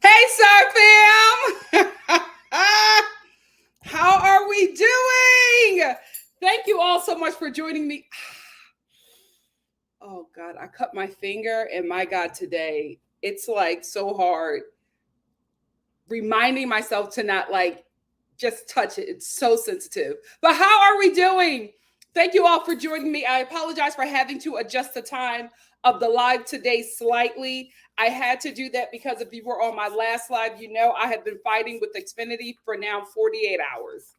Hey, Sir Fam! How are we doing? Thank you all so much for joining me. Oh, God, I cut my finger, and my God, today, it's like so hard reminding myself to not just touch it. It's so sensitive. But how are we doing? Thank you all for joining me. I apologize for having to adjust the time of the live today slightly. I had to do that because if you were on my last live, you know I have been fighting with Xfinity for now 48 hours.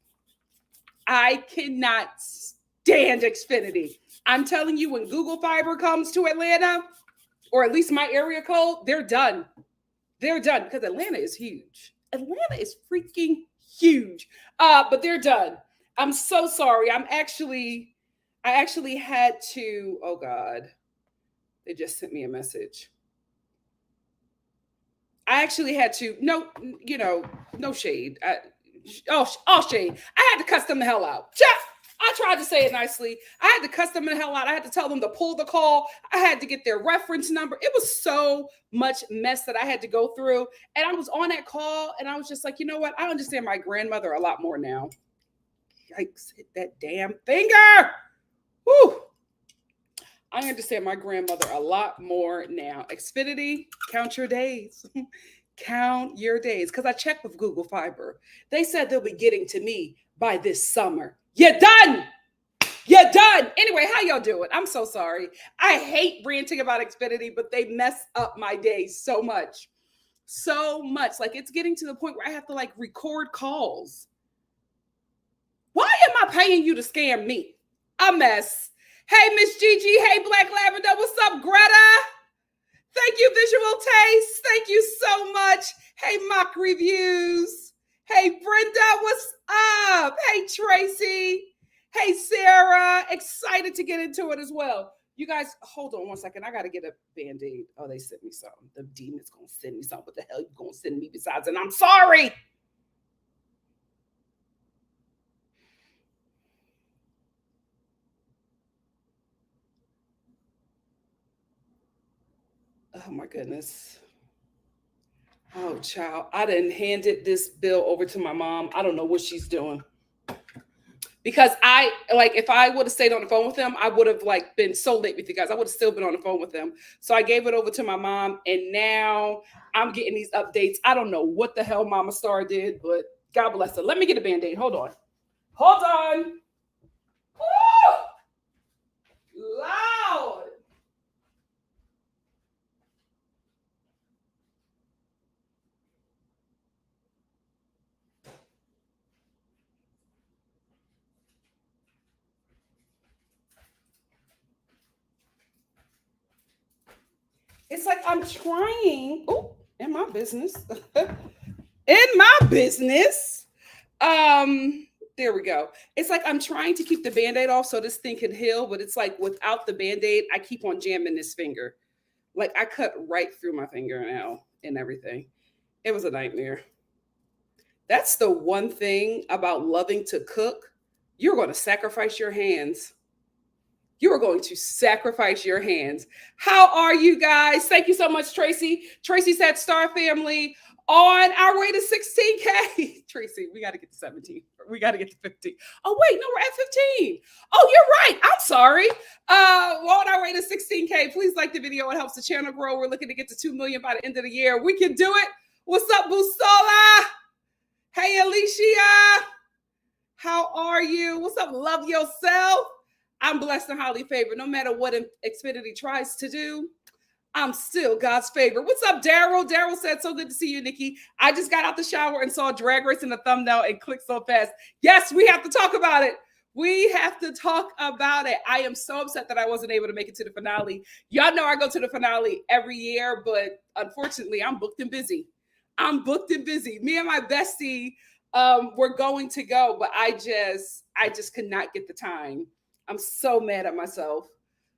I cannot stand Xfinity. I'm telling you, when Google Fiber comes to Atlanta, or at least my area code, they're done. They're done because Atlanta is huge. Atlanta is freaking huge. But they're done. I'm so sorry. I actually had to, oh God, they just sent me a message. I actually had to, no shade. All shade. I had to cuss them the hell out. I tried to say it nicely. I had to cuss them the hell out. I had to tell them to pull the call. I had to get their reference number. It was so much mess that I had to go through. And I was on that call and I was just like, you know what? I understand my grandmother a lot more now. Yikes, hit that damn finger. Whew. I understand my grandmother a lot more now. Xfinity, count your days. Count your days. Because I checked with Google Fiber. They said they'll be getting to me by this summer. You're done. You're done. Anyway, how y'all doing? I'm so sorry. I hate ranting about Xfinity, but they mess up my day so much. So much. Like, it's getting to the point where I have to like record calls. Why am I paying you to scam me? A mess. Hey, Miss Gigi. Hey, Black Lavender. What's up, Greta? Thank you, Visual Taste. Thank you so much. Hey, Mock Reviews. Hey, Brenda. What's up? Hey, Tracy. Hey, Sarah. Excited to get into it as well. You guys, hold on one second. I got to get a Band-Aid. Oh, they sent me something. The demon's going to send me something. What the hell you going to send me besides? And I'm sorry. Oh my goodness. Oh, child. I done handed this bill over to my mom. I don't know what she's doing. Because if I would have stayed on the phone with them, I would have like been so late with you guys. I would have still been on the phone with them. So I gave it over to my mom and now I'm getting these updates. I don't know what the hell Mama Star did, but God bless her. Let me get a Band-Aid. Hold on. Hold on. Woo! Loud. It's like I'm trying. Oh, in my business. In my business. There we go. It's like I'm trying to keep the Band-Aid off so this thing can heal, but it's like without the Band-Aid, I keep on jamming this finger. Like I cut right through my finger now and everything. It was a nightmare. That's the one thing about loving to cook. You're going to sacrifice your hands. You are going to sacrifice your hands. How are you guys? Thank you so much, Tracy. Tracy said, Star Family, on our way to 16K. Tracy, we got to get to 17. We got to get to 15. Oh, wait, no, we're at 15. Oh, you're right. I'm sorry. We're on our way to 16K. Please like the video. It helps the channel grow. We're looking to get to 2 million by the end of the year. We can do it. What's up, Bustola? Hey, Alicia. How are you? What's up? Love yourself. I'm blessed and highly favored. No matter what Xfinity tries to do, I'm still God's favorite. What's up, Daryl? Daryl said, so good to see you, Nikki. I just got out the shower and saw Drag Race in the thumbnail and clicked so fast. Yes, we have to talk about it. We have to talk about it. I am so upset that I wasn't able to make it to the finale. Y'all know I go to the finale every year, but unfortunately, I'm booked and busy. Me and my bestie were going to go, but I just could not get the time. I'm so mad at myself.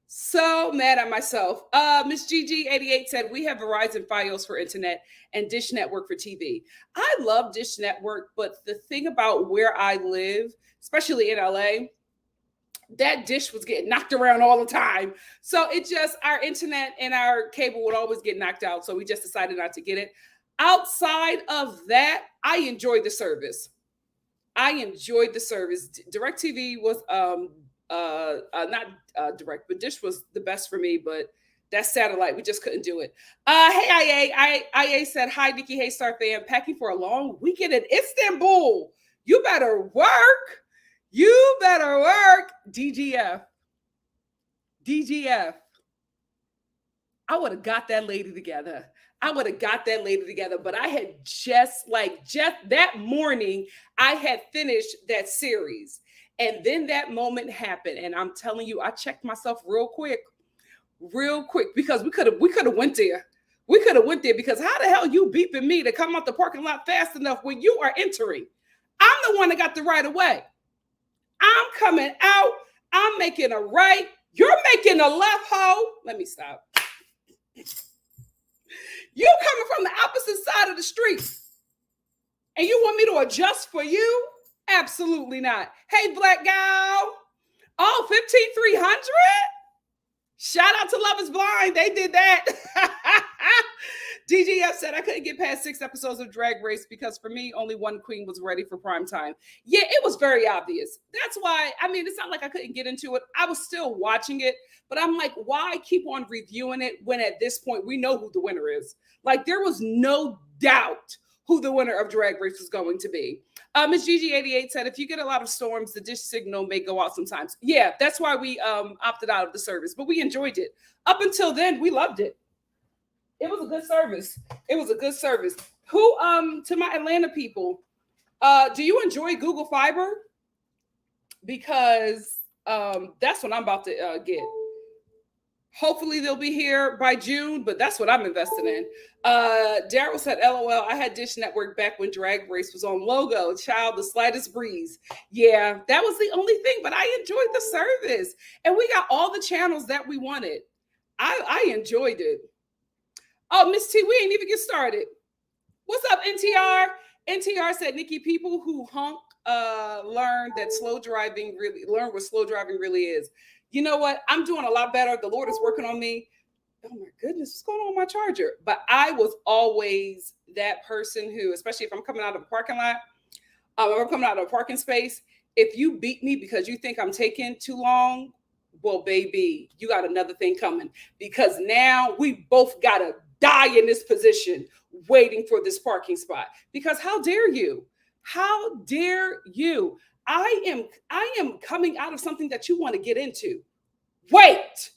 So mad at myself. Miss GG88 said, we have Verizon Fios for internet and Dish Network for TV. I love Dish Network, but the thing about where I live, especially in LA, that dish was getting knocked around all the time. So our internet and our cable would always get knocked out. So we just decided not to get it. Outside of that, I enjoyed the service. DirecTV was not direct, but Dish was the best for me, but that satellite, we just couldn't do it. Hey, IA said, hi, Nikki, hey, Star fam, packing for a long weekend in Istanbul. You better work. You better work. DGF. DGF. I would have got that lady together. But I had just that morning, I had finished that series. And then that moment happened. And I'm telling you, I checked myself real quick, because we could have went there. We could have went there, because how the hell you beeping me to come out the parking lot fast enough when you are entering? I'm the one that got the right of way. I'm coming out. I'm making a right. You're making a left, ho. Let me stop. You coming from the opposite side of the street, and you want me to adjust for you? Absolutely not. Hey, black gal. Oh, 15,300? Shout out to Love is Blind. They did that. DGF said, I couldn't get past 6 episodes of Drag Race because for me, only one queen was ready for prime time. Yeah, it was very obvious. That's why, I mean, it's not like I couldn't get into it. I was still watching it, but I'm like, why keep on reviewing it when at this point we know who the winner is? Like, there was no doubt who the winner of Drag Race was going to be. Ms. Gigi88 said, if you get a lot of storms, the dish signal may go out sometimes. Yeah, that's why we opted out of the service, but we enjoyed it. Up until then, we loved it. It was a good service. Who, to my Atlanta people, do you enjoy Google Fiber? Because that's what I'm about to get. Hopefully they'll be here by June, but that's what I'm investing in. Daryl said, LOL, I had Dish Network back when Drag Race was on Logo. Child, the slightest breeze. Yeah, that was the only thing, but I enjoyed the service. And we got all the channels that we wanted. I enjoyed it. Oh, Miss T, we ain't even get started. What's up, NTR? NTR said, Nikki, people who honk learn what slow driving really is. You know what? I'm doing a lot better. The Lord is working on me. Oh my goodness, what's going on with my charger? But I was always that person who, especially if I'm coming out of a parking lot, or I'm coming out of a parking space, if you beat me because you think I'm taking too long, well, baby, you got another thing coming, because now we both got to die in this position waiting for this parking spot. Because how dare you? How dare you? I am coming out of something that you want to get into. Wait,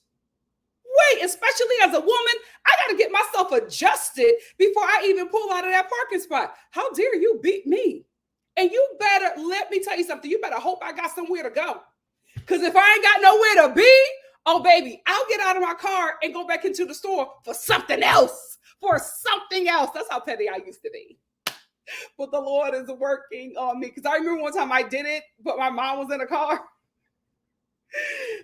especially as a woman, I got to get myself adjusted before I even pull out of that parking spot. How dare you beat me? And you better, let me tell you something, you better hope I got somewhere to go. Because if I ain't got nowhere to be, oh, baby, I'll get out of my car and go back into the store for something else. That's how petty I used to be. But the Lord is working on me. Because I remember one time I did it, but my mom was in a car.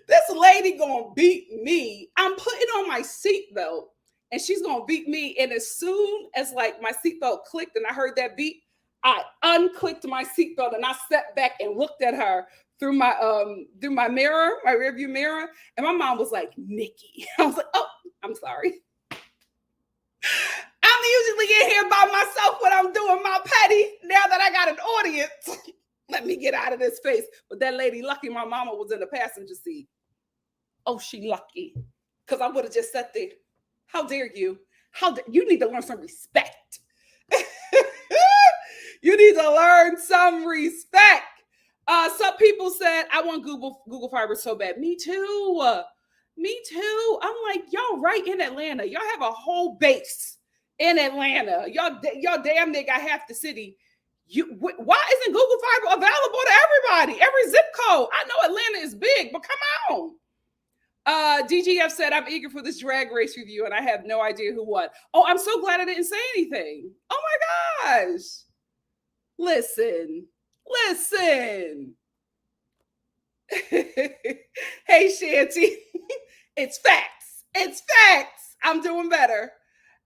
This lady gonna beat me. I'm putting on my seatbelt, and she's gonna beat me. And as soon as like my seatbelt clicked and I heard that beat, I unclicked my seatbelt and I stepped back and looked at her through my mirror, my rearview mirror. And my mom was like, Nikki. I was like, oh, I'm sorry. I'm usually in here by myself when I'm doing my petty. Now that I got an audience, let me get out of this space. But that lady, lucky my mama was in the passenger seat. Oh, she lucky. Because I would have just sat there. How dare you? You need to learn some respect. You need to learn some respect. Some people said, I want Google Fiber so bad. Me too. I'm like, y'all right in Atlanta. Y'all have a whole base in Atlanta. Y'all damn near got half the city. Why isn't Google Fiber available to everybody? Every zip code. I know Atlanta is big, but come on. DGF said, I'm eager for this Drag Race review, and I have no idea who won. Oh, I'm so glad I didn't say anything. Oh my gosh. Listen. Hey, Shanty. It's facts. I'm doing better.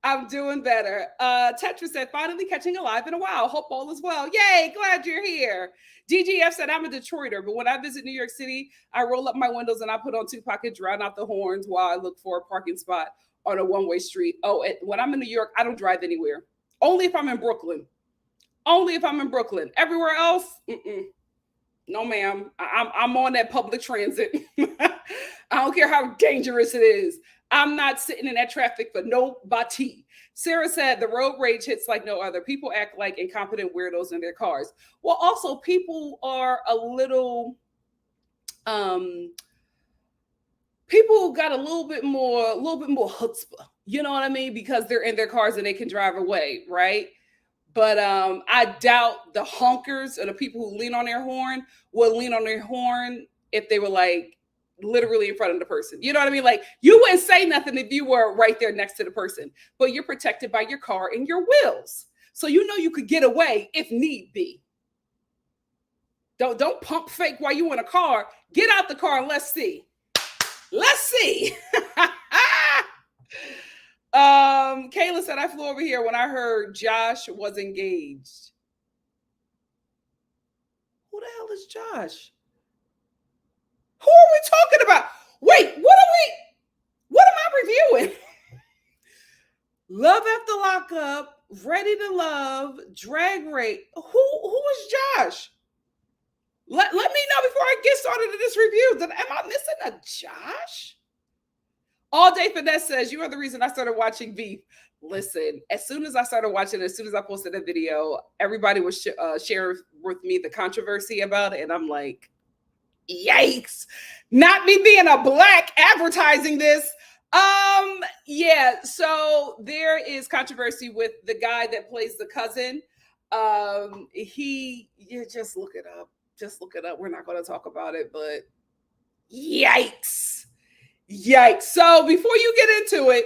Tetra said, finally catching a live in a while. Hope all is well. Yay, glad you're here. DGF said, I'm a Detroiter, but when I visit New York City, I roll up my windows and I put on Tupac and drown out the horns while I look for a parking spot on a one-way street. Oh, and when I'm in New York, I don't drive anywhere. Only if I'm in Brooklyn. Everywhere else, no, ma'am. I'm on that public transit. I don't care how dangerous it is. I'm not sitting in that traffic for nobody. Sarah said the road rage hits like no other. People act like incompetent weirdos in their cars. Well, also people are a little um people got a little bit more chutzpah. You know what I mean? Because they're in their cars and they can drive away, right? But I doubt the honkers or the people who lean on their horn will lean on their horn if they were like literally in front of the person. You know what I mean? Like you wouldn't say nothing if you were right there next to the person, but you're protected by your car and your wheels. So you know you could get away if need be. Don't pump fake while you in a car. Get out the car and let's see. Let's see. Kayla said I flew over here when I heard Josh was engaged. Who the hell is Josh? Who are we talking about? Wait, what am I reviewing? Love After Lockup, Ready to Love, Drag Race. Who is Josh? Let me know before I get started in this review. Am I missing a Josh? All Day Finesse says, you are the reason I started watching Beef. Listen, as soon as I started watching it, as soon as I posted a video, everybody was sharing with me the controversy about it. And I'm like, yikes. Not me being a black advertising this. Yeah, so there is controversy with the guy that plays the cousin. Just look it up. Just look it up. We're not going to talk about it, but yikes. Yikes. So before you get into it,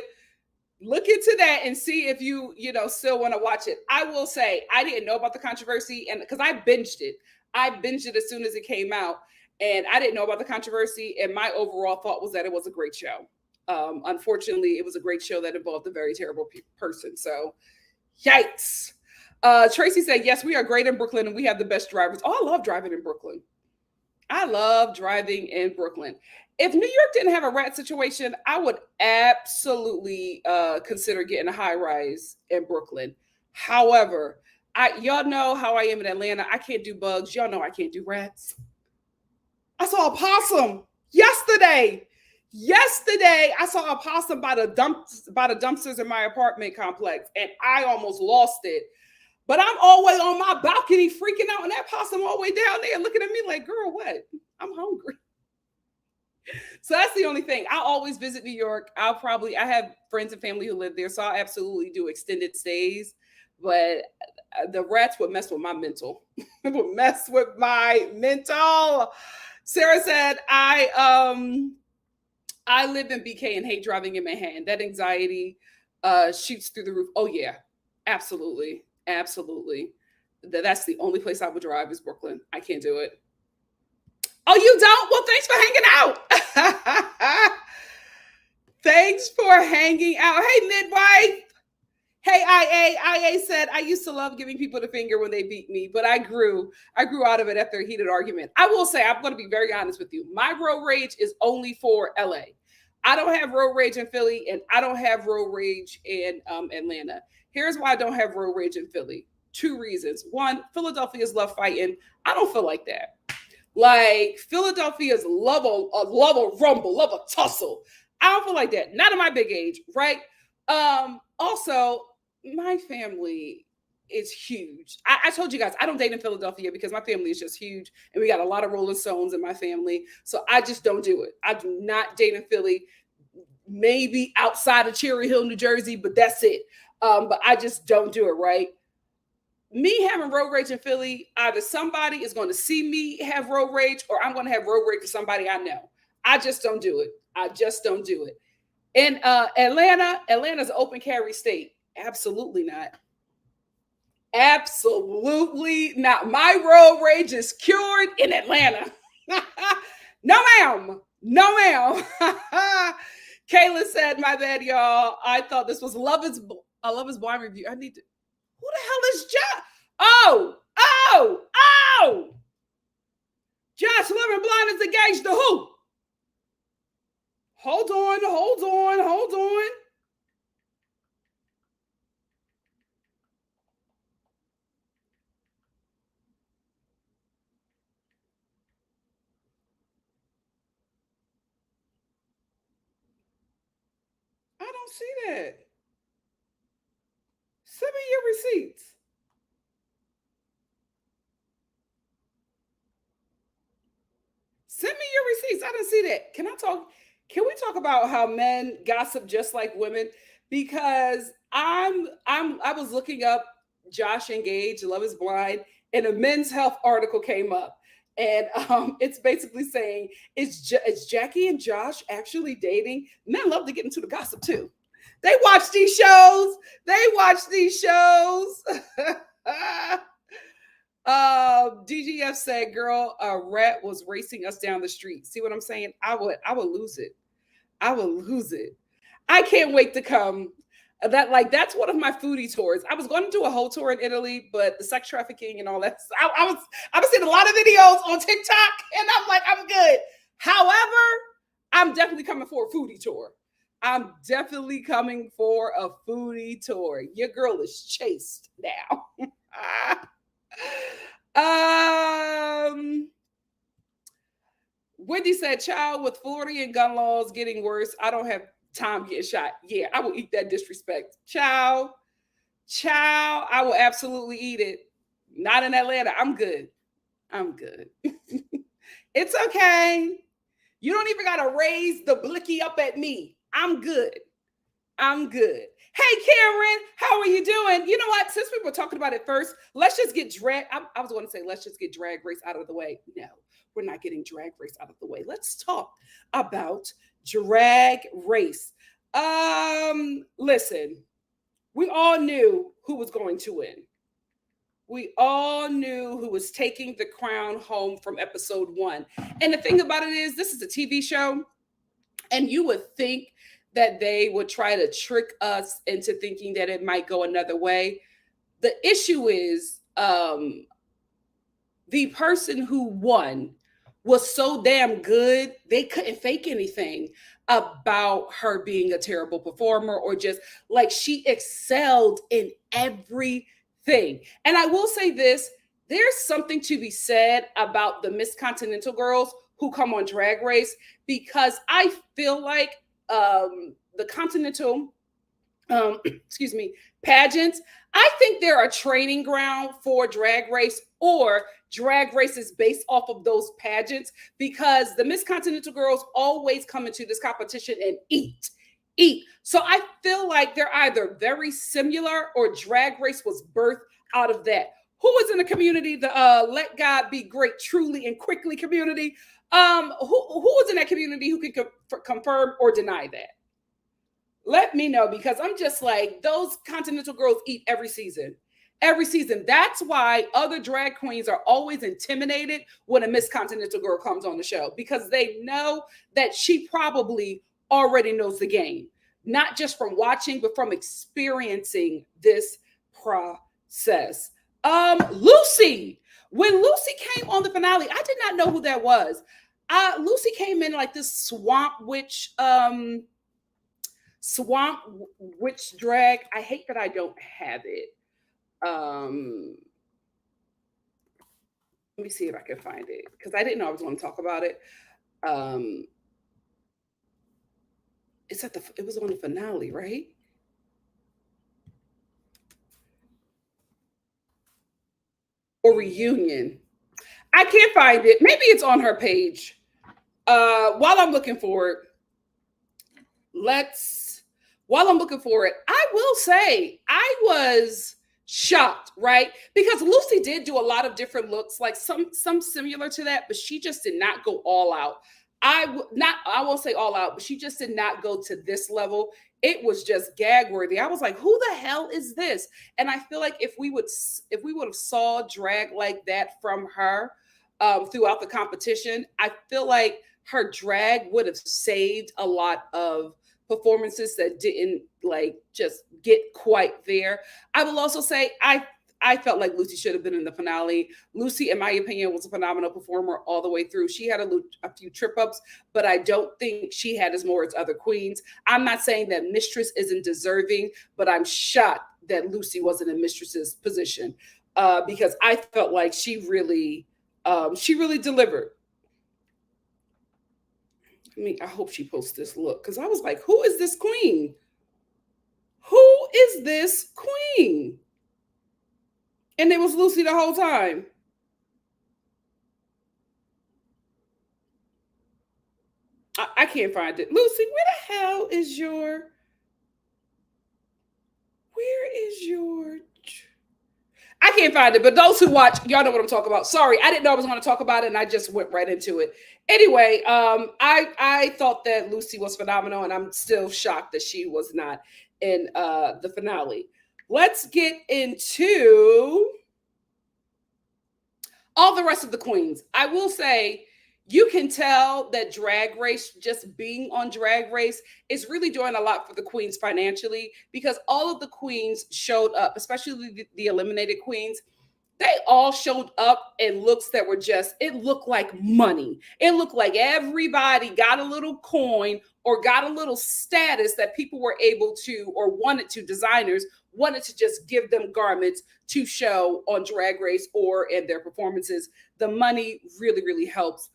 look into that and see if you still want to watch it. I will say I didn't know about the controversy, and because I binged it as soon as it came out, and I didn't know about the controversy, and my overall thought was that it was a great show. Unfortunately, it was a great show that involved a very terrible person. So yikes. Tracy said, yes, we are great in Brooklyn and we have the best drivers. Oh, I love driving in Brooklyn. I love driving in Brooklyn. If New York didn't have a rat situation, I would absolutely consider getting a high rise in Brooklyn. However, y'all know how I am in Atlanta. I can't do bugs. Y'all know I can't do rats. I saw a possum yesterday. I saw a possum by the dumpsters in my apartment complex, and I almost lost it. But I'm always on my balcony freaking out, and that possum all the way down there looking at me like, girl, what? I'm hungry. So that's the only thing. I'll always visit New York. I have friends and family who live there, so I'll absolutely do extended stays. But the rats would mess with my mental. It would mess with my mental. Sarah said, I live in BK and hate driving in Manhattan. That anxiety shoots through the roof. Oh yeah, absolutely. Absolutely. That's the only place I would drive is Brooklyn. I can't do it. Oh, you don't? Well, thanks for hanging out. Thanks for hanging out. Hey, midwife. Hey, IA said, I used to love giving people the finger when they beat me, but I grew out of it after a heated argument. I will say, I'm going to be very honest with you. My road rage is only for LA. I don't have road rage in Philly, and I don't have road rage in Atlanta. Here's why I don't have road rage in Philly. 2 reasons. One, Philadelphians love fighting. I don't feel like that. Like Philadelphians love a rumble, love a tussle. I don't feel like that. Not at my big age, right? Also, my family is huge. I told you guys I don't date in Philadelphia because my family is just huge, and we got a lot of Rolling Stones in my family. So I just don't do it. I do not date in Philly. Maybe outside of Cherry Hill, New Jersey, but that's it. But I just don't do it, right? Me having road rage in Philly, either somebody is going to see me have road rage or I'm going to have road rage with somebody I know. I just don't do it. I just don't do it. In Atlanta's an open carry state. Absolutely not. Absolutely not. My road rage is cured in Atlanta. No, ma'am. No, ma'am. Kayla said, my bad, y'all. I thought this was Love is Blind review. I need to. Who the hell is Josh? Oh! Josh Living Blind is engaged to who? Hold on. I don't see that. Send me your receipts. Send me your receipts. I didn't see that. Can I talk? Can we talk about how men gossip just like women? Because I was looking up Josh and Gage, Love is Blind, and a Men's Health article came up. And it's basically saying, is Jackie and Josh actually dating? Men love to get into the gossip too. They watch these shows. They watch these shows. DGF said, "Girl, a rat was racing us down the street." See what I'm saying? I would lose it. I would lose it. I can't wait to come. That's one of my foodie tours. I was going to do a whole tour in Italy, but the sex trafficking and all that. I was seeing a lot of videos on TikTok, and I'm like, I'm good. However, I'm definitely coming for a foodie tour. I'm definitely coming for a foodie tour. Your girl is chased now. Wendy said, "Child, with Floridian gun laws getting worse, I don't have time getting shot." Yeah, I will eat that disrespect. Child, I will absolutely eat it. Not in Atlanta. I'm good. I'm good. It's okay. You don't even gotta raise the blicky up at me. I'm good. I'm good. Hey, Karen, how are you doing? You know what? Since we were talking about it first, let's just get drag. I was going to say, let's just get drag race out of the way. No, we're not getting drag race out of the way. Let's talk about drag race. Listen, we all knew who was going to win. We all knew who was taking the crown home from episode 1. And the thing about it is, this is a TV show, and you would think that they would try to trick us into thinking that it might go another way. The issue is the person who won was so damn good, they couldn't fake anything about her being a terrible performer, or just like, she excelled in everything. And I will say this, there's something to be said about the Miss Continental girls who come on Drag Race, because I feel like the Continental, excuse me, pageants, I think they're a training ground for Drag Race, or Drag Race is based off of those pageants, because the Miss Continental girls always come into this competition and eat. So I feel like they're either very similar, or Drag Race was birthed out of that. Who was in the community, the Let God Be Great Truly and Quickly community? Who was in that community who could confirm or deny that? Let me know, because I'm just like, those Continental girls eat every season. Every season. That's why other drag queens are always intimidated when a Miss Continental girl comes on the show, because they know that she probably already knows the game, not just from watching, but from experiencing this process. Lucy. When Lucy came on the finale, I did not know who that was. Lucy came in like this swamp witch drag. I hate that I don't have it. Let me see if I can find it, because I didn't know I was going to talk about it. It was on the finale, right? Or reunion. I can't find it. Maybe it's on her page. While I'm looking for it, while I'm looking for it, I will say I was shocked, right? Because Lucy did do a lot of different looks, like some similar to that, but she just did not go all out. I won't say all out, but she just did not go to this level. It was just gag worthy. I was like, who the hell is this? And I feel like if we would have saw drag like that from her throughout the competition, I feel like her drag would have saved a lot of performances that didn't like just get quite there. I will also say I felt like Lucy should have been in the finale. Lucy, in my opinion, was a phenomenal performer all the way through. She had a few trip ups, but I don't think she had as more as other queens. I'm not saying that Mistress isn't deserving, but I'm shocked that Lucy wasn't in Mistress's position because I felt like she really delivered. I mean, I hope she posts this look, because I was like, who is this queen? Who is this queen? And it was Lucy the whole time. I can't find it. Lucy, where the hell is your? Where is your? I can't find it, but those who watch, y'all know what I'm talking about. Sorry, I didn't know I was going to talk about it, and I just went right into it. Anyway, I thought that Lucy was phenomenal, and I'm still shocked that she was not in the finale. Let's get into all the rest of the queens. I will say, you can tell that Drag Race, just being on Drag Race, is really doing a lot for the queens financially, because all of the queens showed up, especially the eliminated queens. They all showed up in looks that were just, it looked like money. It looked like everybody got a little coin or got a little status that people were able to, or wanted to, designers wanted to just give them garments to show on Drag Race or in their performances. The money really, really helps.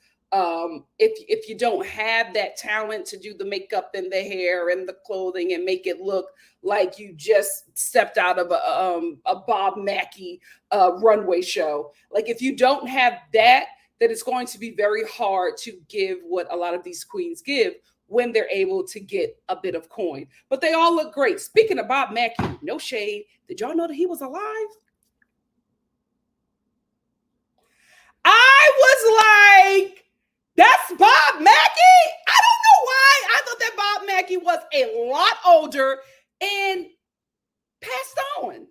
If you don't have that talent to do the makeup and the hair and the clothing and make it look like you just stepped out of a Bob Mackie runway show, like if you don't have that, then it's going to be very hard to give what a lot of these queens give when they're able to get a bit of coin. But they all look great. Speaking of Bob Mackie, no shade. Did y'all know that he was alive? I was like, that's Bob Mackie? I don't know why. I thought that Bob Mackie was a lot older and passed on.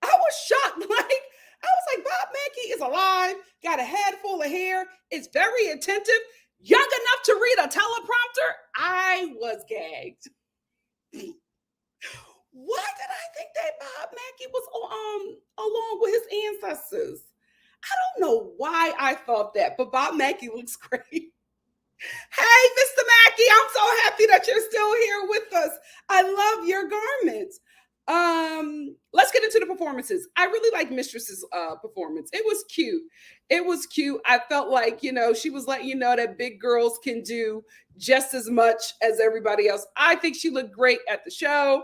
I was shocked. I was like, Bob Mackie is alive, got a head full of hair, is very attentive, young enough to read a teleprompter. I was gagged. Why did I think that Bob Mackie was along with his ancestors? I don't know why I thought that, but Bob Mackie looks great. Hey, Mr. Mackie, I'm so happy that you're still here with us. I love your garments. Let's get into the performances. I really like Mistress's performance. It was cute. It was cute. I felt like, she was letting you know that big girls can do just as much as everybody else. I think she looked great at the show.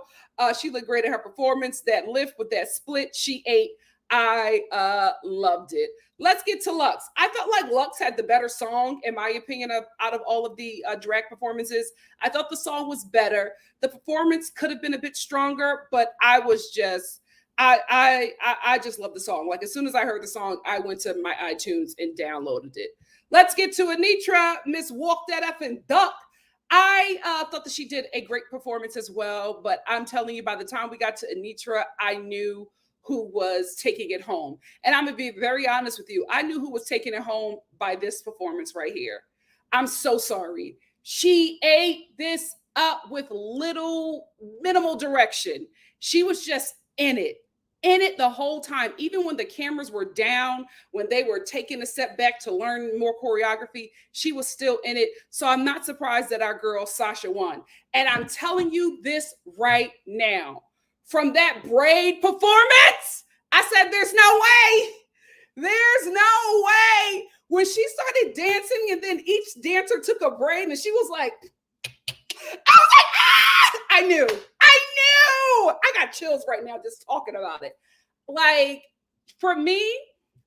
She looked great at her performance. That lift with that split she ate, I loved it. Let's get to Lux. I felt like Lux had the better song, in my opinion, out of all of the drag performances. I thought the song was better. The performance could have been a bit stronger, but I was just, I just love the song. Like, as soon as I heard the song, I went to my iTunes and downloaded it. Let's get to Anitra, Miss Walk That Effing Duck. I thought that she did a great performance as well, but I'm telling you, by the time we got to Anitra, I knew who was taking it home. And I'm going to be very honest with you. I knew who was taking it home by this performance right here. I'm so sorry. She ate this up with minimal direction. She was just in it the whole time. Even when the cameras were down, when they were taking a step back to learn more choreography, she was still in it. So I'm not surprised that our girl Sasha won. And I'm telling you this right now. From that braid performance, I said, there's no way. There's no way. When she started dancing and then each dancer took a braid and she was like, I was like, ah! I knew. I got chills right now just talking about it. Like, for me,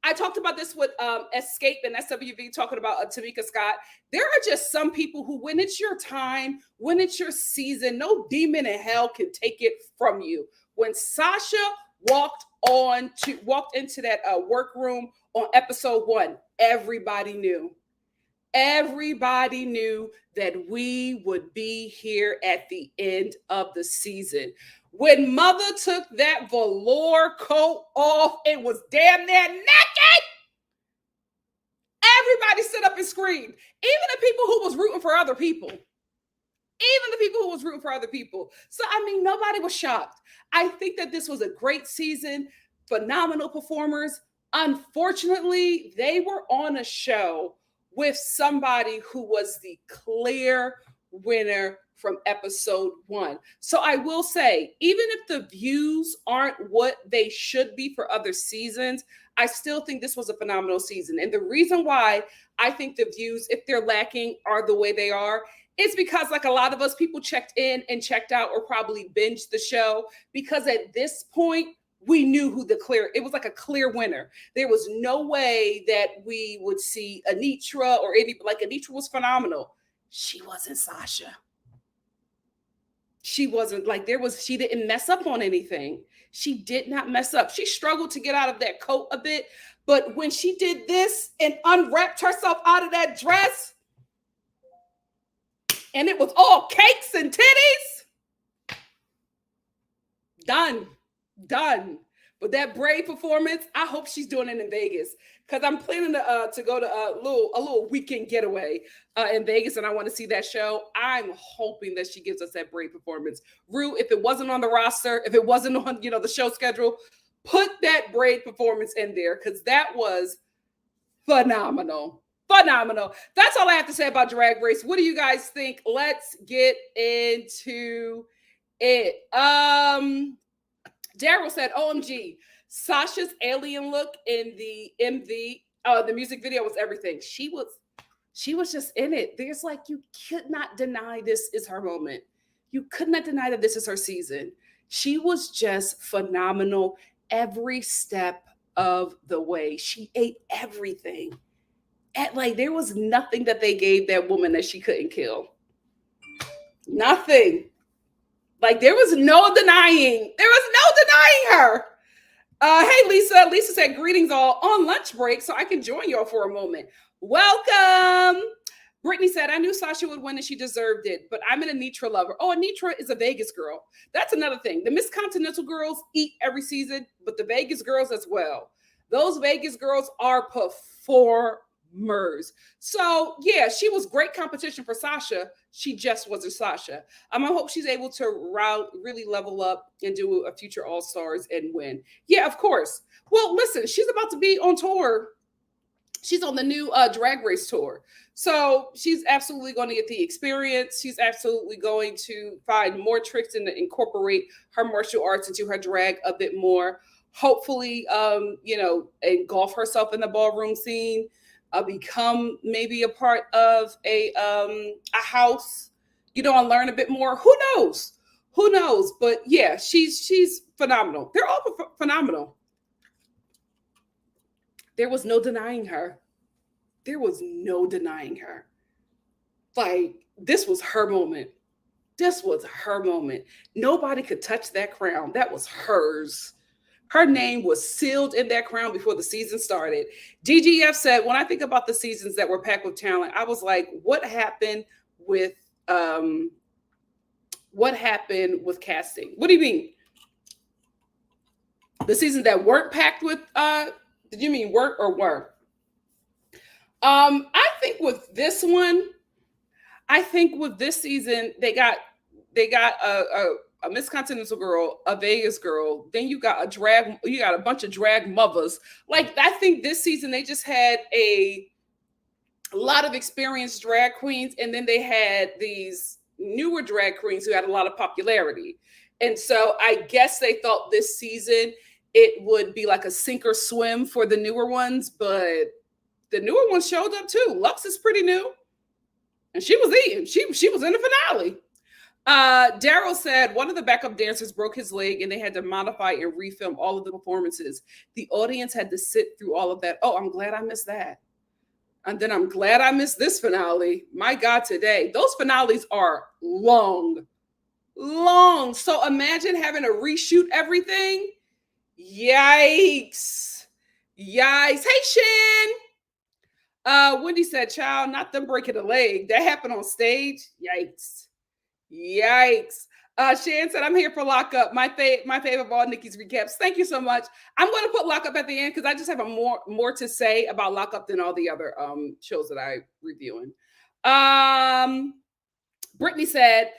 I talked about this with Escape and SWV, talking about Tamika Scott. There are just some people who, when it's your time, when it's your season, no demon in hell can take it from you. When Sasha walked into that workroom on episode 1, everybody knew. Everybody knew that we would be here at the end of the season. When Mother took that velour coat off, it was damn near naked. Everybody stood up and screamed. Even the people who was rooting for other people. So, I mean, nobody was shocked. I think that this was a great season. Phenomenal performers. Unfortunately, they were on a show with somebody who was the clear winner from episode 1. So I will say, even if the views aren't what they should be for other seasons, I still think this was a phenomenal season. And the reason why I think the views, if they're lacking, are the way they are, it's because, like a lot of us, people checked in and checked out or probably binged the show, because at this point, we knew who it was like a clear winner. There was no way that we would see Anitra or any, like Anitra was phenomenal. She wasn't Sasha. She wasn't like, she didn't mess up on anything. She did not mess up. She struggled to get out of that coat a bit, but when she did this and unwrapped herself out of that dress, and it was all cakes and titties, done. But that braid performance, I hope she's doing it in Vegas, because I'm planning to go to a little weekend getaway in Vegas, and I want to see that show. I'm hoping that she gives us that braid performance. Rue, if it wasn't on the roster, if it wasn't on the show schedule, put that braid performance in there, because that was phenomenal. That's all I have to say about Drag Race. What do you guys think? Let's get into it. Daryl said, OMG, Sasha's alien look in the the music video was everything. She was just in it. There's like, you could not deny this is her moment. You could not deny that this is her season. She was just phenomenal every step of the way. She ate everything. There was nothing that they gave that woman that she couldn't kill. Nothing. There was no denying. Her. Hey, Lisa. Lisa said, greetings all on lunch break, so I can join y'all for a moment. Welcome. Brittany said, I knew Sasha would win and she deserved it, but I'm an Anitra lover. Oh, Anitra is a Vegas girl. That's another thing. The Miss Continental girls eat every season, but the Vegas girls as well. Those Vegas girls are performers. So, yeah, she was great competition for Sasha. She just wasn't Sasha. I hope she's able to really level up and do a future All-Stars and win. Yeah, of course. Well, listen, she's about to be on tour. She's on the new Drag Race tour. So she's absolutely going to get the experience. She's absolutely going to find more tricks and incorporate her martial arts into her drag a bit more. Hopefully, engulf herself in the ballroom scene. Become maybe a part of a house, and learn a bit more. Who knows? But yeah, she's phenomenal. They're all phenomenal. There was no denying her. This was her moment. Nobody could touch that crown. That was hers. Her name was sealed in that crown before the season started. DGF said, when I think about the seasons that were packed with talent, I was like, what happened with casting? What do you mean? The seasons that weren't packed with, did you mean work or were? I think with this season, they got a Miss Continental girl, a Vegas girl, then you got a bunch of drag mothers. I think this season they just had a lot of experienced drag queens, and then they had these newer drag queens who had a lot of popularity. And so I guess they thought this season it would be like a sink or swim for the newer ones, but the newer ones showed up too. Lux is pretty new, and she was eating. She was in the finale. Daryl said one of the backup dancers broke his leg and they had to modify and refilm all of the performances. The audience had to sit through all of that. Oh, I'm glad I missed that. And then I'm glad I missed this finale. My God, today. Those finales are long. So imagine having to reshoot everything. Yikes. Hey, Shin. Wendy said, child, not them breaking a leg. That happened on stage. Yikes. Shan said, I'm here for Lockup. My favorite of all Nikki's recaps. Thank you so much. I'm going to put Lockup at the end because I just have more to say about Lockup than all the other shows that I'm reviewing. Brittany said,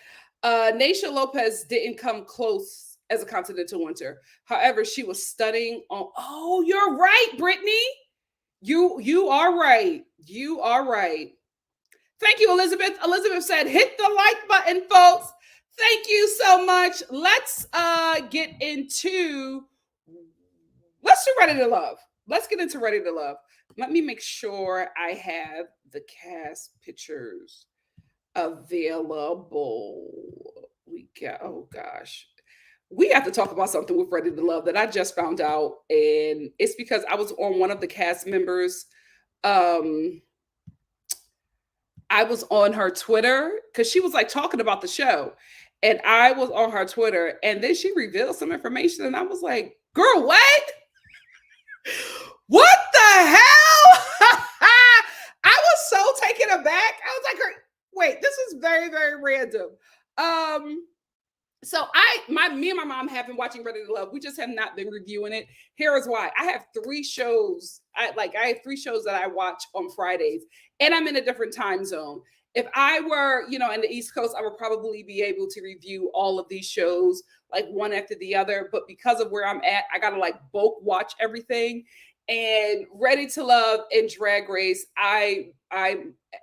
Naysha Lopez didn't come close as a Continental Winter. However, she was stunning on. Oh, you're right, Brittany. You are right. Thank you, Elizabeth. Elizabeth said, hit the like button, folks. Thank you so much. Let's get into, let's do Ready to Love. Let's get into Ready to Love. Let me make sure I have the cast pictures available. We got, oh gosh. We have to talk about something with Ready to Love that I just found out. And it's because I was on one of the cast members. I was on her Twitter because she was like talking about the show. And I was on her Twitter. And then she revealed some information. And I was like, girl, what? What the hell? I was so taken aback. I was like, wait, this is very, very random. So me and my mom have been watching Ready to Love. We just have not been reviewing it. Here is why. I have 3 shows. I have 3 shows that I watch on Fridays, and I'm in a different time zone. If I were, in the East Coast, I would probably be able to review all of these shows like one after the other. But because of where I'm at, I gotta like bulk watch everything. And Ready to Love and Drag Race, I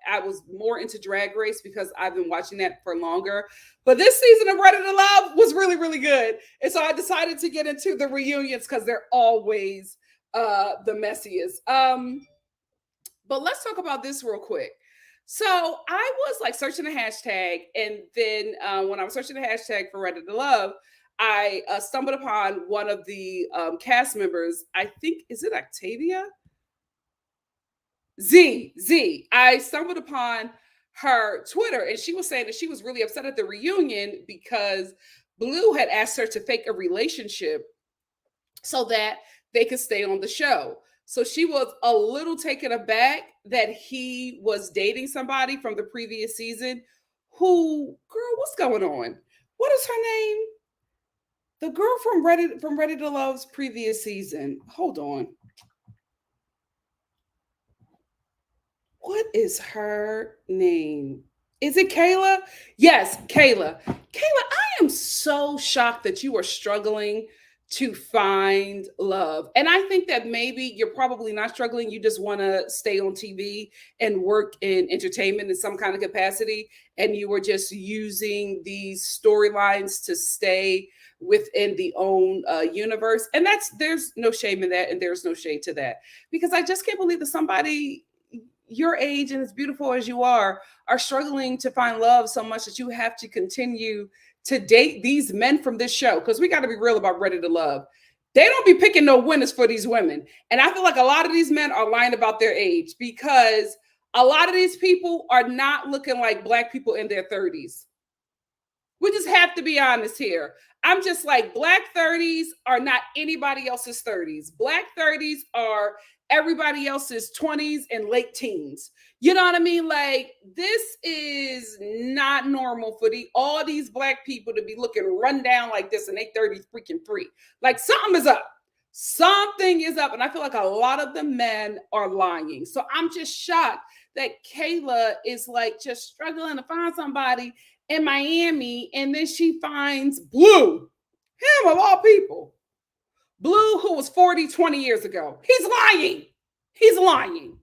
was more into Drag Race because I've been watching that for longer. But this season of Ready to Love was really, really good. And so I decided to get into the reunions because they're always the messiest. But let's talk about this real quick. So I was like searching a hashtag, and then when I was searching the hashtag for Ready to Love, I stumbled upon one of the cast members. I think, is it Octavia? Z. I stumbled upon her Twitter, and she was saying that she was really upset at the reunion because Blue had asked her to fake a relationship so that they could stay on the show. So she was a little taken aback that he was dating somebody from the previous season who, girl, what's going on? What is her name? The girl from Ready to Love's previous season. Hold on. What is her name? Is it Kayla? Yes, Kayla. Kayla, I am so shocked that you are struggling to find love. And I think that maybe you're probably not struggling. You just want to stay on TV and work in entertainment in some kind of capacity. And you were just using these storylines to stay within the own universe. And there's no shame in that. And there's no shade to that. Because I just can't believe that somebody your age and as beautiful as you are struggling to find love so much that you have to continue to date these men from this show. Because we got to be real about Ready to Love. They don't be picking no winners for these women. And I feel like a lot of these men are lying about their age because a lot of these people are not looking like Black people in their 30s. We just have to be honest here. I'm just like, Black 30s are not anybody else's 30s. Black 30s are everybody else's 20s and late teens. You know what I mean? Like, this is not normal for all these Black people to be looking run down like this and they 30 freaking 3. Like, something is up. Something is up. And I feel like a lot of the men are lying. So I'm just shocked that Kayla is like just struggling to find somebody in Miami, and then she finds Blue, him of all people. Blue, who was 40, 20 years ago. He's lying.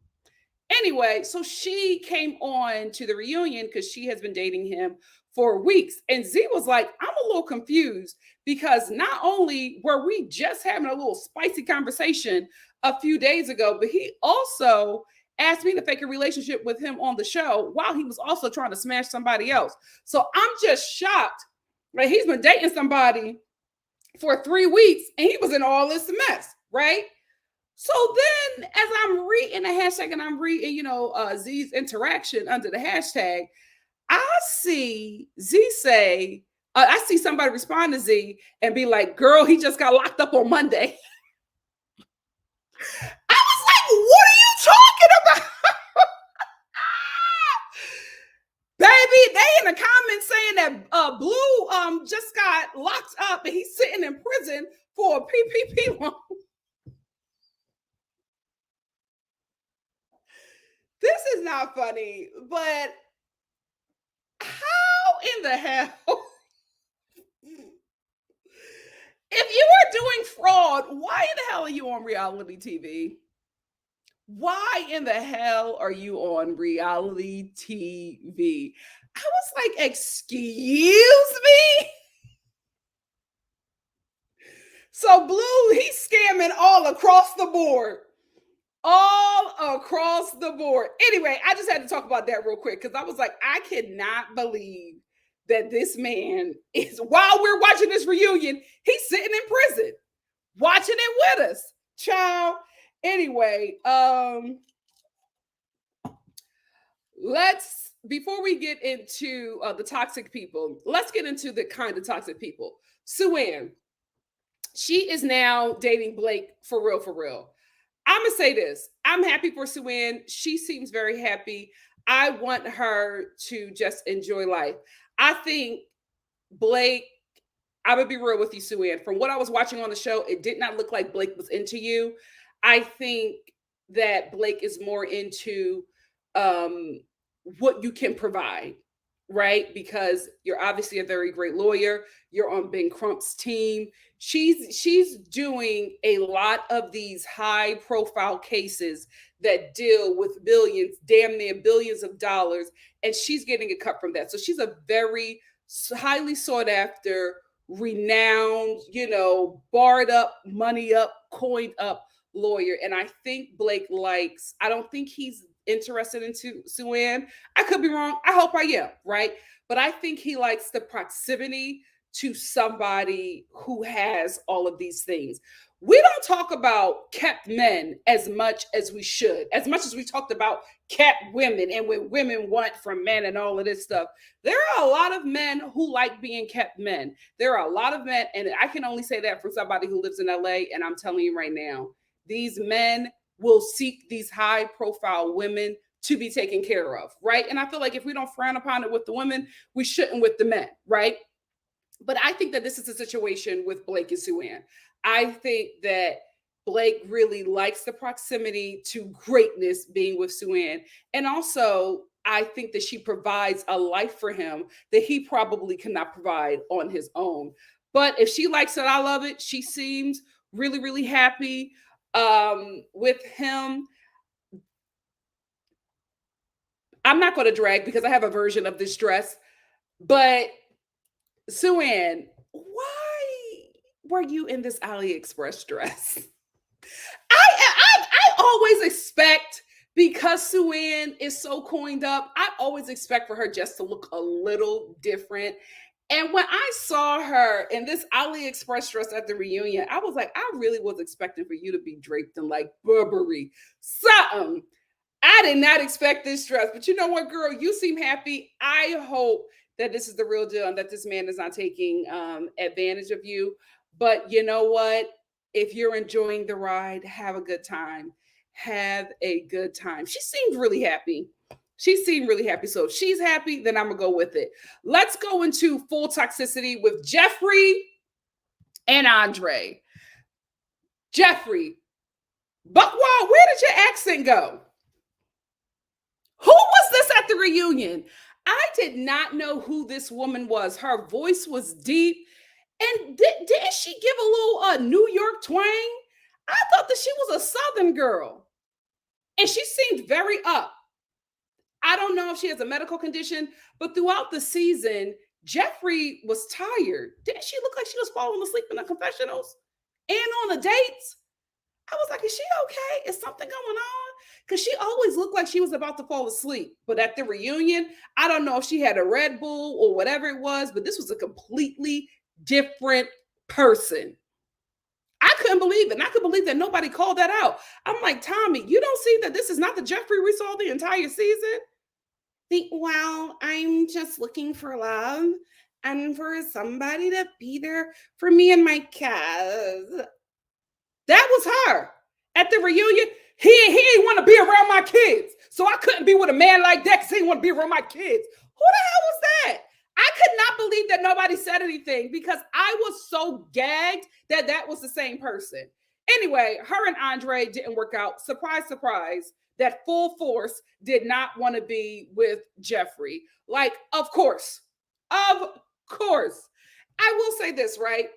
Anyway, so she came on to the reunion because she has been dating him for weeks. And Z was like, I'm a little confused because not only were we just having a little spicy conversation a few days ago, but he also asked me to fake a relationship with him on the show while he was also trying to smash somebody else. So I'm just shocked. Right? He's been dating somebody for 3 weeks and he was in all this mess, right? So then as I'm reading the hashtag and I'm reading, Z's interaction under the hashtag, I see Z say, I see somebody respond to Z and be like, girl, he just got locked up on Monday. I was like, what are you talking about? Baby, they in the comments saying that Blue just got locked up and he's sitting in prison for a PPP loan. This is not funny, but how in the hell? If you are doing fraud, why in the hell are you on reality TV? Why in the hell are you on reality TV? I was like, excuse me? So Blue, he's scamming all across the board. All across the board. Anyway, I just had to talk about that real quick because I was like, I cannot believe that this man is, while we're watching this reunion, he's sitting in prison, watching it with us. Child. Anyway, let's, before we get into the toxic people, let's get into the kind of toxic people. Sue-Ann, she is now dating Blake for real, for real. I'm gonna say this. I'm happy for Sue-Ann. She seems very happy. I want her to just enjoy life. I think Blake, I'm gonna be real with you, Sue-Ann. From what I was watching on the show, it did not look like Blake was into you. I think that Blake is more into um, what you can provide, right? Because you're obviously a very great lawyer. You're on Ben Crump's team. She's doing a lot of these high profile cases that deal with billions, damn near billions of dollars, and she's getting a cut from that. So she's a very highly sought after, renowned, barred up, money up, coined up lawyer. And I think Blake likes, I don't think he's interested in Sue-Ann. I could be wrong. I hope I am, right? But I think he likes the proximity to somebody who has all of these things. We don't talk about kept men as much as we should, as much as we talked about kept women and what women want from men and all of this stuff. There are a lot of men who like being kept men. There are a lot of men, and I can only say that for somebody who lives in LA, and I'm telling you right now, these men will seek these high profile women to be taken care of, right? And I feel like if we don't frown upon it with the women, we shouldn't with the men, right? But I think that this is a situation with Blake and Sue-Ann. I think that Blake really likes the proximity to greatness being with Sue-Ann. And also, I think that she provides a life for him that he probably cannot provide on his own. But if she likes it, I love it. She seems really, really happy with him. I'm not going to drag because I have a version of this dress, but Sue-Ann, why were you in this AliExpress dress? I always expect, because Sue-Ann is so coined up, I always expect for her just to look a little different. And when I saw her in this AliExpress dress at the reunion, I was like, I really was expecting for you to be draped in like Burberry, something. I did not expect this dress, but you know what, girl? You seem happy. I hope that this is the real deal and that this man is not taking advantage of you. But you know what? If you're enjoying the ride, have a good time. Have a good time. She seemed really happy. She seemed really happy. So if she's happy, then I'm going to go with it. Let's go into full toxicity with Jeffrey and Andre. Jeffrey, Buckwall, where did your accent go? Who was this at the reunion? I did not know who this woman was. Her voice was deep. And didn't she give a little New York twang? I thought that she was a Southern girl. And she seemed very up. I don't know if she has a medical condition, but throughout the season, Jeffrey was tired. Didn't she look like she was falling asleep in the confessionals and on the dates? I was like, is she okay? Is something going on? Because she always looked like she was about to fall asleep. But at the reunion, I don't know if she had a Red Bull or whatever it was, but this was a completely different person. I couldn't believe it. And I couldn't believe that nobody called that out. I'm like, Tommy, you don't see that this is not the Jeffrey we saw the entire season? Well, I'm just looking for love and for somebody to be there for me and my kids. That was her at the reunion. He ain't want to be around my kids. So I couldn't be with a man like that because he didn't want to be around my kids. Who the hell was that? I could not believe that nobody said anything because I was so gagged that that was the same person. Anyway, her and Andre didn't work out. Surprise, surprise, that Full Force did not want to be with Jeffrey. Like, of course. Of course. I will say this, right?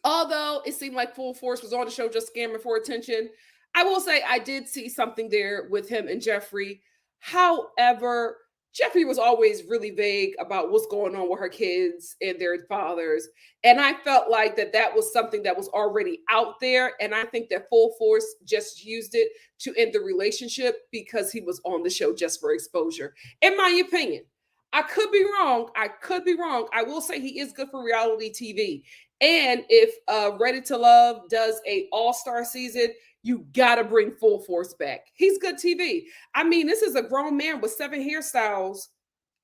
Although it seemed like Full Force was on the show just scamming for attention, I will say I did see something there with him and Jeffrey. However, Jeffrey was always really vague about what's going on with her kids and their fathers. And I felt like that was something that was already out there. And I think that Full Force just used it to end the relationship because he was on the show just for exposure, in my opinion. I could be wrong. I could be wrong. I will say he is good for reality TV. And if Ready to Love does a all-star season, you gotta bring Full Force back. He's good TV. I mean, this is a grown man with 7 hairstyles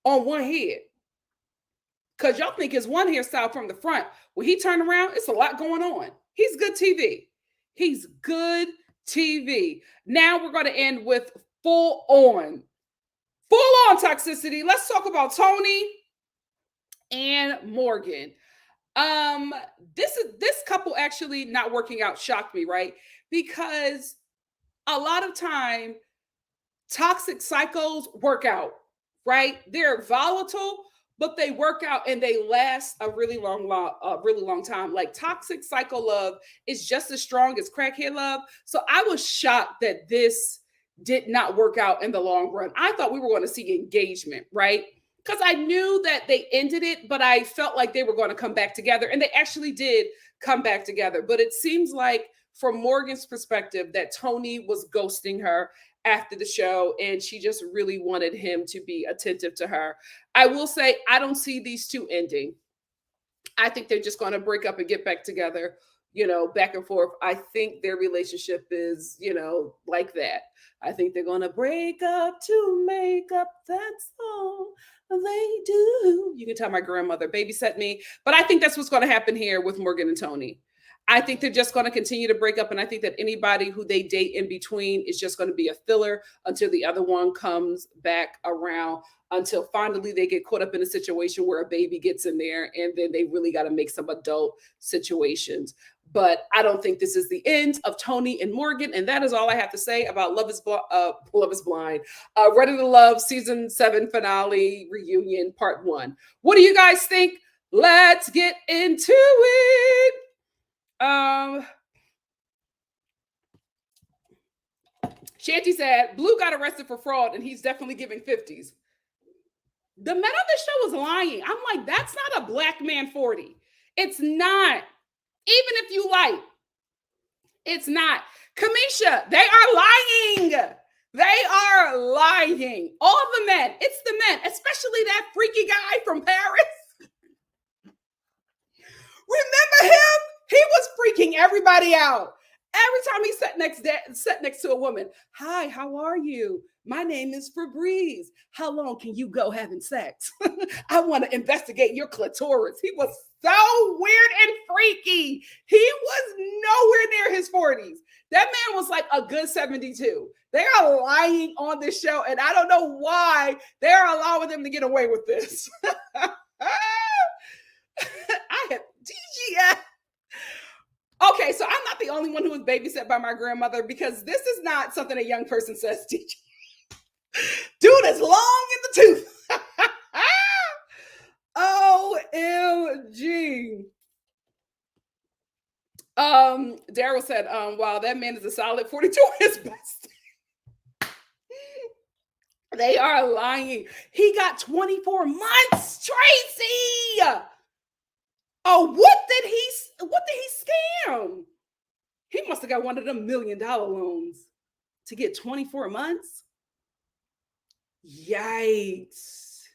on one head. Because y'all think it's one hairstyle from the front. When he turned around, it's a lot going on. He's good TV. He's good TV. Now we're going to end with full on toxicity. Let's talk about Tony and Morgan. This couple actually not working out shocked me, right? Because a lot of time toxic cycles work out, right? They're volatile, but they work out and they last a really long time. Like toxic cycle love is just as strong as crackhead love. So I was shocked that this did not work out in the long run. I thought we were going to see engagement, right? Because I knew that they ended it, but I felt like they were going to come back together, and they actually did come back together. But it seems like, from Morgan's perspective, that Tony was ghosting her after the show, and she just really wanted him to be attentive to her. I will say, I don't see these two ending. I think they're just going to break up and get back together, back and forth. I think their relationship is, like that. I think they're going to break up to make up. That's all they do. You can tell my grandmother babysat me, but I think that's what's going to happen here with Morgan and Tony. I think they're just going to continue to break up. And I think that anybody who they date in between is just going to be a filler until the other one comes back around, until finally they get caught up in a situation where a baby gets in there, and then they really got to make some adult situations. But I don't think this is the end of Tony and Morgan. And that is all I have to say about Love is Blind. Ready to Love season 7 finale reunion part 1. What do you guys think? Let's get into it. Shanty said Blue got arrested for fraud and he's definitely giving 50s. The men on the show was lying. I'm like, that's not a black man 40. It's not. Even if you like, it's not. Kamisha, they are lying. They are lying. All the men. It's the men, especially that freaky guy from Paris. Remember him? He was freaking everybody out. Every time he sat next to a woman. Hi, how are you? My name is Febreze. How long can you go having sex? I want to investigate your clitoris. He was so weird and freaky. He was nowhere near his 40s. That man was like a good 72. They are lying on this show, and I don't know why they're allowing them to get away with this. I have DGF. Okay, so I'm not the only one who was babysat by my grandmother, because this is not something a young person says, DG. Dude is long in the tooth. OMG. Daryl said, wow, that man is a solid 42 his best. They are lying. He got 24 months, Tracy. Oh, what did he scam? He must have got one of them $1 million loans to get 24 months. Yikes.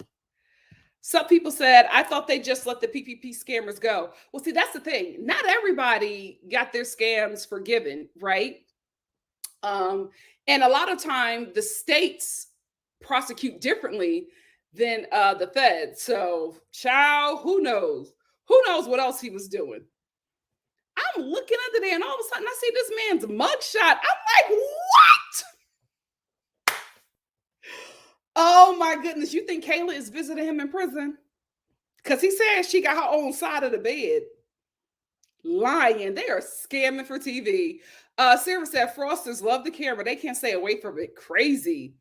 Some people said, I thought they just let the PPP scammers go. Well, see, that's the thing. Not everybody got their scams forgiven, right? And a lot of time the states prosecute differently than the feds. So, child, who knows? Who knows what else he was doing? I'm looking under there, and all of a sudden I see this man's mugshot. I'm like, what? Oh my goodness. You think Kayla is visiting him in prison? Because he said she got her own side of the bed. Lying. They are scamming for TV. Sarah said Frosters love the camera. They can't stay away from it. Crazy.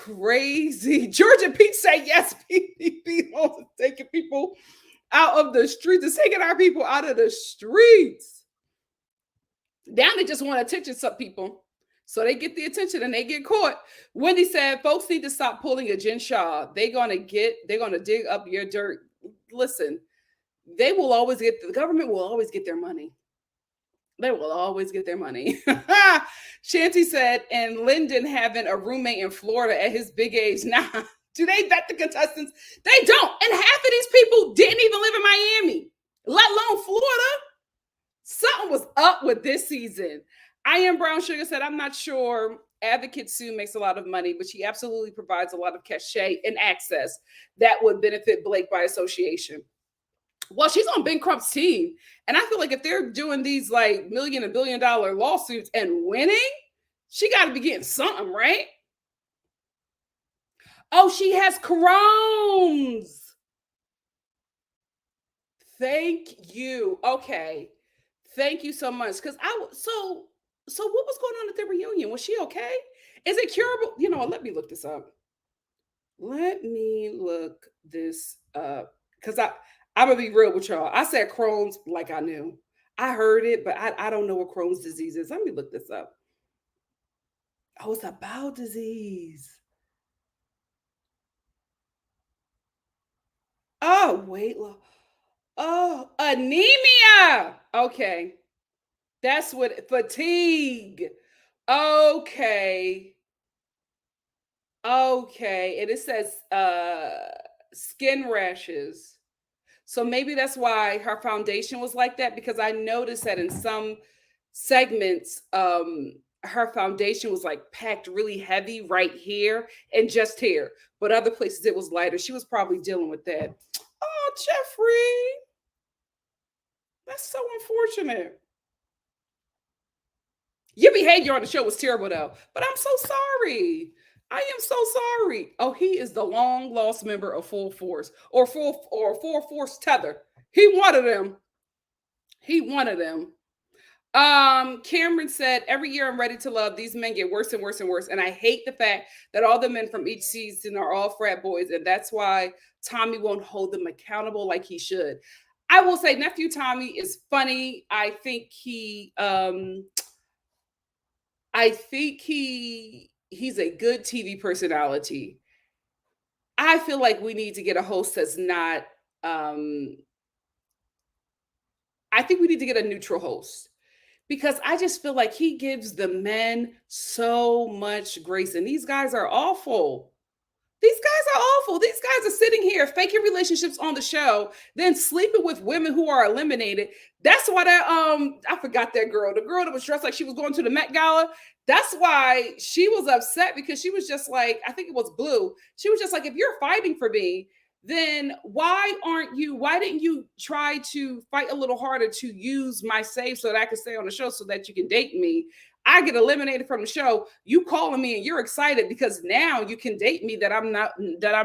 Georgia Pete said yes. PPP loans is taking people out of the streets. It's taking our people out of the streets. Now they just want attention, some people. So they get the attention and they get caught. Wendy said, folks need to stop pulling a Jen Shaw. They're gonna dig up your dirt. Listen, they will always get, the government will always get their money. They will always get their money. Shanty said, and Lyndon having a roommate in Florida at his big age. Nah, do they vet the contestants? They don't. And half of these people didn't even live in Miami, let alone Florida. Something was up with this season. I Am Brown Sugar said, I'm not sure Advocate Sue makes a lot of money, but she absolutely provides a lot of cachet and access that would benefit Blake by association. Well, she's on Ben Crump's team. And I feel like if they're doing these like million and $1 billion lawsuits and winning, she got to be getting something, right? Oh, she has Crohn's. Thank you. Okay. Thank you so much. Because so what was going on at the reunion? Was she okay? Is it curable? You know what? Let me look this up. Let me look this up. Because I'm gonna be real with y'all. I said Crohn's like I knew. I heard it, but I don't know what Crohn's disease is. Let me look this up. Oh, it's a bowel disease. Oh, weight loss. Oh, anemia. Okay. That's what, fatigue. Okay. Okay. And it says skin rashes. So maybe that's why her foundation was like that, because I noticed that in some segments, her foundation was like packed really heavy right here and just here, but other places it was lighter. She was probably dealing with that. Oh, Jeffrey, that's so unfortunate. Your behavior on the show was terrible though, but I'm so sorry. I am so sorry. Oh, he is the long lost member of Full Force or Full Force Tether. He wanted them. He wanted them. Cameron said, every year I'm ready to love. These men get worse and worse and worse. And I hate the fact that all the men from each season are all frat boys. And that's why Tommy won't hold them accountable like he should. I will say nephew Tommy is funny. I think he's a good TV personality. I feel like we need to get a host that's not I think we need to get a neutral host, because I just feel like he gives the men so much grace, and these guys are awful. These guys are awful. These guys are sitting here faking relationships on the show, then sleeping with women who are eliminated. That's why that I forgot that girl, the girl that was dressed like she was going to the Met Gala. That's why she was upset, because she was just like, I think it was Blue. She was just like, if you're fighting for me, then why didn't you try to fight a little harder to use my save so that I can stay on the show so that you can date me? I get eliminated from the show. You calling me and you're excited because now you can date me that I'm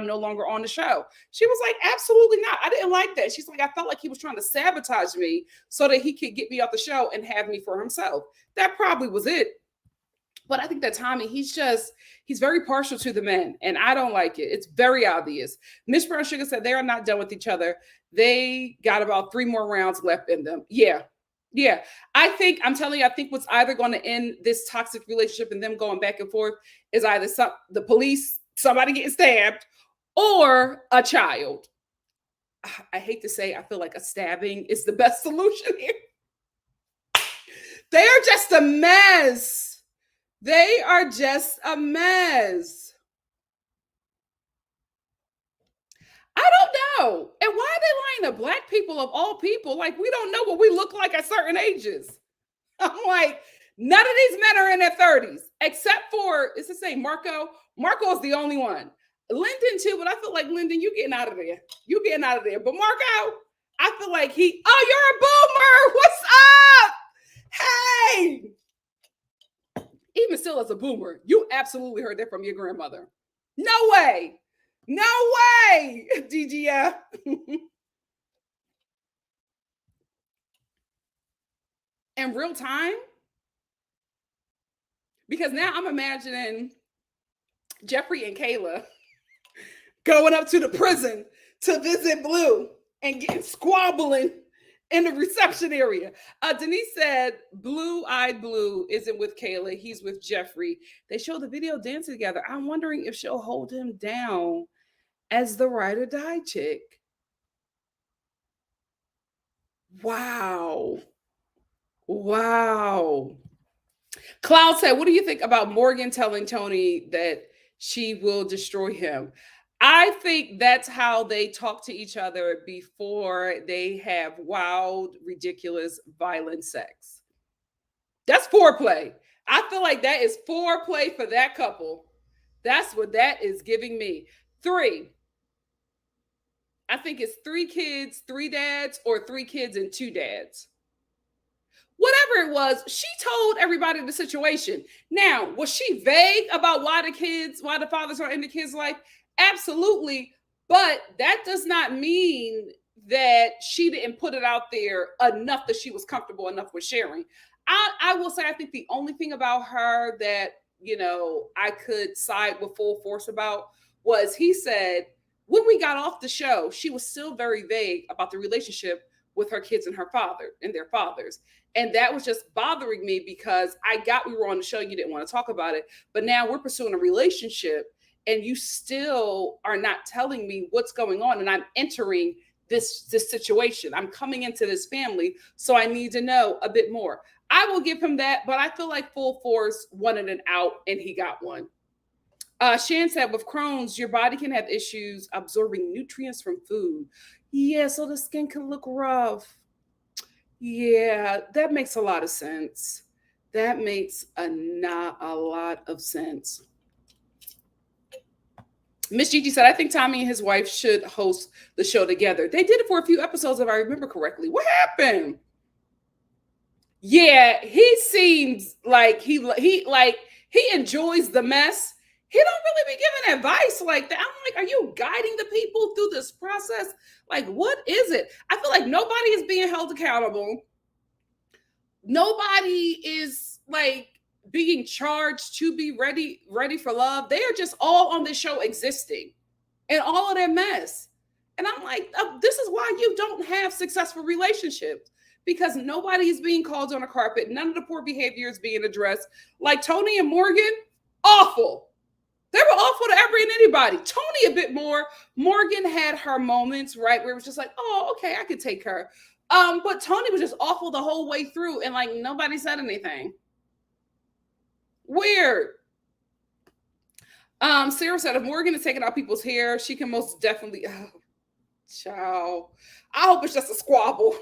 no longer on the show. She was like, absolutely not. I didn't like that. She's like, I felt like he was trying to sabotage me so that he could get me off the show and have me for himself. That probably was it. But I think that Tommy, he's very partial to the men, and I don't like it. It's very obvious. Miss Brown Sugar said they are not done with each other. They got about 3 more rounds left in them. Yeah. I'm telling you, I think what's either going to end this toxic relationship and them going back and forth is either the police, somebody getting stabbed, or a child. I hate to say, I feel like a stabbing is the best solution here. They are just a mess. They are just a mess. I don't know. And why are they lying to Black people of all people? Like, we don't know what we look like at certain ages. I'm like, none of these men are in their 30s, except for, it's the same, Marco. Marco is the only one. Lyndon too, but I feel like Lyndon, you getting out of there. You getting out of there. But Marco, I feel like you're a boomer. What's up? Hey. Even still as a boomer, you absolutely heard that from your grandmother. No way. No way, DGF. In real time? Because now I'm imagining Jeffrey and Kayla going up to the prison to visit Blue and getting squabbling in the reception area. Denise said, Blue-Eyed Blue isn't with Kayla. He's with Jeffrey. They showed the video dancing together. I'm wondering if she'll hold him down as the ride or die chick. Wow. Wow. Cloud said, what do you think about Morgan telling Tony that she will destroy him? I think that's how they talk to each other before they have wild, ridiculous, violent sex. That's foreplay. I feel like that is foreplay for that couple. That's what that is giving me. 3. I think it's 3 kids, 3 dads, or 3 kids and 2 dads. Whatever it was, she told everybody the situation. Now, was she vague about why the fathers are in the kids' life? Absolutely. But that does not mean that she didn't put it out there enough that she was comfortable enough with sharing. I will say, I think the only thing about her that, I could side with full force about was he said, when we got off the show, she was still very vague about the relationship with her kids and her father and their fathers. And that was just bothering me because I got we were on the show, you didn't want to talk about it, but now we're pursuing a relationship and you still are not telling me what's going on. And I'm entering this situation. I'm coming into this family, so I need to know a bit more. I will give him that, but I feel like Full Force wanted an out and he got one. Shan said, with Crohn's, your body can have issues absorbing nutrients from food. Yeah, so the skin can look rough. Yeah, that makes a lot of sense. That makes not a lot of sense. Miss Gigi said, I think Tommy and his wife should host the show together. They did it for a few episodes, if I remember correctly. What happened? Yeah, he seems like he enjoys the mess. He don't really be giving advice like that. I'm like, are you guiding the people through this process? Like, what is it? I feel like nobody is being held accountable. Nobody is like being charged to be ready for love. They are just all on this show existing and all of their mess. And I'm like, this is why you don't have successful relationships, because nobody is being called on a carpet. None of the poor behavior is being addressed. Like Tony and Morgan, awful. They were awful to every and anybody. Tony a bit more. Morgan had her moments, right, where it was just like, oh, okay, I could take her. But Tony was just awful the whole way through, and like nobody said anything. Weird. Sarah said, if Morgan is taking out people's hair, she can most definitely. Oh, ciao. I hope it's just a squabble.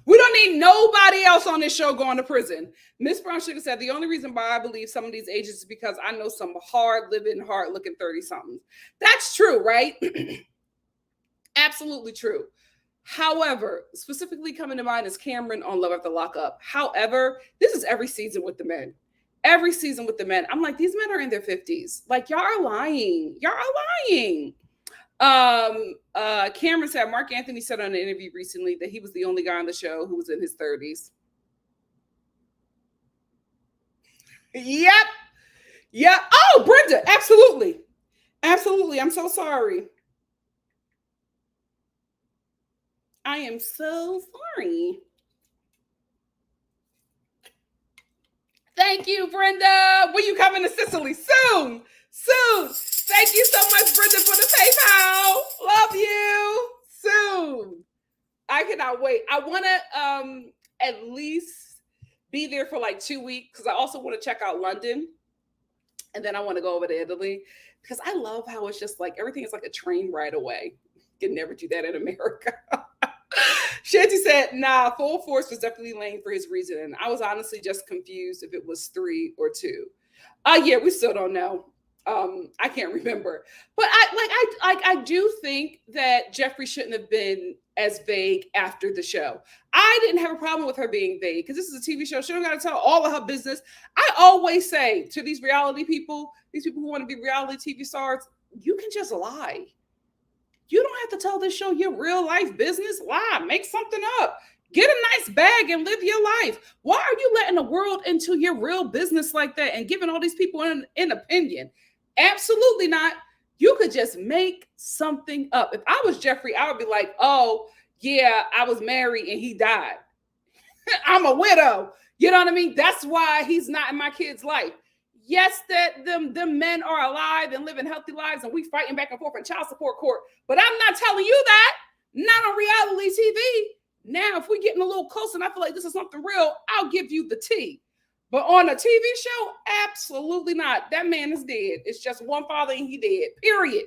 We don't need nobody else on this show going to prison. Miss Brown Sugar said, the only reason why I believe some of these agents is because I know some hard-living, hard-looking 30-somethings. That's true, right? Absolutely true. However, specifically coming to mind is Cameron on Love After Lockup. However, this is every season with the men. Every season with the men. I'm like, these men are in their 50s. Like, y'all are lying. Y'all are lying. Cameron said, Mark Anthony said on an interview recently that he was the only guy on the show who was in his 30s. Yep. Oh, Brenda, absolutely. Absolutely. I'm so sorry. I am so sorry. Thank you, Brenda. When you coming to Sicily? Soon. Thank you so much, Brenda, for the PayPal. Love you. Soon. I cannot wait. I want to at least be there for like 2 weeks because I also want to check out London. And then I want to go over to Italy because I love how it's just like everything is like a train ride away. You can never do that in America. Shanty said, nah, Full Force was definitely lame for his reason. And I was honestly just confused if it was 3 or 2. Yeah, we still don't know. I can't remember. But I do think that Jeffrey shouldn't have been as vague after the show. I didn't have a problem with her being vague because this is a TV show. She don't got to tell all of her business. I always say to these reality people, these people who want to be reality TV stars, you can just lie. You don't have to tell this show your real life business. Lie, make something up. Get a nice bag and live your life. Why are you letting the world into your real business like that and giving all these people an opinion? Absolutely not. You could just make something up. If I was Jeffrey, I would be like, oh, Yeah, I was married and he died. I'm a widow. You know what I mean? That's why he's not in my kid's life. Yes, that them men are alive and living healthy lives, and we fighting back and forth in child support court. But I'm not telling you that. Not on reality TV. Now, if we're getting a little closer and I feel like this is something real, I'll give you the tea. But on a TV show, absolutely not. That man is dead. It's just one father and he dead. Period.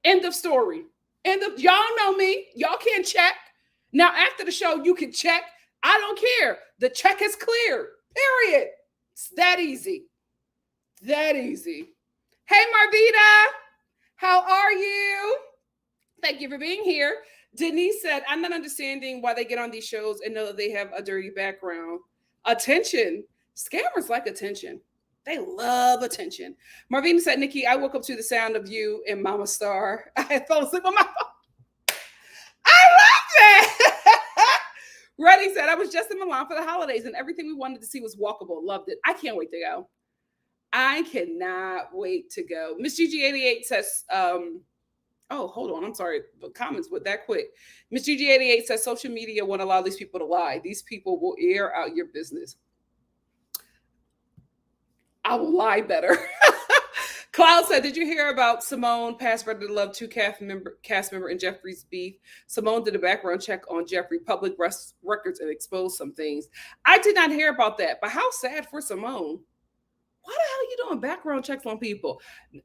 End of story. Y'all know me. Y'all can check. Now, after the show, you can check. I don't care. The check is clear. Period. It's that easy. That easy. Hey, Marvita. How are you? Thank you for being here. Denise said, I'm not understanding why they get on these shows and know that they have a dirty background. Attention. Scammers like attention. They love attention. Marvina said, Nikki, I woke up to the sound of you and Mama Star. I fell asleep on my phone. I love that. Reddy said, I was just in Milan for the holidays and everything we wanted to see was walkable. Loved it. I can't wait to go. I cannot wait to go. Miss GG88 says, oh, hold on. I'm sorry. The comments went that quick. Miss GG88 says, social media won't allow these people to lie. These people will air out your business. I will lie better. Cloud said, did you hear about Simone past ReadytoLove 2 cast member and Jeffrey's beef? Simone did a background check on Jeffrey public records and exposed some things. I did not hear about that, but how sad for Simone. Why the hell are you doing background checks on people?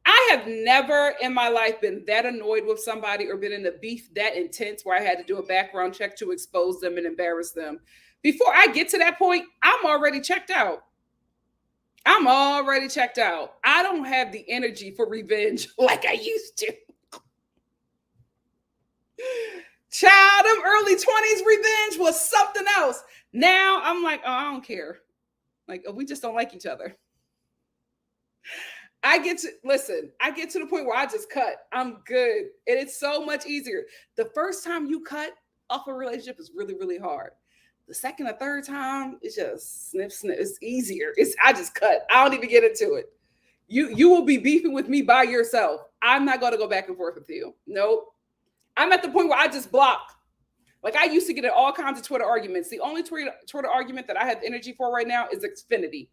I have never in my life been that annoyed with somebody or been in a beef that intense where I had to do a background check to expose them and embarrass them. Before I get to that point, I'm already checked out. I'm already checked out. I don't have the energy for revenge like I used to. Child, them early 20s revenge was something else. Now I'm like, oh, I don't care. Like, oh, we just don't like each other. I get to the point where I just cut. I'm good. And it's so much easier. The first time you cut off a relationship is really, really hard. The second or third time, it's just snip. It's easier. I just cut. I don't even get into it. You will be beefing with me by yourself. I'm not going to go back and forth with you. Nope. I'm at the point where I just block. Like I used to get in all kinds of Twitter arguments. The only Twitter argument that I have energy for right now is Xfinity.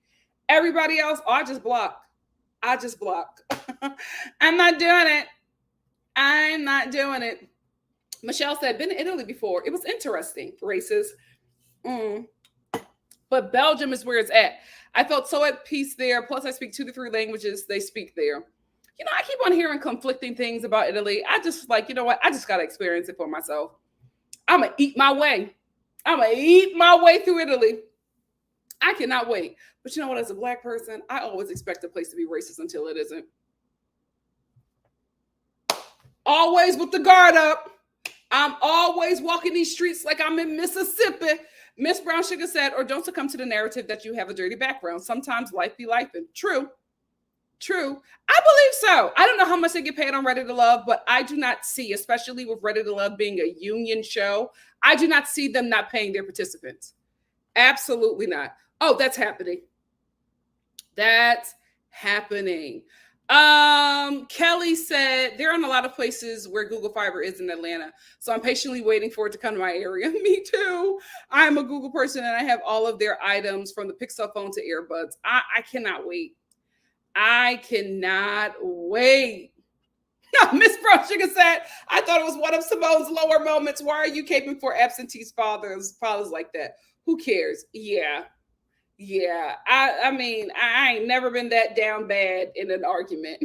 Everybody else, I just block. I'm not doing it. I'm not doing it. Michelle said, been in Italy before. It was interesting. Racist. But Belgium is where it's at. I felt so at peace there. Plus, I speak 2 to 3 languages they speak there. You know, I keep on hearing conflicting things about Italy. I just like, you know what? I just got to experience it for myself. I'm going to eat my way. I'm going to eat my way through Italy. I cannot wait. But you know what? As a Black person, I always expect a place to be racist until it isn't. Always with the guard up. I'm always walking these streets like I'm in Mississippi. Miss Brown Sugar said, or don't succumb to the narrative that you have a dirty background. Sometimes life be lifing. True. I believe so. I don't know how much they get paid on ReadytoLove, but I do not see, especially with ReadytoLove being a union show, I do not see them not paying their participants. Absolutely not. Oh, that's happening. That's happening. Kelly said, there are a lot of places where Google Fiber is in Atlanta. So I'm patiently waiting for it to come to my area. Me too. I'm a Google person and I have all of their items from the Pixel phone to earbuds. I cannot wait. I cannot wait. Miss Brown Sugar said, I thought it was one of Simone's lower moments. Why are you caping for absentee fathers like that? Who cares? Yeah. I mean, I ain't never been that down bad in an argument.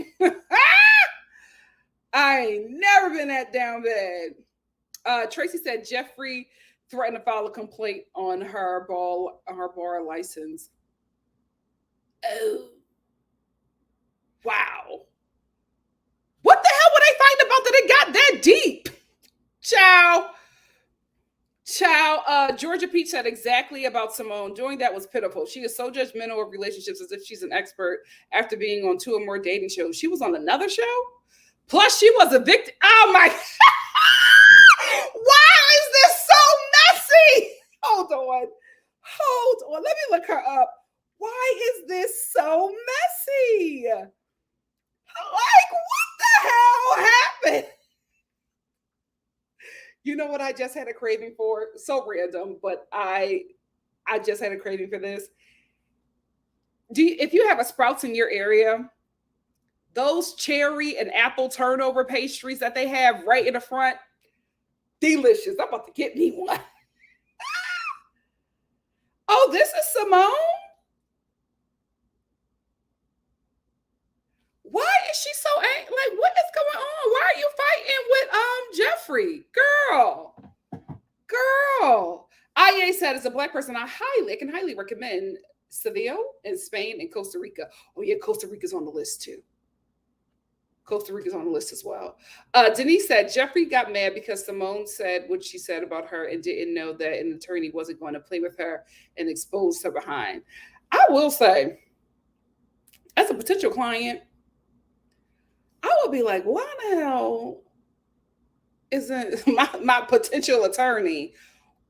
I ain't never been that down bad. Tracy said Jeffrey threatened to file a complaint on her bar license. Oh. Wow. What the hell were they fighting about that it got that deep? Ciao. Georgia Peach said exactly about Simone. Doing that was pitiful. She is so judgmental of relationships as if she's an expert after being on 2 or more dating shows. She was on another show? Plus, she was a victim. Oh my. Why is this so messy? Hold on. Let me look her up. Why is this so messy? Like, what the hell happened? You know what I just had a craving for? So random, but I just had a craving for this. If you have a Sprouts in your area, those cherry and apple turnover pastries that they have right in the front, delicious. I'm about to get me one. Oh, this is Simone? Why is she so angry? Like, what is going on? Why are you fighting with Jeffrey? Girl. IA said, as a Black person, I can highly recommend Seville in Spain and Costa Rica. Oh yeah, Costa Rica's on the list too. Costa Rica's on the list as well. Denise said, Jeffrey got mad because Simone said what she said about her and didn't know that an attorney wasn't going to play with her and expose her behind. I will say, as a potential client, I would be like, why the hell isn't my potential attorney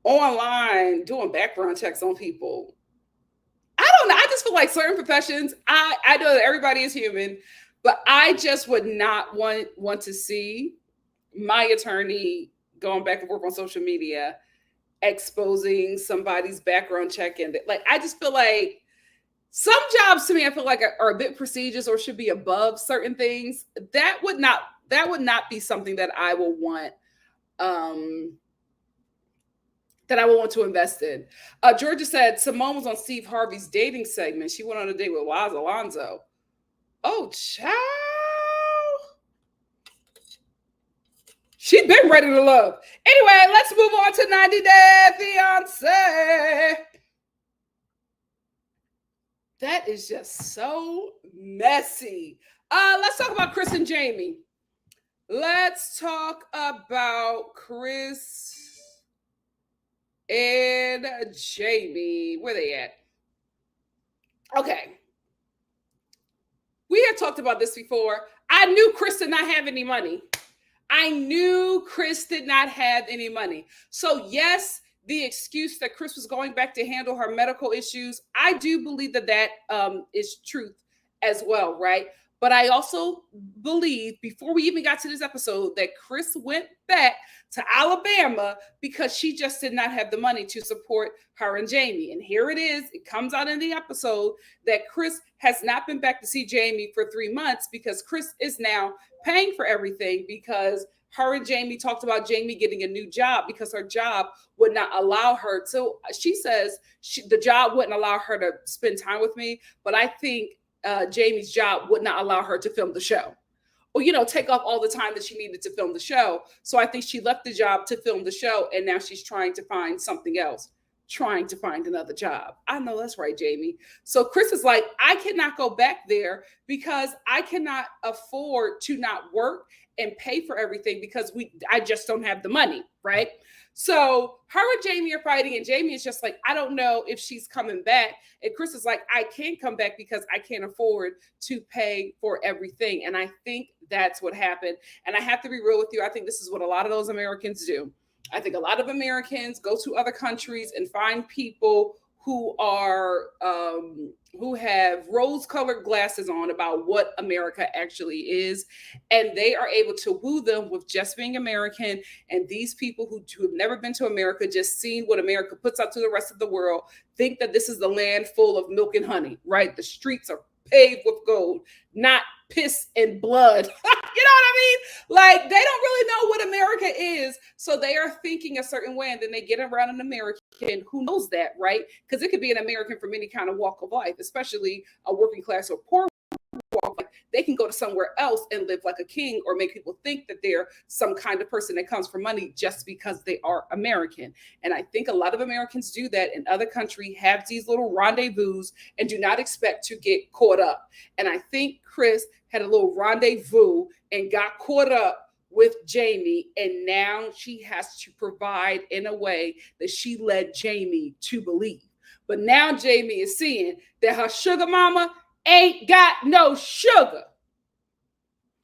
online doing background checks on people? I don't know. I just feel like certain professions, I know that everybody is human, but I just would not want to see my attorney going back and forth on social media, exposing somebody's background check. And like, I just feel like some jobs to me, I feel like are a bit prestigious or should be above certain things. That would not be something that I will want. That I would want to invest in. Georgia said Simone was on Steve Harvey's dating segment. She went on a date with Waz Alonso. Oh, child. She been ready to love. Anyway, let's move on to 90 Day Fiance. That is just so messy. Let's talk about Chris and Jamie. Let's talk about Chris and Jamie. Where they at? Okay. We have talked about this before. I knew Chris did not have any money. So yes, the excuse that Chris was going back to handle her medical issues, I do believe that is truth as well, right? But I also believe, before we even got to this episode, that Chris went back to Alabama because she just did not have the money to support her and Jamie. And here it is. It comes out in the episode that Chris has not been back to see Jamie for 3 months because Chris is now paying for everything because her and Jamie talked about Jamie getting a new job because her job would not allow her to. She says the job wouldn't allow her to spend time with me, but I think Jamie's job would not allow her to film the show or, take off all the time that she needed to film the show. So I think she left the job to film the show. And now she's trying to find something else, trying to find another job. I know that's right, Jamie. So Chris is like, I cannot go back there because I cannot afford to not work and pay for everything because I just don't have the money. Right. So her and Jamie are fighting and Jamie is just like, I don't know if she's coming back. And Chris is like, I can't come back because I can't afford to pay for everything. And I think that's what happened. And I have to be real with you. I think this is what a lot of those Americans do. I think a lot of Americans go to other countries and find people who have rose-colored glasses on about what America actually is, and they are able to woo them with just being American. And these people who have never been to America, just seen what America puts out to the rest of the world, think that this is the land full of milk and honey, right? The streets are paved with gold, not piss and blood. You know what I mean? Like, they don't really know what America is. So they are thinking a certain way. And then they get around an American who knows that, right? Because it could be an American from any kind of walk of life, especially a working class or poor walk of life. They can go to somewhere else and live like a king or make people think that they're some kind of person that comes for money just because they are American. And I think a lot of Americans do that in other countries, have these little rendezvous and do not expect to get caught up. And I think Chris had a little rendezvous and got caught up with Jamie. And now she has to provide in a way that she led Jamie to believe. But now Jamie is seeing that her sugar mama ain't got no sugar.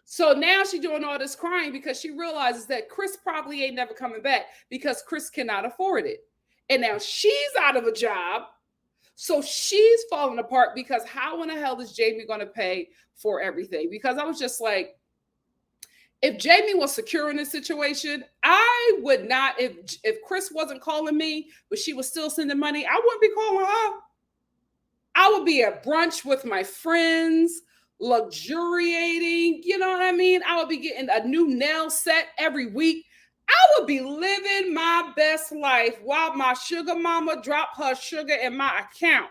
So now she's doing all this crying because she realizes that Chris probably ain't never coming back because Chris cannot afford it. And now she's out of a job. So she's falling apart because how in the hell is Jamie going to pay for everything? Because I was just like, If Jamie was secure in this situation, I would not, if Chris wasn't calling me, but she was still sending money, I wouldn't be calling her. I would be at brunch with my friends, luxuriating. You know what I mean? I would be getting a new nail set every week. I would be living my best life while my sugar mama dropped her sugar in my account.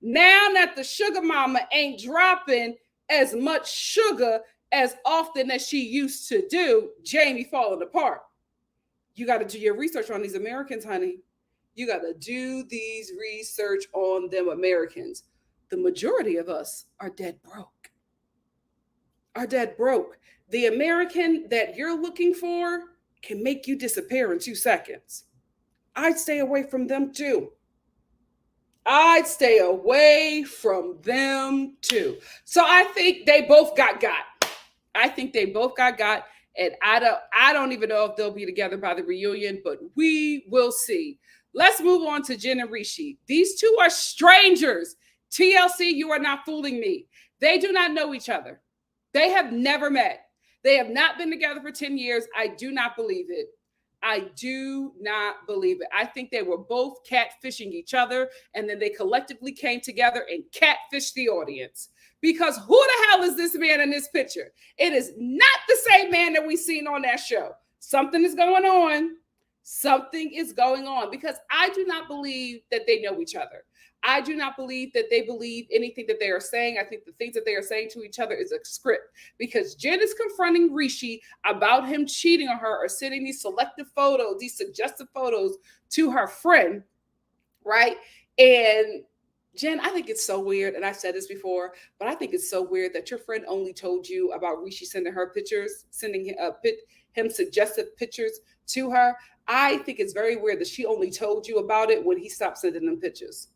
Now that the sugar mama ain't dropping as much sugar as often as she used to do, Jamie falling apart. You got to do your research on these Americans, honey. You got to do these research on them Americans. The majority of us are dead broke. Are dead broke. The American that you're looking for can make you disappear in 2 seconds. I'd stay away from them too. I'd stay away from them too. So I think they both got. I think they both got. And I don't even know if they'll be together by the reunion, but we will see. Let's move on to Jen and Rishi. These two are strangers. TLC, you are not fooling me. They do not know each other. They have never met. They have not been together for 10 years. I do not believe it. I do not believe it. I think they were both catfishing each other, and then they collectively came together and catfished the audience. Because who the hell is this man in this picture? It is not the same man that we've seen on that show. Something is going on. Something is going on, because I do not believe that they know each other. I do not believe that they believe anything that they are saying. I think the things that they are saying to each other is a script, because Jen is confronting Rishi about him cheating on her or sending these selective photos, these suggestive photos to her friend, right? And Jen, I think it's so weird, and I've said this before, but I think it's so weird that your friend only told you about Rishi sending her pictures, sending him suggestive pictures to her. I think it's very weird that she only told you about it when he stopped sending them pictures.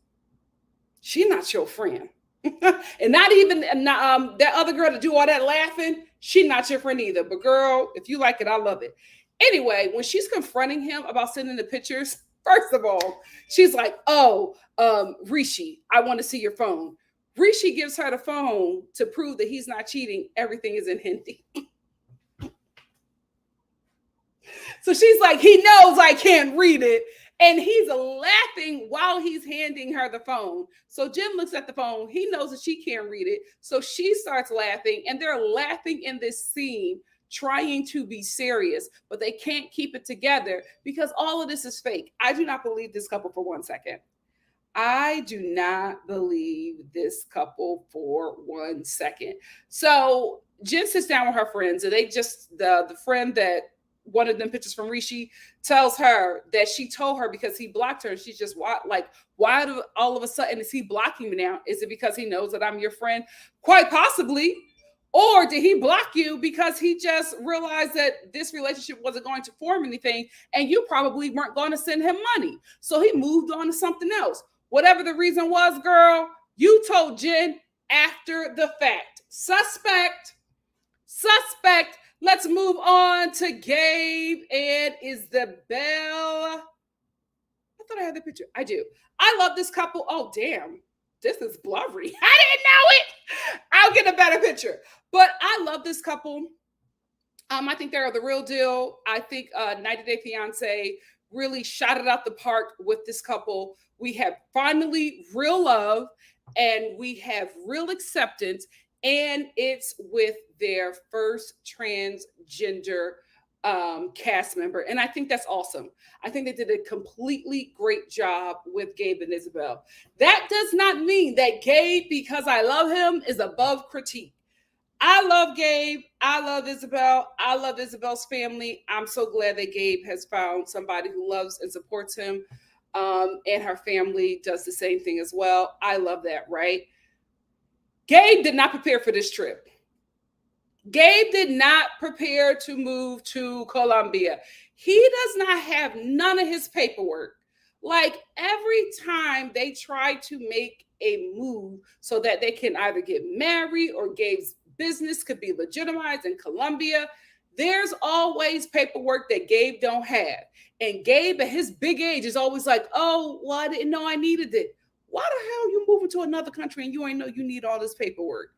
She's not your friend. And not even that other girl to do all that laughing, she's not your friend either. But girl, if you like it, I love it. Anyway, when she's confronting him about sending the pictures, first of all, she's like, Rishi, I want to see your phone. Rishi gives her the phone to prove that he's not cheating. Everything is in Hindi. So she's like, he knows I can't read it. And he's laughing while he's handing her the phone. So Jen looks at the phone. He knows that she can't read it. So she starts laughing, and they're laughing in this scene, trying to be serious, but they can't keep it together because all of this is fake. I do not believe this couple for 1 second. I do not believe this couple for 1 second. So Jen sits down with her friends, and they just, the friend that wanted them pictures from Rishi tells her that she told her because he blocked her. And she's just like, why do all of a sudden is he blocking me now? Is it because he knows that I'm your friend? Quite possibly. Or did he block you because he just realized that this relationship wasn't going to form anything and you probably weren't going to send him money? So he moved on to something else. Whatever the reason was, girl, you told Jen after the fact. Suspect. Let's move on to Gabe and Isabel. I thought I had the picture. I do. I love this couple. Oh, damn. This is blurry. I didn't know it. I'll get a better picture. But I love this couple. I think they're the real deal. I think 90 Day Fiance really shot it out the park with this couple. We have finally real love, and we have real acceptance. And it's with their first transgender cast member. And I think that's awesome. I think they did a completely great job with Gabe and Isabel. That does not mean that Gabe, because I love him, is above critique. I love Gabe. I love Isabel. I love Isabel's family. I'm so glad that Gabe has found somebody who loves and supports him. And her family does the same thing as well. I love that, right? Gabe did not prepare for this trip. Gabe did not prepare to move to Colombia. He does not have none of his paperwork. Like, every time they try to make a move so that they can either get married or Gabe's business could be legitimized in Colombia, there's always paperwork that Gabe don't have. And Gabe at his big age is always like, oh, well, I didn't know I needed it. Why the hell you moving to another country and you ain't know you need all this paperwork?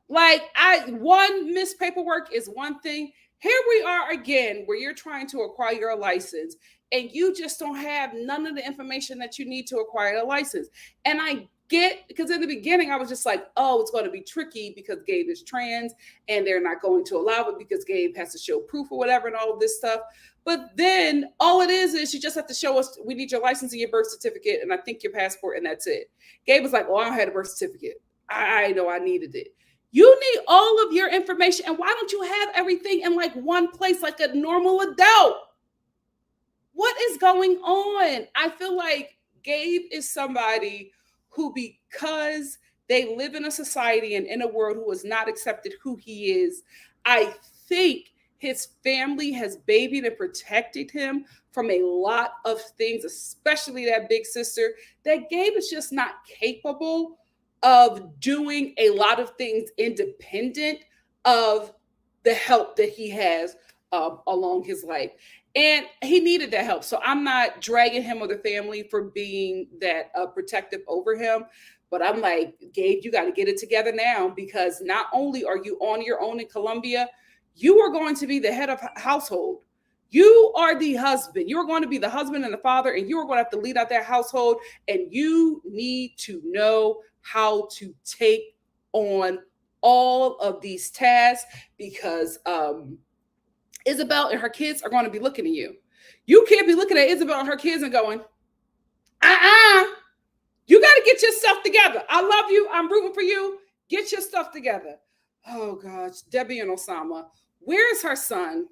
Like, one missed paperwork is one thing. Here we are again, where you're trying to acquire a license and you just don't have none of the information that you need to acquire a license. And I get, because in the beginning I was just like, oh, it's going to be tricky because Gabe is trans and they're not going to allow it because Gabe has to show proof or whatever and all of this stuff. But then all it is you just have to show us, we need your license and your birth certificate and I think your passport, and that's it. Gabe was like, oh, I don't have a birth certificate. I know I needed it. You need all of your information. And why don't you have everything in like one place like a normal adult? What is going on? I feel like Gabe is somebody who, because they live in a society and in a world who has not accepted who he is, I think his family has babied and protected him from a lot of things, especially that big sister, that Gabe is just not capable of doing a lot of things independent of the help that he has along his life. And he needed that help. So I'm not dragging him or the family for being that protective over him. But I'm like, Gabe, you got to get it together now, because not only are you on your own in Colombia, you are going to be the head of household. You are the husband. You're going to be the husband and the father, and you are going to have to lead out that household. And you need to know how to take on all of these tasks, because Isabel and her kids are going to be looking at you. You can't be looking at Isabel and her kids and going, you got to get your stuff together. I love you. I'm rooting for you. Get your stuff together. Oh, gosh. Debbie and Osama. Where is her son?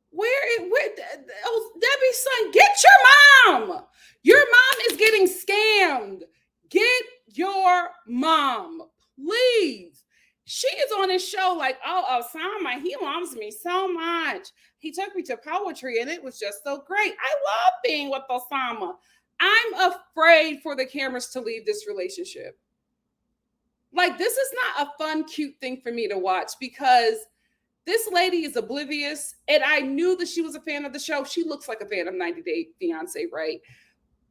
Where Debbie's son? Get your mom. Your mom is getting scammed. Get your mom, please. She is on his show like, oh, Osama, he loves me so much. He took me to poetry and it was just so great. I love being with Osama. I'm afraid for the cameras to leave this relationship. Like, this is not a fun, cute thing for me to watch, because this lady is oblivious. And I knew that she was a fan of the show. She looks like a fan of 90 Day Fiance, right?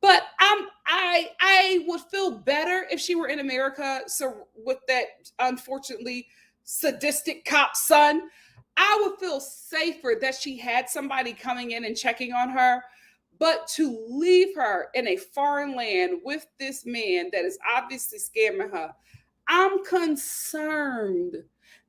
But I would feel better if she were in America. So with that, unfortunately, sadistic cop son, I would feel safer that she had somebody coming in and checking on her. But to leave her in a foreign land with this man that is obviously scamming her, I'm concerned.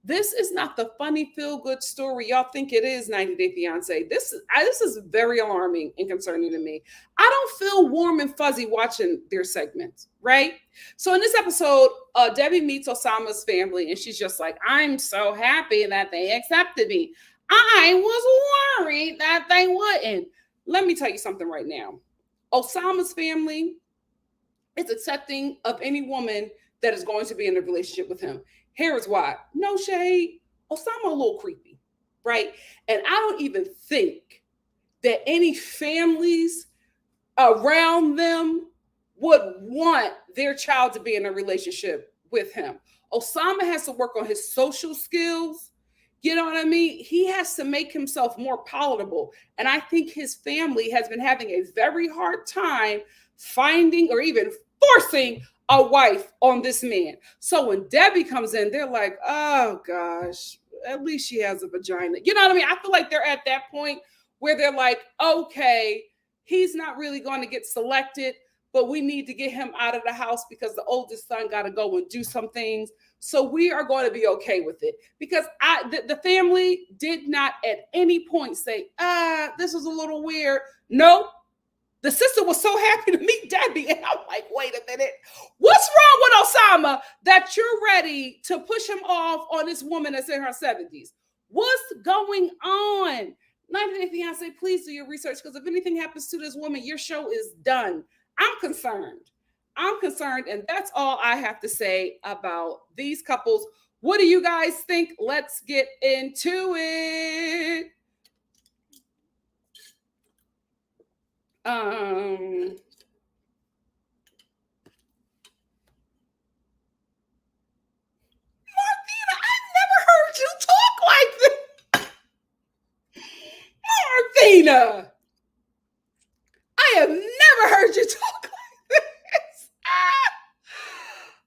This is not the funny feel-good story y'all think it is, 90 Day Fiance. This is very alarming and concerning to me. I don't feel warm and fuzzy watching their segments, right? So in this episode, Debbie meets Osama's family, and she's just like, I'm so happy that they accepted me. I was worried that they wouldn't. Let me tell you something right now. Osama's family is accepting of any woman that is going to be in a relationship with him. Here is why. No shade. Osama a little creepy, right? And I don't even think that any families around them would want their child to be in a relationship with him. Osama has to work on his social skills. You know what I mean? He has to make himself more palatable. And I think his family has been having a very hard time finding or even forcing a wife on this man. So when Debbie comes in, they're like, oh gosh, at least she has a vagina. You know what I mean? I feel like they're at that point where they're like, okay, he's not really going to get selected, but we need to get him out of the house because the oldest son got to go and do some things. So we are going to be okay with it, because the family did not at any point say, this is a little weird. No. The sister was so happy to meet Debbie. And I'm like, wait a minute. What's wrong with Osama that you're ready to push him off on this woman that's in her 70s? What's going on? 90 Day Fiance, please do your research, because if anything happens to this woman, your show is done. I'm concerned. And that's all I have to say about these couples. What do you guys think? Let's get into it. Martina, I never heard you talk like this. Martina, I have never heard you talk like this.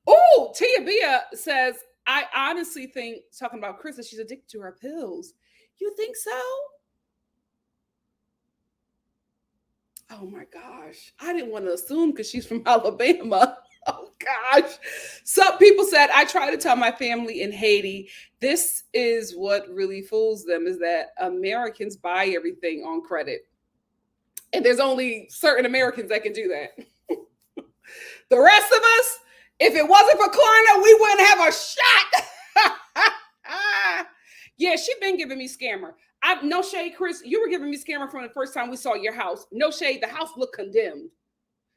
Oh, Tia Bia says, I honestly think, talking about Chris, that she's addicted to her pills. You think so? Oh my gosh. I didn't want to assume because she's from Alabama. Oh gosh. Some people said, I try to tell my family in Haiti, this is what really fools them, is that Americans buy everything on credit. And there's only certain Americans that can do that. The rest of us, if it wasn't for Klarna, we wouldn't have a shot. Yeah, she been giving me scammer. No shade, Chris. You were giving me scammer from the first time we saw your house. No shade. The house looked condemned.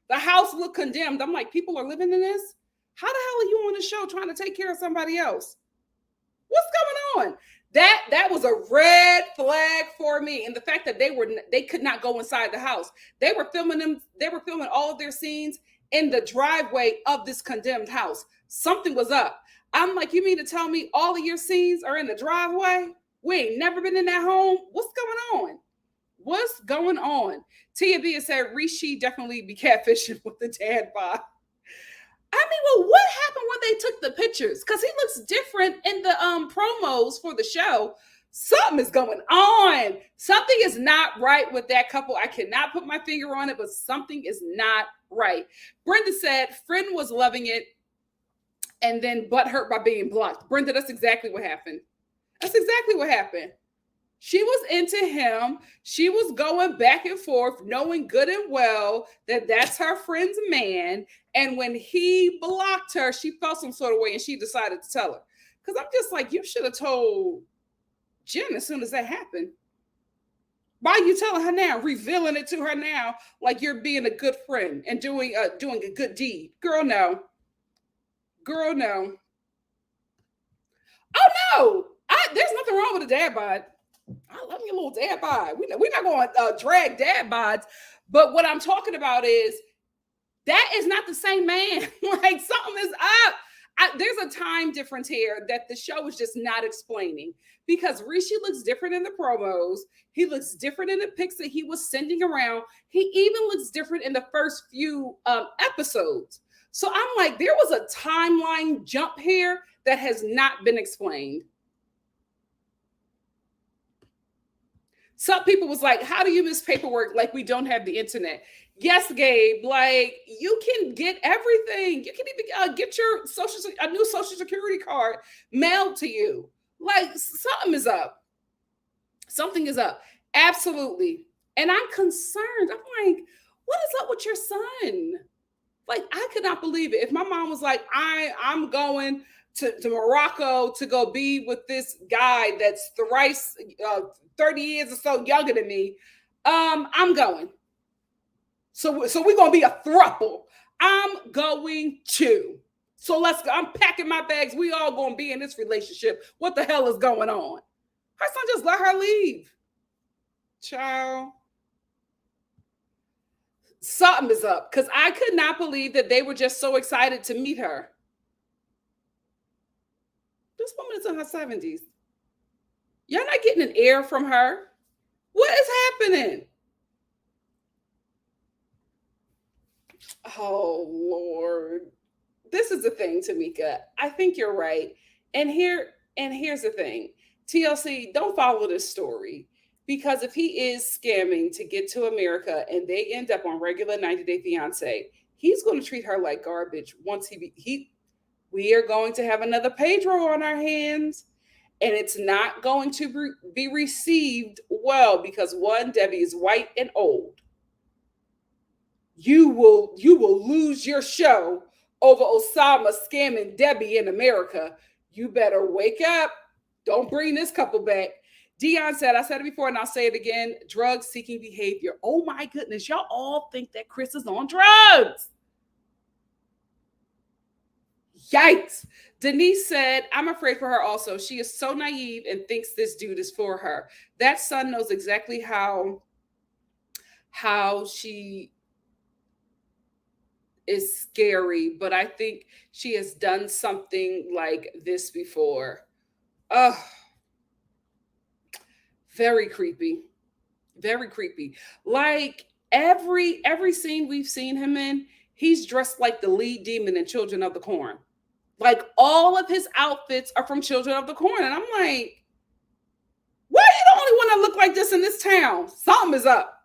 The house looked condemned. I'm like, people are living in this? How the hell are you on the show trying to take care of somebody else? What's going on? That was a red flag for me. And the fact that they could not go inside the house. They were filming all of their scenes in the driveway of this condemned house. Something was up. I'm like, you mean to tell me all of your scenes are in the driveway? We ain't never been in that home. What's going on? What's going on? Tia B said Rishi definitely be catfishing with the dad bod. I mean, well, what happened when they took the pictures? Because he looks different in the promos for the show. Something is going on. Something is not right with that couple. I cannot put my finger on it, but something is not right. Brenda said, friend was loving it and then butthurt by being blocked. Brenda, that's exactly what happened. That's exactly what happened. She was into him. She was going back and forth, knowing good and well that that's her friend's man. And when he blocked her, she felt some sort of way and she decided to tell her. Because I'm just like, you should have told Jen as soon as that happened. Why are you telling her now, revealing it to her now, like you're being a good friend and doing a good deed? Girl, no. Girl, no. Oh, no. There's nothing wrong with a dad bod. I love your little dad bod. We're not going to drag dad bods. But what I'm talking about is that is not the same man. Like something is up. There's a time difference here that the show is just not explaining, because Rishi looks different in the promos. He looks different in the pics that he was sending around. He even looks different in the first few episodes. So I'm like, there was a timeline jump here that has not been explained. Some people was like, how do you miss paperwork like we don't have the internet? Yes, Gabe, like you can get everything. You can even get your a new social security card mailed to you. Like something is up. Something is up. Absolutely. And I'm concerned. I'm like, what is up with your son? Like, I could not believe it. If my mom was like, I'm going to Morocco to go be with this guy that's thrice 30 years or so younger than me, I'm going. So we're going to be a throuple. I'm going to. So let's go. I'm packing my bags. We all going to be in this relationship. What the hell is going on? Her son just let her leave. Child. Something is up, because I could not believe that they were just so excited to meet her. This woman is in her 70s. Y'all not getting an air from her. What is happening? Oh, Lord. This is the thing, Tamika. I think you're right. And here's the thing. TLC, don't follow this story. Because if he is scamming to get to America and they end up on regular 90-Day Fiance, he's going to treat her like garbage once we are going to have another Pedro on our hands. And it's not going to be received well because, one, Debbie is white and old. You will lose your show over Osama scamming Debbie in America. You better wake up. Don't bring this couple back. Dion said, I said it before and I'll say it again, drug-seeking behavior. Oh my goodness, y'all all think that Chris is on drugs. Yikes. Denise said, I'm afraid for her also. She is so naive and thinks this dude is for her. That son knows exactly how she is scary, but I think she has done something like this before. Ugh. Very creepy. Very creepy. Like every scene we've seen him in, he's dressed like the lead demon in Children of the Corn. Like all of his outfits are from Children of the Corn. And I'm like, why are you the only one that look like this in this town? Something is up.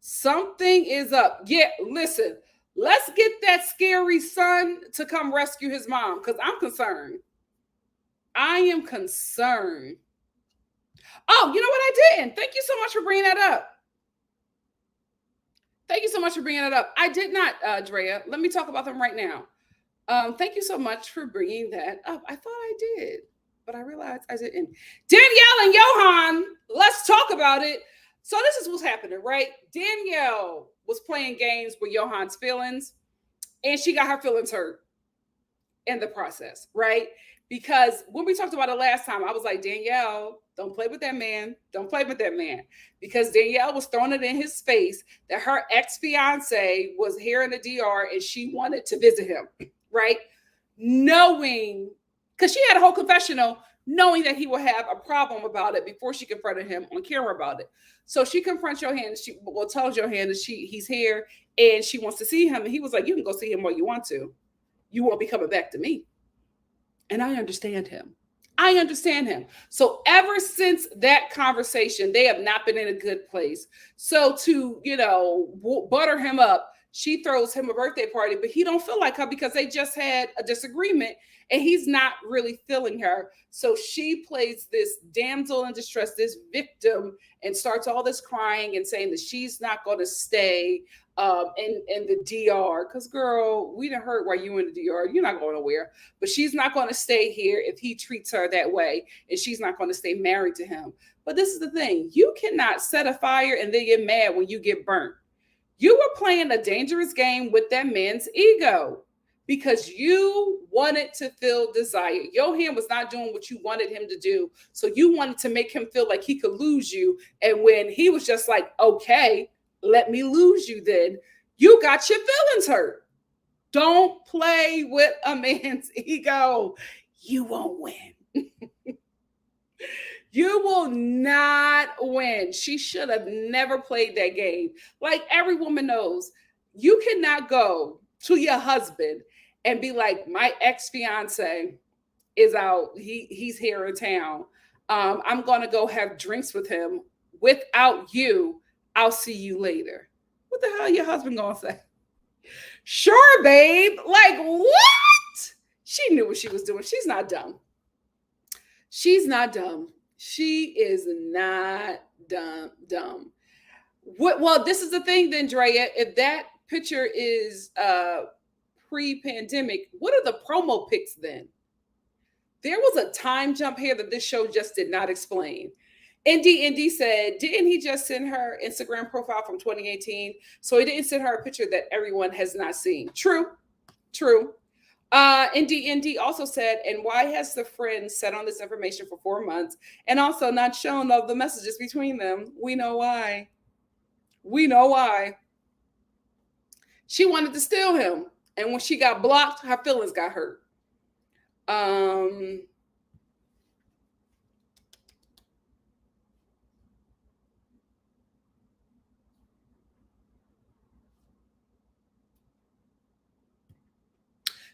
Something is up. Yeah, listen, let's get that scary son to come rescue his mom because I'm concerned. I am concerned. Oh, you know what? I didn't. Thank you so much for bringing that up. Thank you so much for bringing that up. I did not, Drea. Let me talk about them right now. Thank you so much for bringing that up. I thought I did, but I realized I didn't. Danielle and Johan, let's talk about it. So this is what's happening, right? Danielle was playing games with Johan's feelings, and she got her feelings hurt in the process, right? Because when we talked about it last time, I was like, Danielle, don't play with that man. Don't play with that man. Because Danielle was throwing it in his face that her ex-fiance was here in the DR and she wanted to visit him, right? Knowing, because she had a whole confessional, knowing that he would have a problem about it before she confronted him on camera about it. So she confronts Johan. She tells Johan that he's here and she wants to see him. And he was like, you can go see him all you want to. You won't be coming back to me. And I understand him. I understand him. So ever since that conversation, they have not been in a good place. So to, butter him up, she throws him a birthday party, but he don't feel like her because they just had a disagreement and he's not really feeling her. So she plays this damsel in distress, this victim, and starts all this crying and saying that she's not going to stay in the DR. Because, girl, we done heard why you in the DR. You're not going nowhere. But she's not going to stay here if he treats her that way. And she's not going to stay married to him. But this is the thing. You cannot set a fire and then get mad when you get burnt. You were playing a dangerous game with that man's ego because you wanted to feel desire. Johan was not doing what you wanted him to do. So you wanted to make him feel like he could lose you. And when he was just like, okay, let me lose you then, you got your feelings hurt. Don't play with a man's ego. You won't win. You will not win. She should have never played that game. Like every woman knows, you cannot go to your husband and be like, my ex-fiance is out. He's here in town. I'm going to go have drinks with him. Without you, I'll see you later. What the hell your husband going to say? Sure, babe. Like, what? She knew what she was doing. She's not dumb. She's not dumb. She is not dumb. Well, this is the thing then, Drea. If that picture is pre-pandemic, what are the promo pics then? There was a time jump here that this show just did not explain. Indy said, didn't he just send her Instagram profile from 2018? So he didn't send her a picture that everyone has not seen. True. Indy also said, and why has the friend sat on this information for 4 months and also not shown all the messages between them? We know why. She wanted to steal him. And when she got blocked, her feelings got hurt.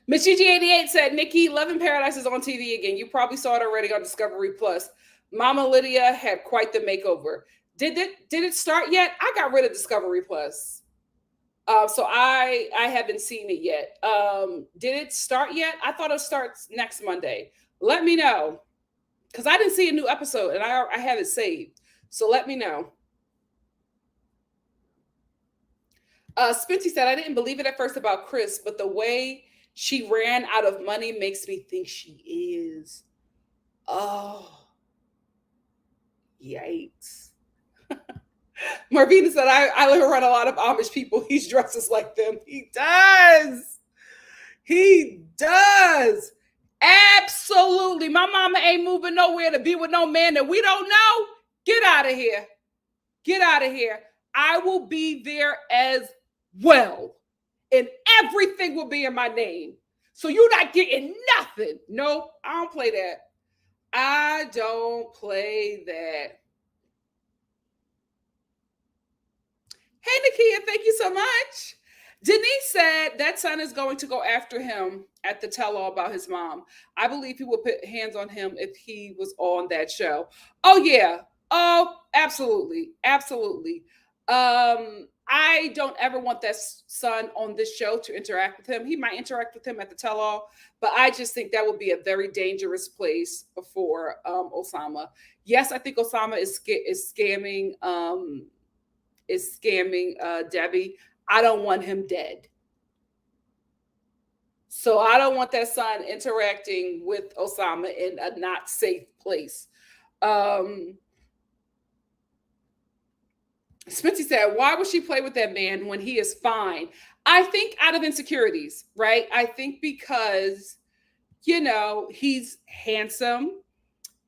Miss GG88 said, Nikki, Love in Paradise is on TV again. You probably saw it already on Discovery Plus. Mama Lydia had quite the makeover. Did it start yet? I got rid of Discovery Plus. So I haven't seen it yet. Did it start yet? I thought it starts next Monday. Let me know. Because I didn't see a new episode and I have it saved. So let me know. Spency said, I didn't believe it at first about Chris, but the way she ran out of money makes me think she is. Oh, yikes. Marvina said, I live around a lot of Amish people. He dresses like them. He does. Absolutely. My mama ain't moving nowhere to be with no man that we don't know. Get out of here. I will be there as well. And everything will be in my name. So you're not getting nothing. No, I don't play that. Hey, Nakia, thank you so much. Denise said that son is going to go after him at the tell-all about his mom. I believe he would put hands on him if he was on that show. Oh yeah. Oh, absolutely. Absolutely. I don't ever want that son on this show to interact with him. He might interact with him at the tell-all, but I just think that would be a very dangerous place for Osama. Yes, I think Osama is scamming Debbie. I don't want him dead. So I don't want that son interacting with Osama in a not safe place. Spency said, why would she play with that man when he is fine? I think out of insecurities, right? I think because, he's handsome.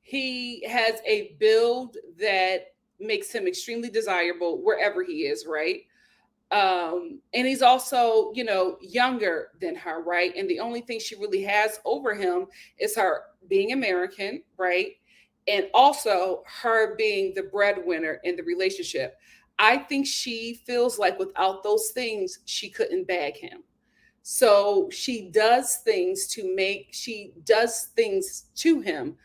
He has a build that makes him extremely desirable wherever he is, right? And he's also, younger than her, right? And the only thing she really has over him is her being American, right? And also her being the breadwinner in the relationship. I think she feels like without those things, she couldn't bag him. So she does things to him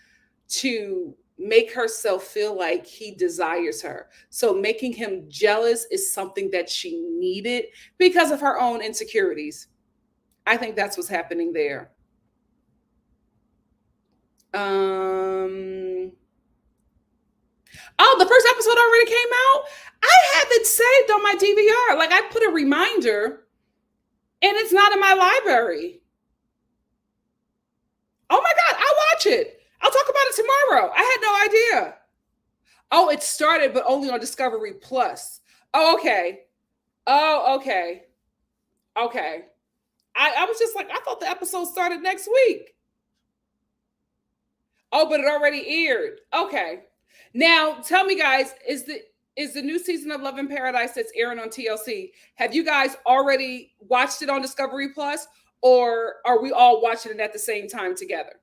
to make herself feel like he desires her. So making him jealous is something that she needed because of her own insecurities. I think that's what's happening there. Oh, the first episode already came out? I have it saved on my DVR. Like I put a reminder and it's not in my library. Oh my God, I'll watch it. I'll talk about it tomorrow. I had no idea. Oh, it started, but only on Discovery Plus. Oh, okay. Okay. I was just like, I thought the episode started next week. Oh, but it already aired. Okay. Now, tell me, guys, is the new season of Love in Paradise that's airing on TLC? Have you guys already watched it on Discovery Plus, or are we all watching it at the same time together?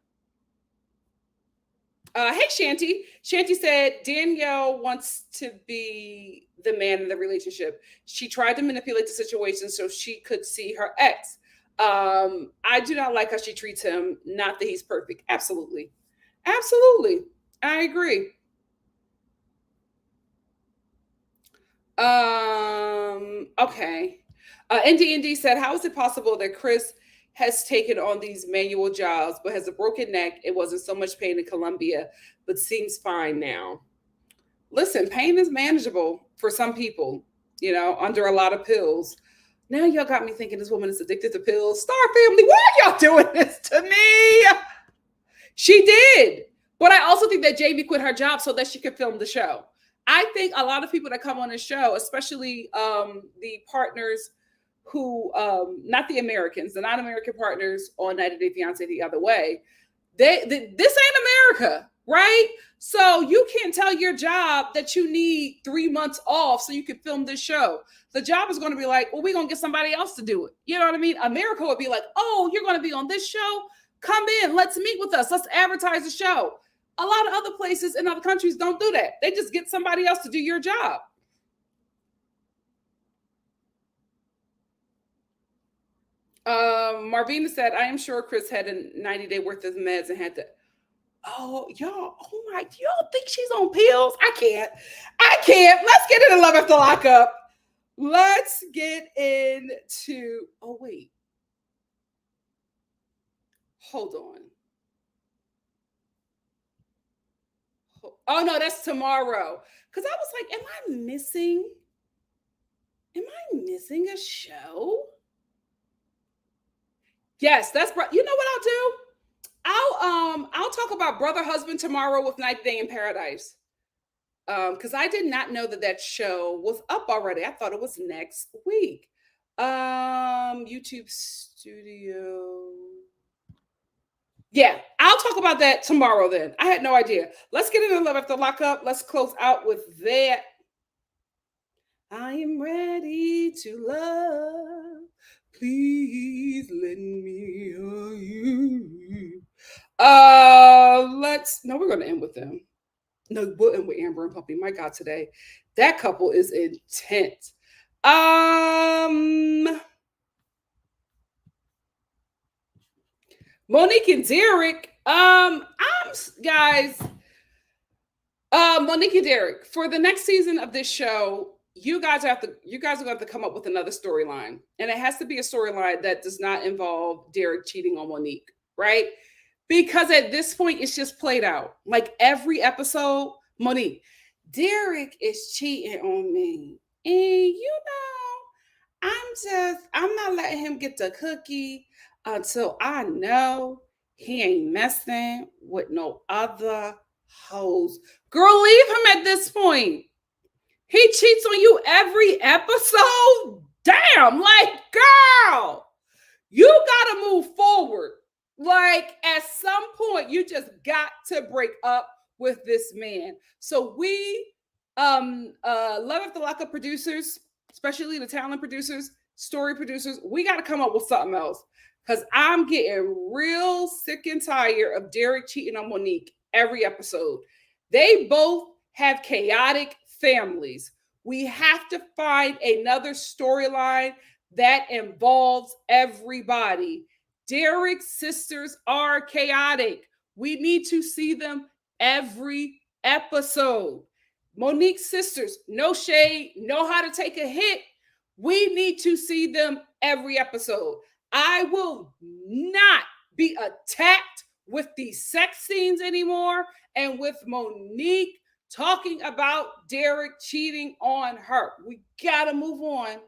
Hey, Shanty. Shanty said Danielle wants to be the man in the relationship. She tried to manipulate the situation so she could see her ex. I do not like how she treats him. Not that he's perfect. Absolutely. Absolutely. I agree. Okay. ND said, how is it possible that Chris has taken on these manual jobs but has a broken neck? It wasn't so much pain in Colombia, but seems fine now. Listen, pain is manageable for some people, under a lot of pills. Now y'all got me thinking this woman is addicted to pills. Star family, why are y'all doing this to me? She did. But I also think that Jamie quit her job so that she could film the show. I think a lot of people that come on the show, especially the partners who, not the Americans, the non-American partners on 90 Day Fiance the other way, this ain't America, right? So you can't tell your job that you need 3 months off so you can film this show. The job is going to be like, well, we're going to get somebody else to do it. You know what I mean? America would be like, oh, you're going to be on this show? Come in, let's meet with us. Let's advertise the show. A lot of other places in other countries don't do that. They just get somebody else to do your job. Marvina said, I am sure Chris had a 90-day worth of meds and had to. Oh, y'all. Oh my, do y'all think she's on pills? I can't. Let's get into Love After Lockup. Let's get into. Oh, wait. Hold on. Oh, no, that's tomorrow. Because I was like, am I missing a show? Yes, that's, you know what I'll do? I'll talk about Brother Husband tomorrow with 90 Day in Paradise. Because I did not know that show was up already. I thought it was next week. YouTube Studio. Yeah, I'll talk about that tomorrow then. I had no idea. Let's get into Love After Lockup. Let's close out with that. I am ready to love. Please let me hear you. We're going to end with them. No, we'll end with Amber and Puppy. My God, today. That couple is intense. Monique and Derek. Guys. Monique and Derek, for the next season of this show, you guys are going to have to come up with another storyline. And it has to be a storyline that does not involve Derek cheating on Monique, right? Because at this point, it's just played out. Like every episode, Monique, Derek is cheating on me. And I'm not letting him get the cookie until I know he ain't messing with no other hoes. Girl, leave him at this point. He cheats on you every episode. Damn, like, girl, you gotta move forward. Like, at some point, you just got to break up with this man. So we Love the Lockup producers, especially the talent producers, story producers, we got to come up with something else. Because I'm getting real sick and tired of Derek cheating on Monique every episode. They both have chaotic families. We have to find another storyline that involves everybody. Derek's sisters are chaotic. We need to see them every episode. Monique's sisters, no shade, know how to take a hit. We need to see them every episode. I will not be attacked with these sex scenes anymore and with Monique talking about Derek cheating on her. We got to move on.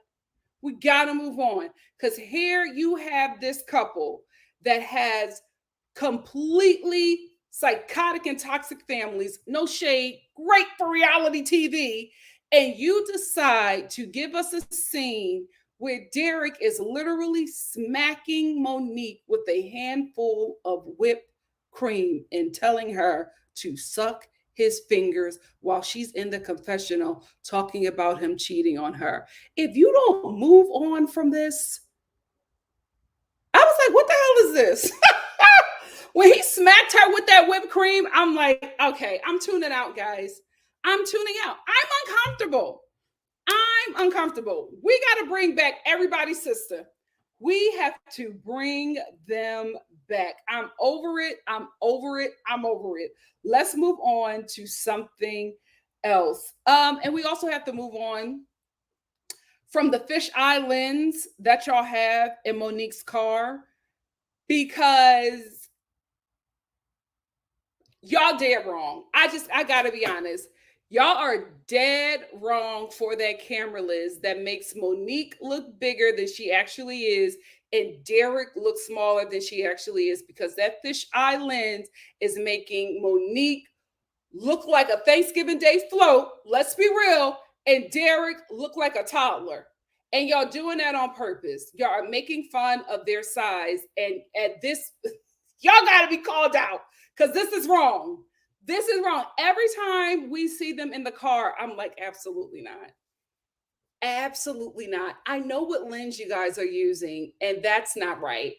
We got to move on. Because here you have this couple that has completely psychotic and toxic families, no shade, great for reality TV. And you decide to give us a scene where Derek is literally smacking Monique with a handful of whipped cream and telling her to suck his fingers while she's in the confessional talking about him cheating on her. If you don't move on from this, I was like, what the hell is this? When he smacked her with that whipped cream, I'm like, okay, I'm tuning out, guys. I'm tuning out. I'm uncomfortable. We got to bring back everybody's sister. We have to bring them back. I'm over it. Let's move on to something else. And we also have to move on from the fish islands that y'all have in Monique's car, because y'all dead wrong. I gotta be honest. Y'all are dead wrong for that camera lens that makes Monique look bigger than she actually is and Derek look smaller than she actually is, because that fish eye lens is making Monique look like a Thanksgiving Day float, let's be real, and Derek look like a toddler. And y'all doing that on purpose. Y'all are making fun of their size. And at this, y'all got to be called out, because this is wrong. This is wrong. Every time we see them in the car, I'm like, absolutely not. Absolutely not. I know what lens you guys are using, and that's not right.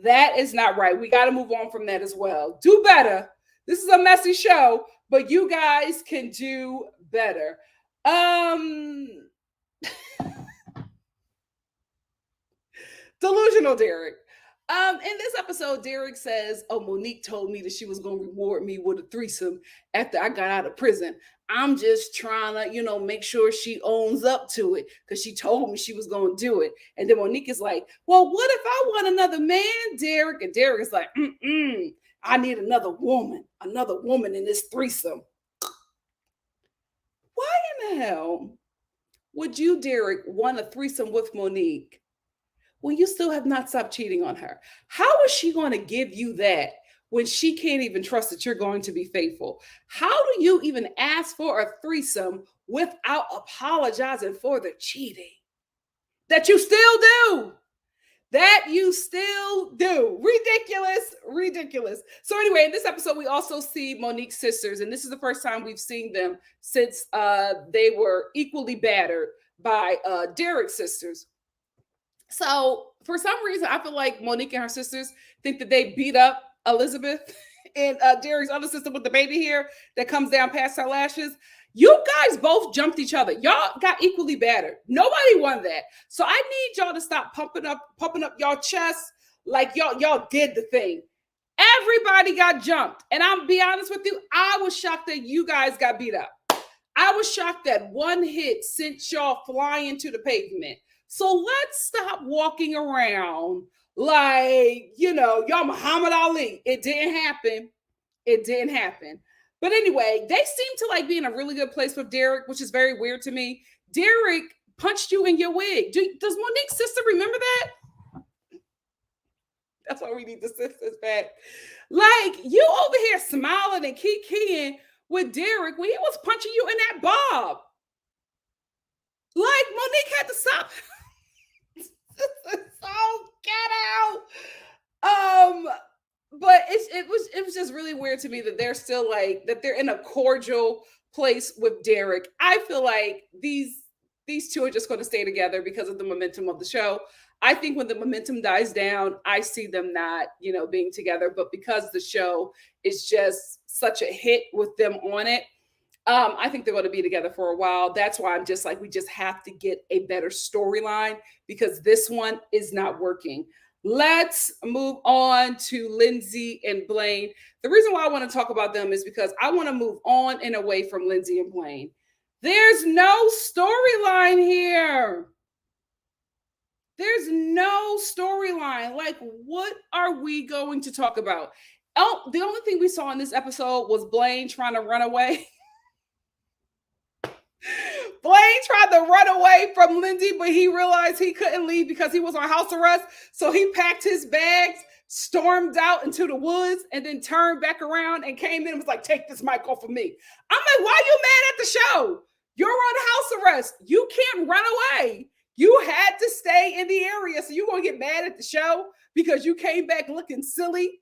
That is not right. We got to move on from that as well. Do better. This is a messy show, but you guys can do better. Delusional Derek. In this episode, Derek says, oh, Monique told me that she was going to reward me with a threesome after I got out of prison. I'm just trying to, make sure she owns up to it, because she told me she was going to do it. And then Monique is like, well, what if I want another man, Derek? And Derek is like, I need another woman in this threesome. Why in the hell would you, Derek, want a threesome with Monique when you still have not stopped cheating on her? How is she going to give you that when she can't even trust that you're going to be faithful? How do you even ask for a threesome without apologizing for the cheating? That you still do. Ridiculous. So anyway, in this episode, we also see Monique's sisters, and this is the first time we've seen them since they were equally battered by Derek's sisters. So for some reason, I feel like Monique and her sisters think that they beat up Elizabeth and Derek's other sister with the baby hair that comes down past her lashes. You guys both jumped each other. Y'all got equally battered. Nobody won that. So I need y'all to stop pumping up y'all chests like y'all did the thing. Everybody got jumped. And I'm be honest with you, I was shocked that you guys got beat up. I was shocked that one hit sent y'all flying to the pavement. So let's stop walking around like, y'all Muhammad Ali. It didn't happen. It didn't happen. But anyway, they seem to like be in a really good place with Derek, which is very weird to me. Derek punched you in your wig. Does Monique's sister remember that? That's why we need the sisters back. Like, you over here smiling and kikiing with Derek when he was punching you in that bob. Like, Monique had to stop. So get out. But it was just really weird to me that they're still like that they're in a cordial place with Derek. I feel like these two are just going to stay together because of the momentum of the show. I think when the momentum dies down, I see them not, being together. But because the show is just such a hit with them on it, I think they're going to be together for a while. That's why I'm just like, we just have to get a better storyline because this one is not working. Let's move on to Lindsay and Blaine. The reason why I want to talk about them is because I want to move on and away from Lindsay and Blaine. There's no storyline here. There's no storyline. Like, what are we going to talk about? Oh, the only thing we saw in this episode was Blaine trying to run away. Blaine tried to run away from Lindsay, but he realized he couldn't leave because he was on house arrest. So he packed his bags, stormed out into the woods, and then turned back around and came in and was like, take this mic off of me. I'm like, why are you mad at the show? You're on house arrest. You can't run away. You had to stay in the area. So you're going to get mad at the show because you came back looking silly.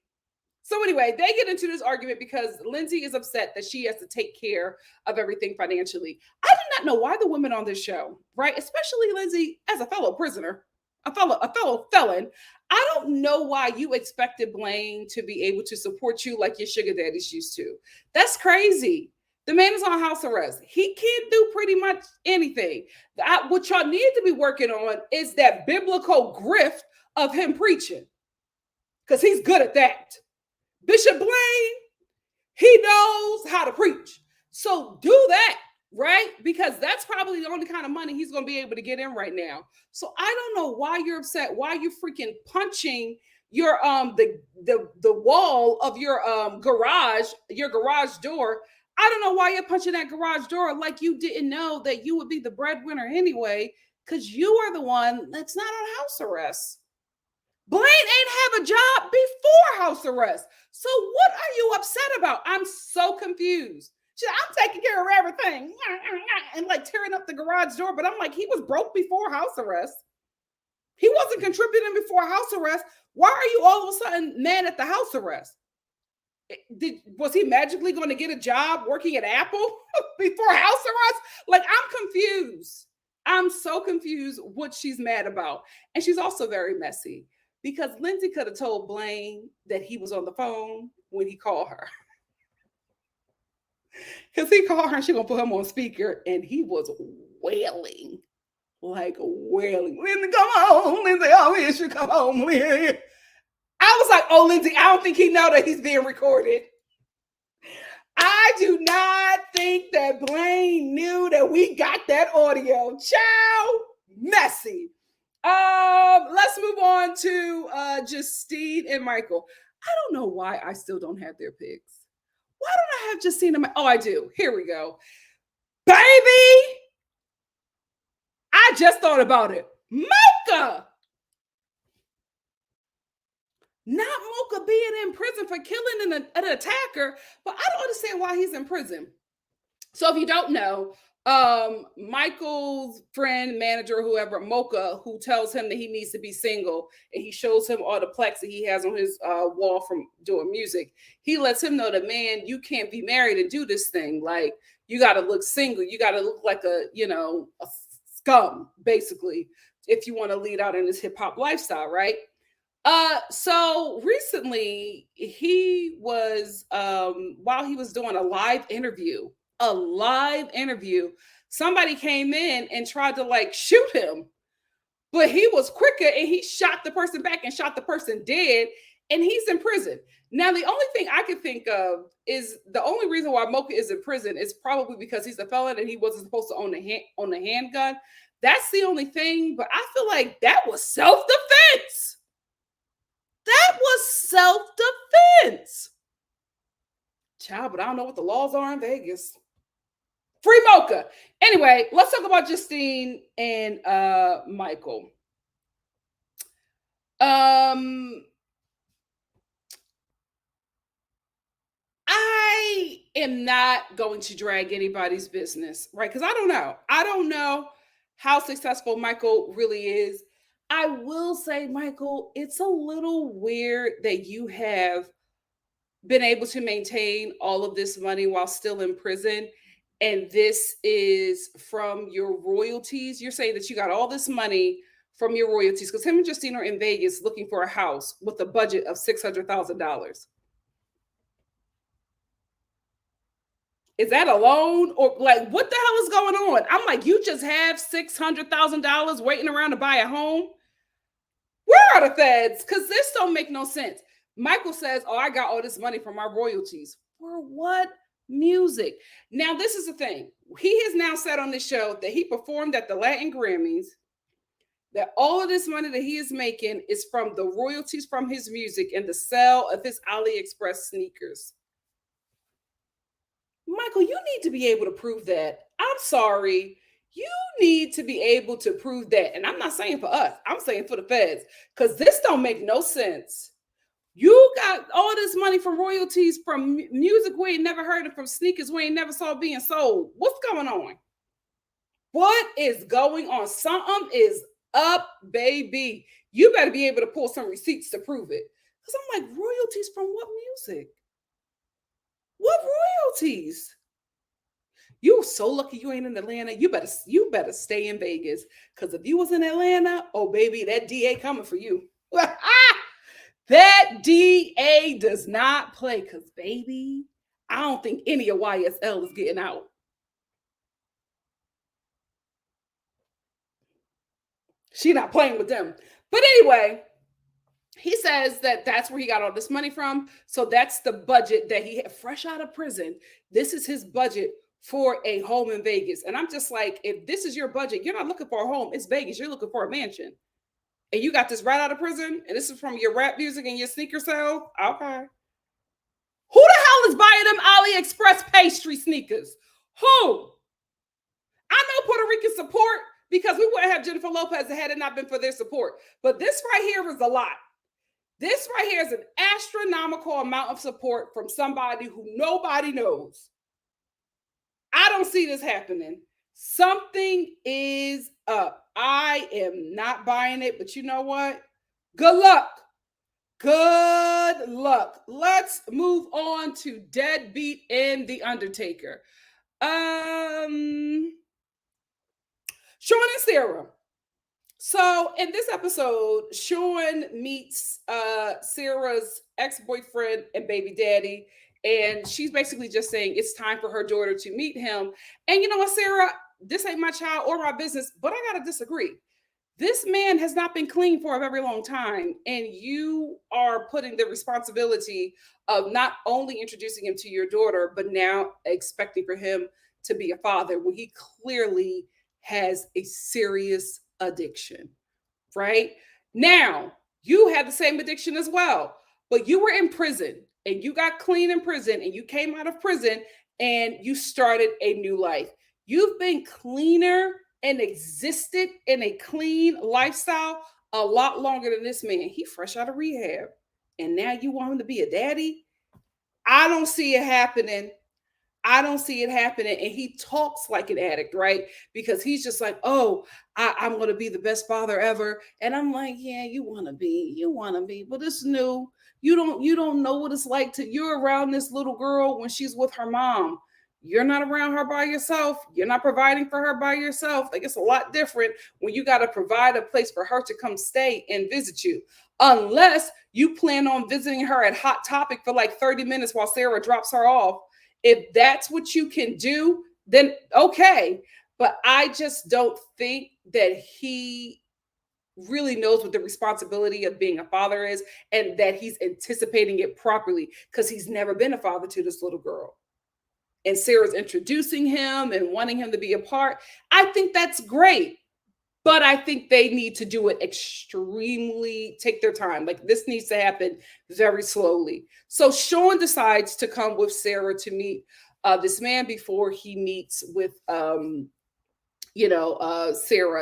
So anyway, they get into this argument because Lindsay is upset that she has to take care of everything financially. I do not know why the women on this show, right? Especially Lindsay, as a fellow prisoner, a fellow felon. I don't know why you expected Blaine to be able to support you like your sugar daddies used to. That's crazy. The man is on house arrest. He can't do pretty much anything. What y'all need to be working on is that biblical grift of him preaching, because he's good at that. Bishop Blaine, he knows how to preach. So do that, right? Because that's probably the only kind of money he's going to be able to get in right now. So I don't know why you're upset, why you're freaking punching your the wall of your garage door. I don't know why you're punching that garage door like you didn't know that you would be the breadwinner anyway, because you are the one that's not on house arrest. Blaine ain't have a job before house arrest. So what are you upset about? I'm so confused. She's like, I'm taking care of everything. And like tearing up the garage door. But I'm like, he was broke before house arrest. He wasn't contributing before house arrest. Why are you all of a sudden mad at the house arrest? Was he magically going to get a job working at Apple before house arrest? Like, I'm confused. I'm so confused what she's mad about. And she's also very messy. Because Lindsay could have told Blaine that he was on the phone when he called her. Because he called her and she going to put him on speaker and he was wailing. Like wailing. Lindsay, come home. Lindsay, oh, you should come home. I was like, oh, Lindsay, I don't think he know that he's being recorded. I do not think that Blaine knew that we got that audio. Ciao. Messy. Let's move on to Justine and Michael. I don't know why I still don't have their pics. Why don't I have Justine and Oh, I do. Here we go. Baby! I just thought about it. Mocha! Not Mocha being in prison for killing an attacker, but I don't understand why he's in prison. So if you don't know, Michael's friend, manager, whoever, Mocha, who tells him that he needs to be single, and he shows him all the plaques that he has on his wall from doing music. He lets him know that, man, you can't be married and do this thing. Like, you got to look single. You got to look like a scum, basically, if you want to lead out in this hip hop lifestyle, right? So recently he was, while he was doing a live interview, somebody came in and tried to like shoot him, but he was quicker and he shot the person back and shot the person dead. and he's in prison. Now, the only thing I can think of is the only reason why Mocha is in prison is probably because he's a felon and he wasn't supposed to own the handgun. That's the only thing, but I feel like that was self-defense. That was self-defense. Child, but I don't know what the laws are in Vegas. Free Mocha. Anyway, let's talk about Justine and Michael. I am not going to drag anybody's business, right? Because I don't know. I don't know how successful Michael really is. I will say, Michael, it's a little weird that you have been able to maintain all of this money while still in prison. And this is from your royalties. You're saying that you got all this money from your royalties because him and Justine are in Vegas looking for a house with a budget of $600,000. Is that a loan or like what the hell is going on? I'm like, you just have $600,000 waiting around to buy a home? Where are the feds? Because this don't make no sense. Michael says, oh, I got all this money from my royalties. For what? Music. Now, this is the thing. He has now said on this show that he performed at the Latin Grammys, that all of this money that he is making is from the royalties from his music and the sale of his AliExpress sneakers. Michael, you need to be able to prove that. I'm sorry. You need to be able to prove that. And I'm not saying for us. I'm saying for the feds. Because this don't make no sense. You got all this money from royalties from music we ain't never heard of, from sneakers we ain't never saw being sold. What's going on? What is going on? Something is up, baby. You better be able to pull some receipts to prove it. Because I'm like, royalties from what music? What royalties? You so lucky you ain't in Atlanta. You better stay in Vegas. Because if you was in Atlanta, oh baby, that DA coming for you. That DA does not play. Because baby, I don't think any of YSL is getting out. She not playing with them. But anyway, he says that that's where he got all this money from. So that's the budget that he had fresh out of prison. This is his budget for a home in Vegas. And I'm just like, if this is your budget, you're not looking for a home. It's Vegas. You're looking for a mansion. And you got this right out of prison. And this is from your rap music and your sneaker sale. Okay. Who the hell is buying them AliExpress pastry sneakers? Who? I know Puerto Rican support because we wouldn't have Jennifer Lopez had it not been for their support. But this right here is a lot. This right here is an astronomical amount of support from somebody who nobody knows. I don't see this happening. Something is up. I am not buying it, but you know what? Good luck. Good luck. Let's move on to Deadbeat and The Undertaker. Sean and Sarah. So in this episode, Sean meets Sarah's ex-boyfriend and baby daddy. And she's basically just saying it's time for her daughter to meet him. And you know what, Sarah, this ain't my child or my business, but I got to disagree. This man has not been clean for a very long time. And you are putting the responsibility of not only introducing him to your daughter, but now expecting for him to be a father when he clearly has a serious addiction, right? Now, you had the same addiction as well, but you were in prison and you got clean in prison and you came out of prison and you started a new life. You've been cleaner and existed in a clean lifestyle a lot longer than this man. He fresh out of rehab and now you want him to be a daddy? I don't see it happening. I don't see it happening. And he talks like an addict, right? Because he's just like, oh, I'm going to be the best father ever. And I'm like, yeah, you want to be, but it's new. You don't know what it's like you're around this little girl when she's with her mom. You're not around her by yourself. You're not providing for her by yourself. Like it's a lot different when you got to provide a place for her to come stay and visit you. Unless you plan on visiting her at Hot Topic for like 30 minutes while Sarah drops her off. If that's what you can do, then okay. But I just don't think that he really knows what the responsibility of being a father is, and that he's anticipating it properly because he's never been a father to this little girl. And Sarah's introducing him and wanting him to be a part. I think that's great. But I think they need to do it extremely, take their time. Like this needs to happen very slowly. So Sean decides to come with Sarah to meet this man before he meets with Sarah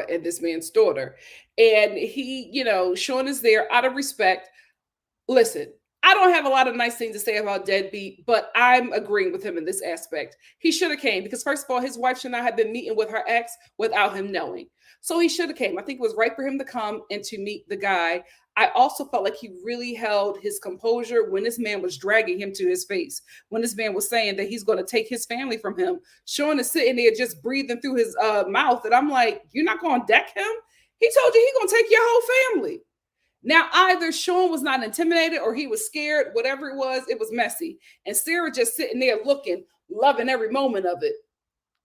and this man's daughter. And Sean is there out of respect. Listen, I don't have a lot of nice things to say about Deadbeat, but I'm agreeing with him in this aspect. He should have came because, first of all, his wife should not have been meeting with her ex without him knowing. So he should have came. I think it was right for him to come and to meet the guy. I also felt like he really held his composure when this man was dragging him to his face. When this man was saying that he's going to take his family from him, Sean is sitting there just breathing through his mouth. And I'm like, you're not going to deck him? He told you he's going to take your whole family. Now, either Sean was not intimidated or he was scared, whatever it was messy. And Sarah just sitting there looking, loving every moment of it.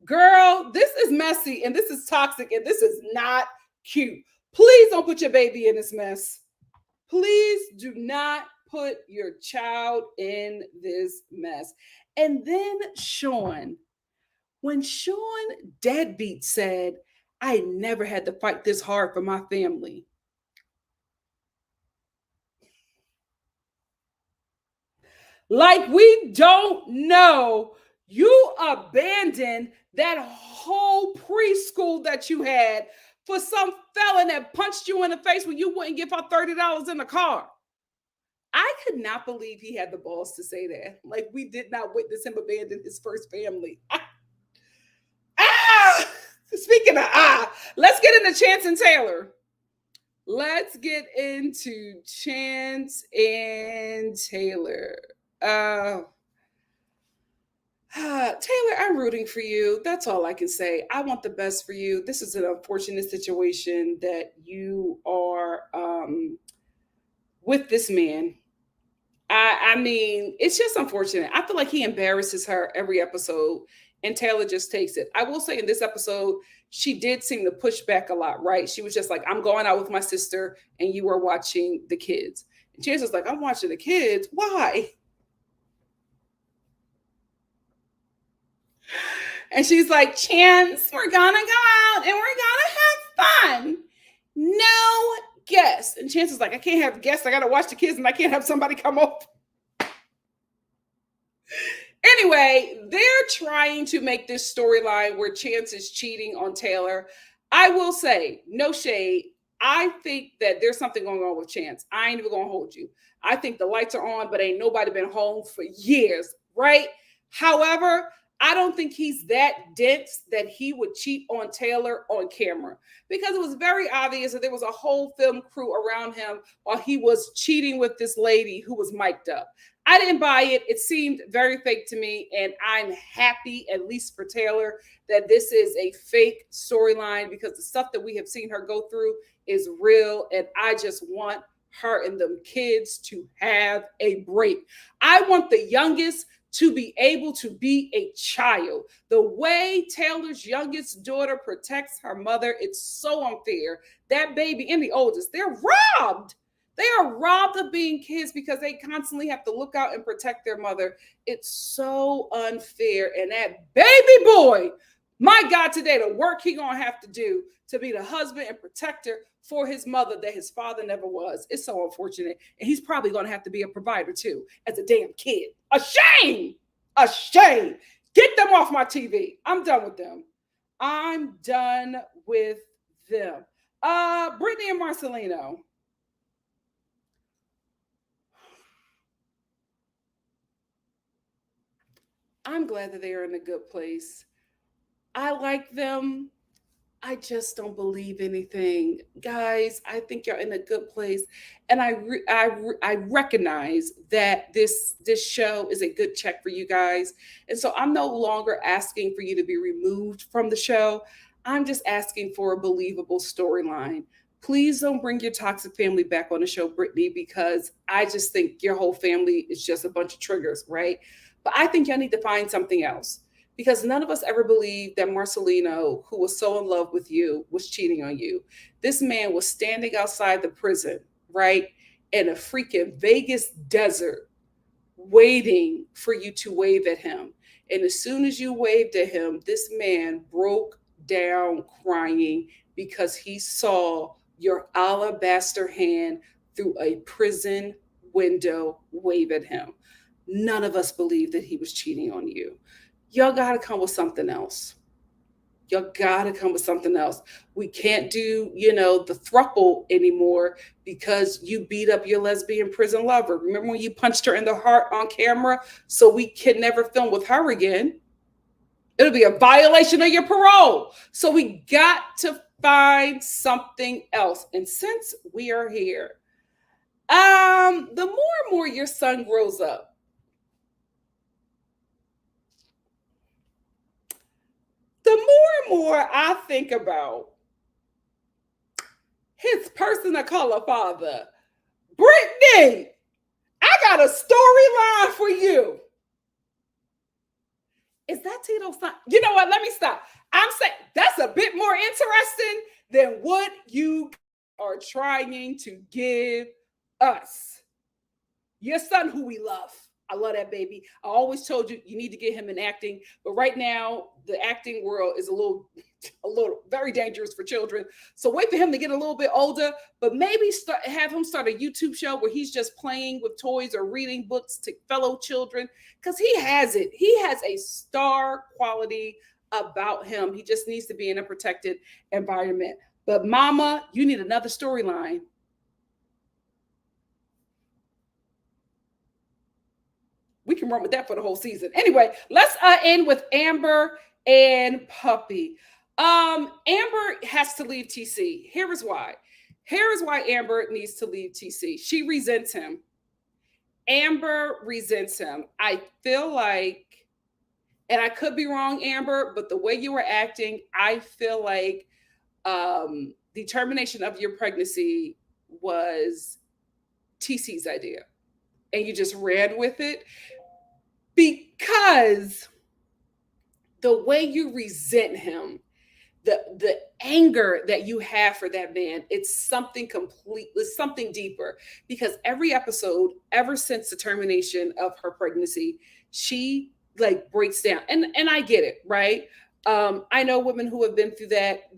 Girl, this is messy and this is toxic and this is not cute. Please don't put your baby in this mess. Please do not put your child in this mess. And then Sean, when Sean Deadbeat said, I never had to fight this hard for my family. Like we don't know you abandoned that whole preschool that you had for some felon that punched you in the face when you wouldn't give her $30 in the car. I could not believe he had the balls to say that. Like we did not witness him abandon his first family. Speaking of let's get into Chance and Taylor. Let's get into Chance and Taylor. Taylor, I'm rooting for you. That's all I can say. I want the best for you. This is an unfortunate situation that you are with this man. I mean, it's just unfortunate. I feel like he embarrasses her every episode, and Taylor just takes it. I will say in this episode, she did seem to push back a lot, right? She was just like, I'm going out with my sister, and you are watching the kids. And Chance was like, I'm watching the kids. Why? And she's like, Chance, we're gonna go out and we're gonna have fun. No guests. And Chance is like, I can't have guests. I gotta watch the kids and I can't have somebody come over. Anyway, they're trying to make this storyline where Chance is cheating on Taylor. I will say, no shade. I think that there's something going on with Chance. I ain't even gonna hold you. I think the lights are on, but ain't nobody been home for years, right? However, I don't think he's that dense that he would cheat on Taylor on camera, because it was very obvious that there was a whole film crew around him while he was cheating with this lady who was mic'd up. I didn't buy it. It seemed very fake to me, and I'm happy, at least for Taylor, that this is a fake storyline, because the stuff that we have seen her go through is real, and I just want her and them kids to have a break. I want the youngest to be able to be a child. The way Taylor's youngest daughter protects her mother, it's so unfair. That baby and the oldest, they're robbed. They are robbed of being kids because they constantly have to look out and protect their mother. It's so unfair. And that baby boy, my God, today, the work he gonna have to do to be the husband and protector for his mother that his father never was. It's so unfortunate. And he's probably gonna have to be a provider too, as a damn kid. A shame! A shame! Get them off my TV. I'm done with them. I'm done with them. Brittany and Marcelino. I'm glad that they are in a good place. I like them. I just don't believe anything, guys. I think you're in a good place, and I recognize that this show is a good check for you guys, and so I'm no longer asking for you to be removed from the show. I'm just asking for a believable storyline. Please don't bring your toxic family back on the show, Brittany, because I just think your whole family is just a bunch of triggers, right? But I think y'all need to find something else, because none of us ever believed that Marcelino, who was so in love with you, was cheating on you. This man was standing outside the prison, right, in a freaking Vegas desert, waiting for you to wave at him. And as soon as you waved at him, this man broke down crying because he saw your alabaster hand through a prison window wave at him. None of us believed that he was cheating on you. Y'all got to come with something else. Y'all got to come with something else. We can't do, the throuple anymore because you beat up your lesbian prison lover. Remember when you punched her in the heart on camera? So we can never film with her again. It'll be a violation of your parole. So we got to find something else. And since we are here, the more and more your son grows up, the more and more I think about his person of color father. Brittany, I got a storyline for you. Is that Tito's son? You know what? Let me stop. I'm saying that's a bit more interesting than what you are trying to give us. Your son, who we love. I love that baby. I always told you need to get him in acting, but right now the acting world is a little very dangerous for children. So wait for him to get a little bit older, but maybe have him start a YouTube show where he's just playing with toys or reading books to fellow children, because he has it. He has a star quality about him. He just needs to be in a protected environment. But mama, you need another storyline. We can run with that for the whole season. Anyway, let's end with Amber and Puppy. Amber has to leave TC. Here is why. Here is why Amber needs to leave TC. She resents him. Amber resents him. I feel like, and I could be wrong, Amber, but the way you were acting, I feel like the termination of your pregnancy was TC's idea. And you just ran with it. Because the way you resent him, the anger that you have for that man, it's something deeper. Because every episode, ever since the termination of her pregnancy, she breaks down. And I get it, right? I know women who have been through that.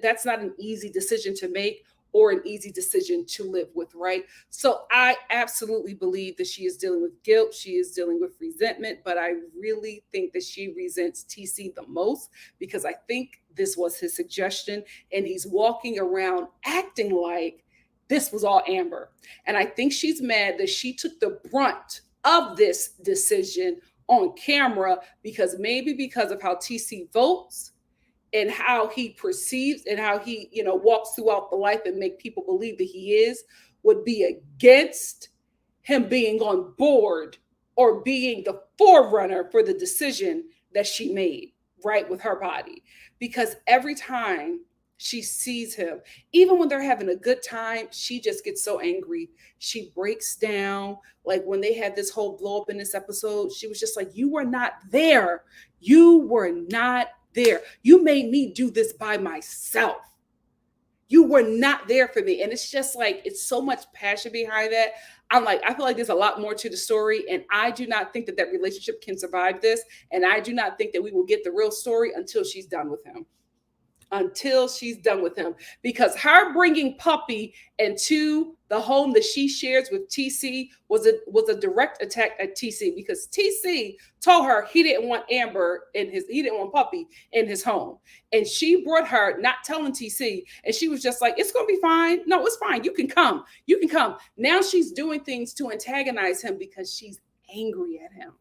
That's not an easy decision to make or an easy decision to live with, right? So I absolutely believe that she is dealing with guilt. She is dealing with resentment, but I really think that she resents TC the most, because I think this was his suggestion and he's walking around acting like this was all Amber. And I think she's mad that she took the brunt of this decision on camera, because of how TC votes and how he perceives and how he, walks throughout the life and make people believe that he would be against him being on board or being the forerunner for the decision that she made, right, with her body. Because every time she sees him, even when they're having a good time, she just gets so angry. She breaks down. Like when they had this whole blow up in this episode, she was just like, you were not there. You were not there. You made me do this by myself. You were not there for me. And it's just like, it's so much passion behind that. I feel like there's a lot more to the story. And I do not think that relationship can survive this. And I do not think that we will get the real story until she's done with him. Because her bringing Puppy into the home that she shares with TC was a direct attack at TC, because TC told her he didn't want Puppy in his home. And she brought her, not telling TC, and she was just like, it's going to be fine. No, it's fine. You can come. Now she's doing things to antagonize him because she's angry at him.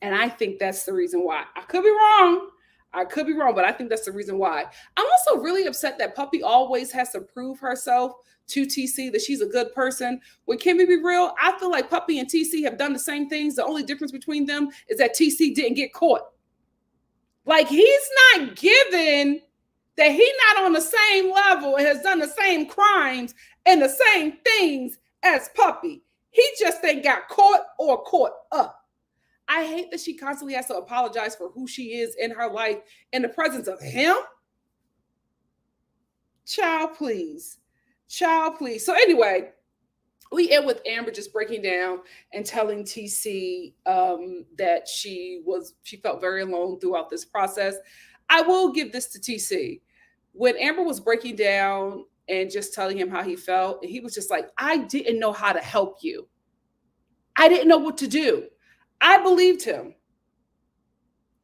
And I think that's the reason why. I could be wrong, but I think that's the reason why. I'm also really upset that Puppy always has to prove herself to TC that she's a good person. When can we be real? I feel like Puppy and TC have done the same things. The only difference between them is that TC didn't get caught. Like, he's not given that he's not on the same level and has done the same crimes and the same things as Puppy. He just ain't got caught or caught up. I hate that she constantly has to apologize for who she is in her life in the presence of him. Child, please. Child, please. So anyway, we end with Amber just breaking down and telling TC that she felt very alone throughout this process. I will give this to TC. When Amber was breaking down and just telling him how he felt, he was just like, I didn't know how to help you. I didn't know what to do. I believed him.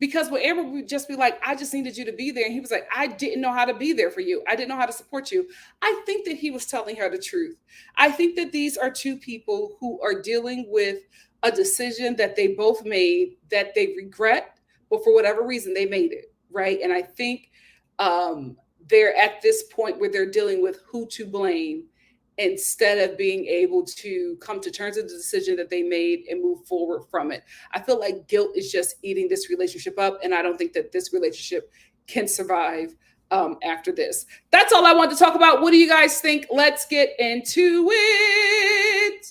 Because when Amber would just be like, I just needed you to be there. And he was like, I didn't know how to be there for you. I didn't know how to support you. I think that he was telling her the truth. I think that these are two people who are dealing with a decision that they both made that they regret, but for whatever reason, they made it, right? And I think they're at this point where they're dealing with who to blame instead of being able to come to terms with the decision that they made and move forward from it. I feel like guilt is just eating this relationship up, and I don't think that this relationship can survive after this. That's all I want to talk about. What do you guys think? Let's get into it.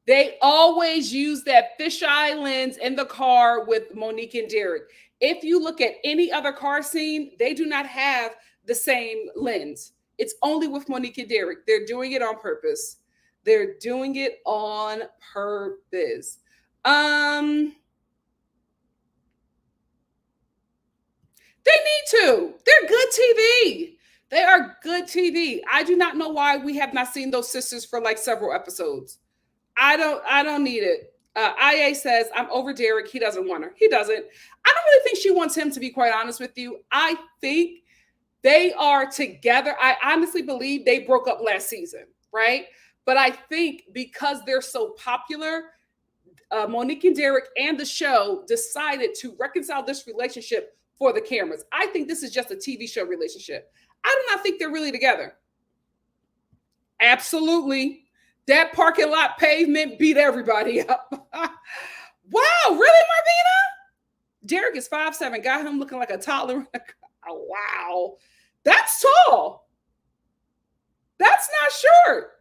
They always use that fisheye lens in the car with Monique and Derek. If you look at any other car scene, they do not have the same lens. It's only with Monique and Derek. They're doing it on purpose. They're doing it on purpose. They need to. They're good TV. They are good TV. I do not know why we have not seen those sisters for like several episodes. I don't need it. IA says, I'm over Derek. He doesn't want her. He doesn't. I don't really think she wants him, to be quite honest with you. I think they are together. I honestly believe they broke up last season, right? But I think because they're so popular, Monique and Derek and the show decided to reconcile this relationship for the cameras. I think this is just a TV show relationship. I do not think they're really together. Absolutely. That parking lot pavement beat everybody up. Wow, really, Marvina? Derek is 5'7", got him looking like a toddler. Oh, wow. That's tall. That's not short.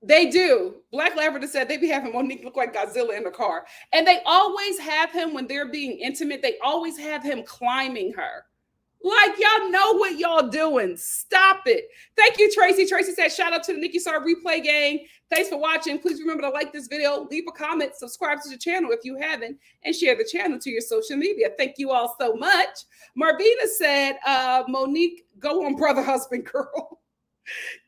They do. Black Lavender said they be having Monique look like Godzilla in the car. And they always have him, when they're being intimate, they always have him climbing her. Like, y'all know what y'all doing. Stop it. Thank you, Tracy. Tracy said, shout out to the NikkiStar replay gang. Thanks for watching. Please remember to like this video, leave a comment, subscribe to the channel if you haven't, and share the channel to your social media. Thank you all so much. Marvina said, Monique, go on brother, husband, girl.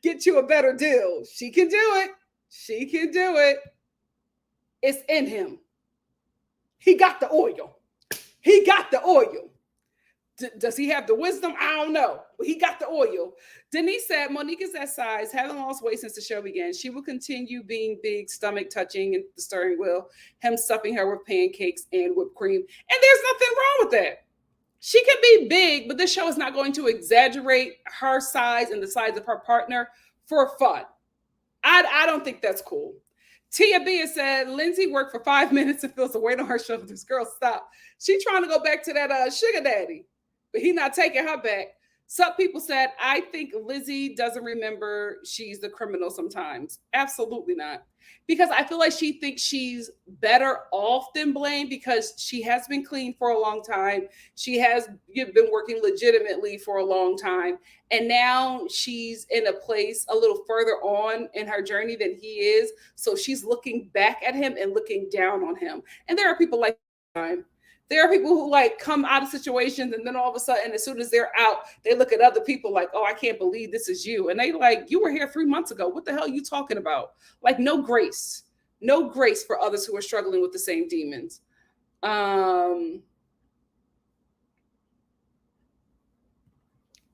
Get you a better deal. She can do it. She can do it. It's in him. He got the oil. He got the oil. Does he have the wisdom? I don't know. But he got the oil. Denise said, Monique is that size, haven't lost weight since the show began. She will continue being big, stomach touching and the steering wheel, him stuffing her with pancakes and whipped cream. And there's nothing wrong with that. She can be big, but this show is not going to exaggerate her size and the size of her partner for fun. I don't think that's cool. Tia B said, Lindsay worked for 5 minutes and feels the weight on her shoulders. Girl, stop. She trying to go back to that sugar daddy, but he not taking her back. Some people said, I think Lizzie doesn't remember she's the criminal sometimes. Absolutely not. Because I feel like she thinks she's better off than Blaine because she has been clean for a long time. She has been working legitimately for a long time. And now she's in a place a little further on in her journey than he is. So she's looking back at him and looking down on him. And there are people like that. There are people who like come out of situations and then all of a sudden, as soon as they're out, they look at other people like, oh, I can't believe this is you. And they like, you were here 3 months ago. What the hell are you talking about? Like no grace for others who are struggling with the same demons.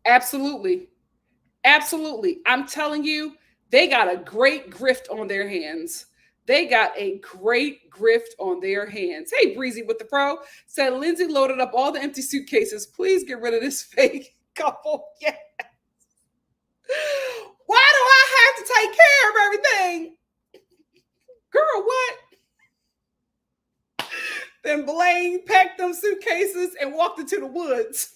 Absolutely. Absolutely. I'm telling you, they got a great grift on their hands. They got a great grift on their hands. Hey, Breezy with the Pro said, Lindsay loaded up all the empty suitcases. Please get rid of this fake couple. Yes. Why do I have to take care of everything? Girl, what? Then Blaine packed them suitcases and walked into the woods.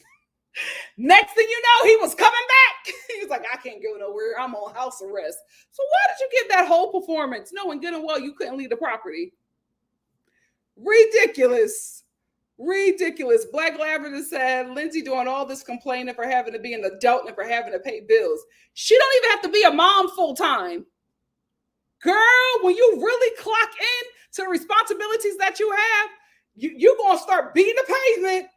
Next thing you know, he was coming back. He was like, I can't go nowhere. I'm on house arrest. So why did you give that whole performance knowing good and well you couldn't leave the property? Ridiculous. Ridiculous. Black Lavender said, Lindsay doing all this complaining for having to be an adult and for having to pay bills. She don't even have to be a mom full time. Girl, when you really clock in to responsibilities that you have, you're going to start beating the pavement.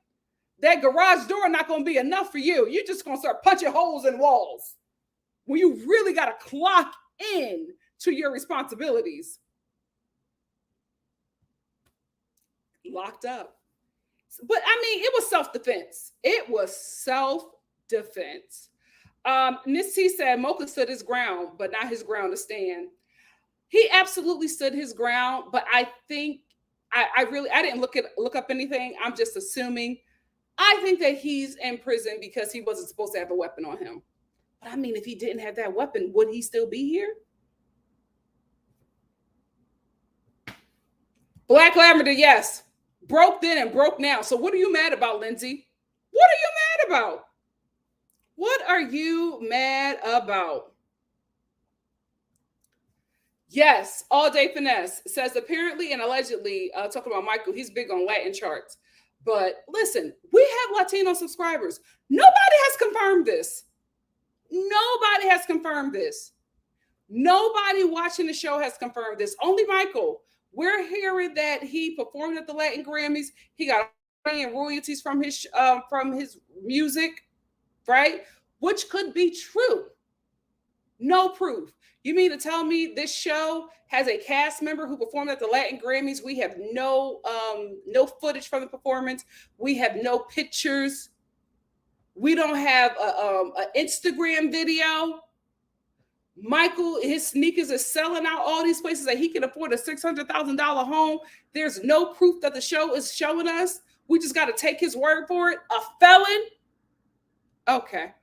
That garage door not going to be enough for you. You're just going to start punching holes in walls when you really got to clock in to your responsibilities. Locked up. But I mean, it was self-defense. It was self-defense. Miss T said Mocha stood his ground, but not his ground to stand. He absolutely stood his ground, but I think I didn't look up anything. I'm just assuming. I think that he's in prison because he wasn't supposed to have a weapon on him. But I mean, if he didn't have that weapon, would he still be here? Black Lavender, yes. Broke then and broke now. So what are you mad about, Lindsay? What are you mad about? What are you mad about? Yes, All Day Finesse says apparently and allegedly, talking about Michael, he's big on Latin charts. But listen, we have Latino subscribers. Nobody has confirmed this. Nobody has confirmed this. Nobody watching the show has confirmed this. Only Michael. We're hearing that he performed at the Latin Grammys. He got royalties from his music, right? Which could be true. No proof. You mean to tell me this show has a cast member who performed at the Latin Grammys? We have no footage from the performance. We have no pictures. We don't have an Instagram video. Michael, his sneakers are selling out all these places that he can afford a $600,000 home. There's no proof that the show is showing us. We just got to take his word for it. A felon? Okay.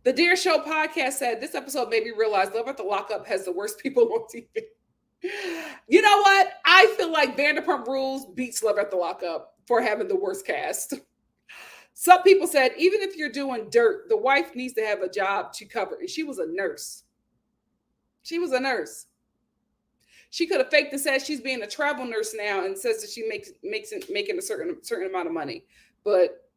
The Dear Show podcast said, this episode made me realize Love at the Lockup has the worst people on TV. You know what? I feel like Vanderpump Rules beats Love at the Lockup for having the worst cast. Some people said, even if you're doing dirt, the wife needs to have a job to cover. And she was a nurse. She was a nurse. She could have faked and said she's being a travel nurse now and says that she making a certain amount of money. But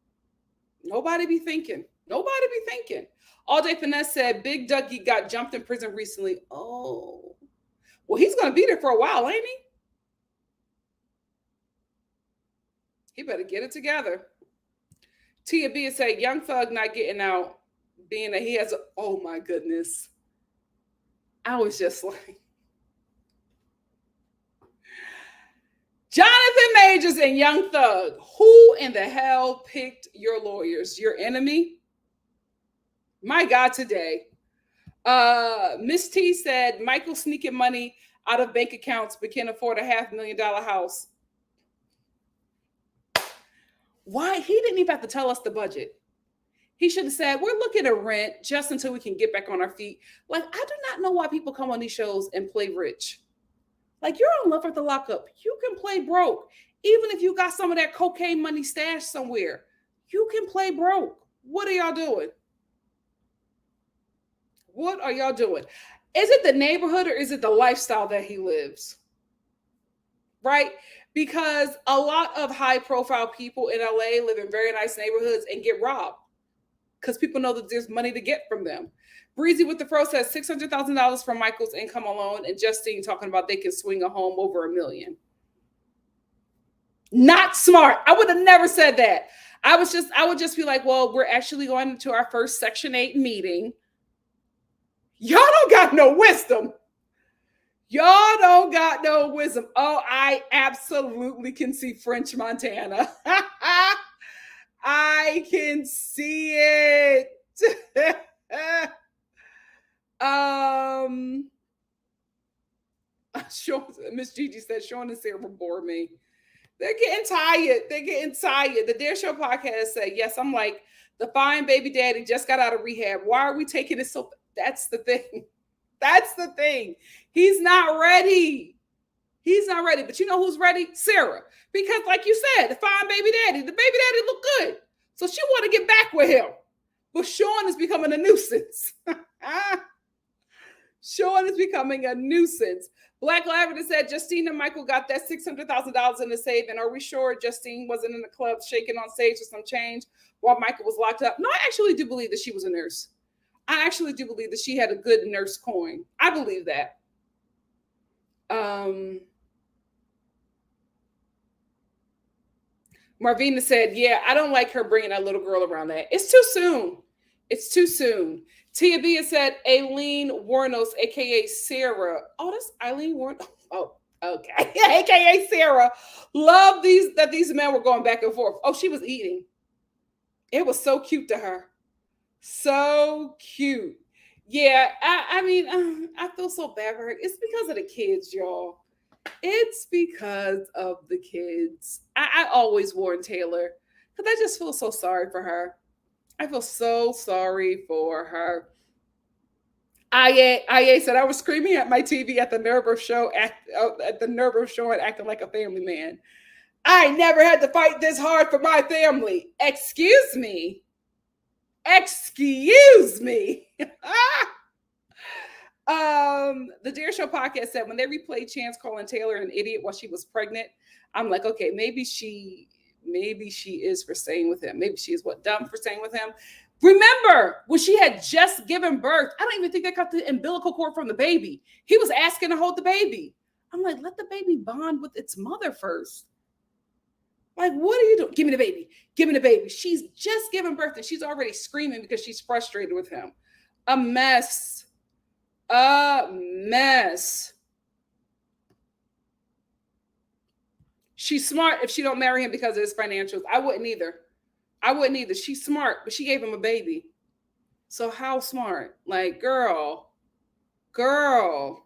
nobody be thinking. Nobody be thinking. All Day Finesse said, Big Dougie got jumped in prison recently. Oh. Well, he's going to be there for a while, ain't he? He better get it together. Tia B said, Young Thug not getting out, being that he has oh my goodness. I was just like, Jonathan Majors and Young Thug, who in the hell picked your lawyers? Your enemy? My God, today. Miss T said, Michael sneaking money out of bank accounts but can't afford a $500,000 house. Why? He didn't even have to tell us the budget. He should have said, we're looking at rent just until we can get back on our feet. Like, I do not know why people come on these shows and play rich. Like, you're on Love at the Lockup. You can play broke. Even if you got some of that cocaine money stashed somewhere, you can play broke. What are y'all doing? What are y'all doing? Is it the neighborhood or is it the lifestyle that he lives? Right? Because a lot of high-profile people in LA live in very nice neighborhoods and get robbed because people know that there's money to get from them. Breezy with the Fro says $600,000 from Michael's income alone, and Justine talking about they can swing a home over $1 million. Not smart. I would have never said that. I would just be like, well, we're actually going into our first Section 8 meeting. Y'all don't got no wisdom. Y'all don't got no wisdom. Oh, I absolutely can see French Montana. I can see it. Miss Gigi said, Sean and Sarah bore me. They're getting tired. The Dare Show podcast said, yes, I'm like, the fine baby daddy just got out of rehab. Why are we taking it so? That's the thing. He's not ready. He's not ready. But you know who's ready? Sarah. Because like you said, the fine baby daddy, the baby daddy looked good. So she want to get back with him. But Sean is becoming a nuisance. Sean is becoming a nuisance. Black Lavender said Justine and Michael got that $600,000 in the safe. And are we sure Justine wasn't in the club shaking on stage for some change while Michael was locked up? No, I actually do believe that she was a nurse. I actually do believe that she had a good nurse coin. I believe that. Marvina said, yeah, I don't like her bringing that little girl around that. It's too soon. It's too soon. Tia Bia said, Aileen Warnos, a.k.a. Sarah. Oh, that's Eileen Warnos. Oh, okay. a.k.a. Sarah. Love that these men were going back and forth. Oh, she was eating. It was so cute to her. So cute. Yeah, I mean, I feel so bad for her. It's because of the kids, y'all. It's because of the kids. I always warn Taylor because I just feel so sorry for her. I feel so sorry for her. Aye said I was screaming at my TV at the Nervo show at the Nervo show and acting like a family man. I never had to fight this hard for my family. Excuse me. Excuse me. The Dare Show podcast said when they replayed Chance calling Taylor an idiot while she was pregnant, I'm like, okay, maybe she is for staying with him. Maybe she is dumb for staying with him. Remember when she had just given birth? I don't even think they cut the umbilical cord from the baby. He was asking to hold the baby. I'm like, let the baby bond with its mother first. Like, what are you doing? Give me the baby. Give me the baby. She's just given birth and she's already screaming because she's frustrated with him. A mess. A mess. She's smart if she don't marry him because of his financials. I wouldn't either. She's smart, but she gave him a baby. So how smart? Like, girl. Tia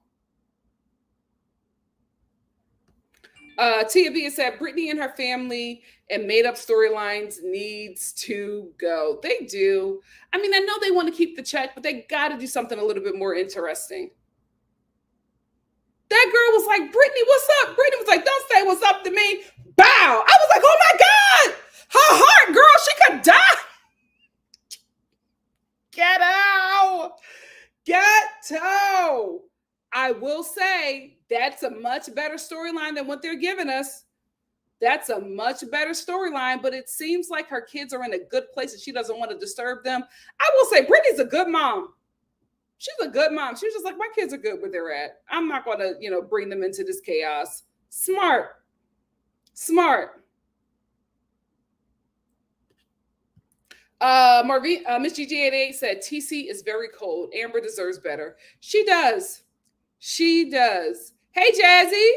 B said Brittany and her family and made up storylines needs to go. They do. I mean, I know they want to keep the check, but they got to do something a little bit more interesting. That girl was like, Brittany, what's up? Brittany was like, don't say what's up to me. Bow. I was like, oh my God. Her heart, girl, she could die. Get out. I will say that's a much better storyline than what they're giving us. That's a much better storyline, but it seems like her kids are in a good place and she doesn't want to disturb them. I will say Brittany's a good mom. She's a good mom. She's just like, my kids are good where they're at. I'm not going to, bring them into this chaos. Smart. Miss GG88 said TC is very cold. Amber deserves better. She does. Hey, Jazzy.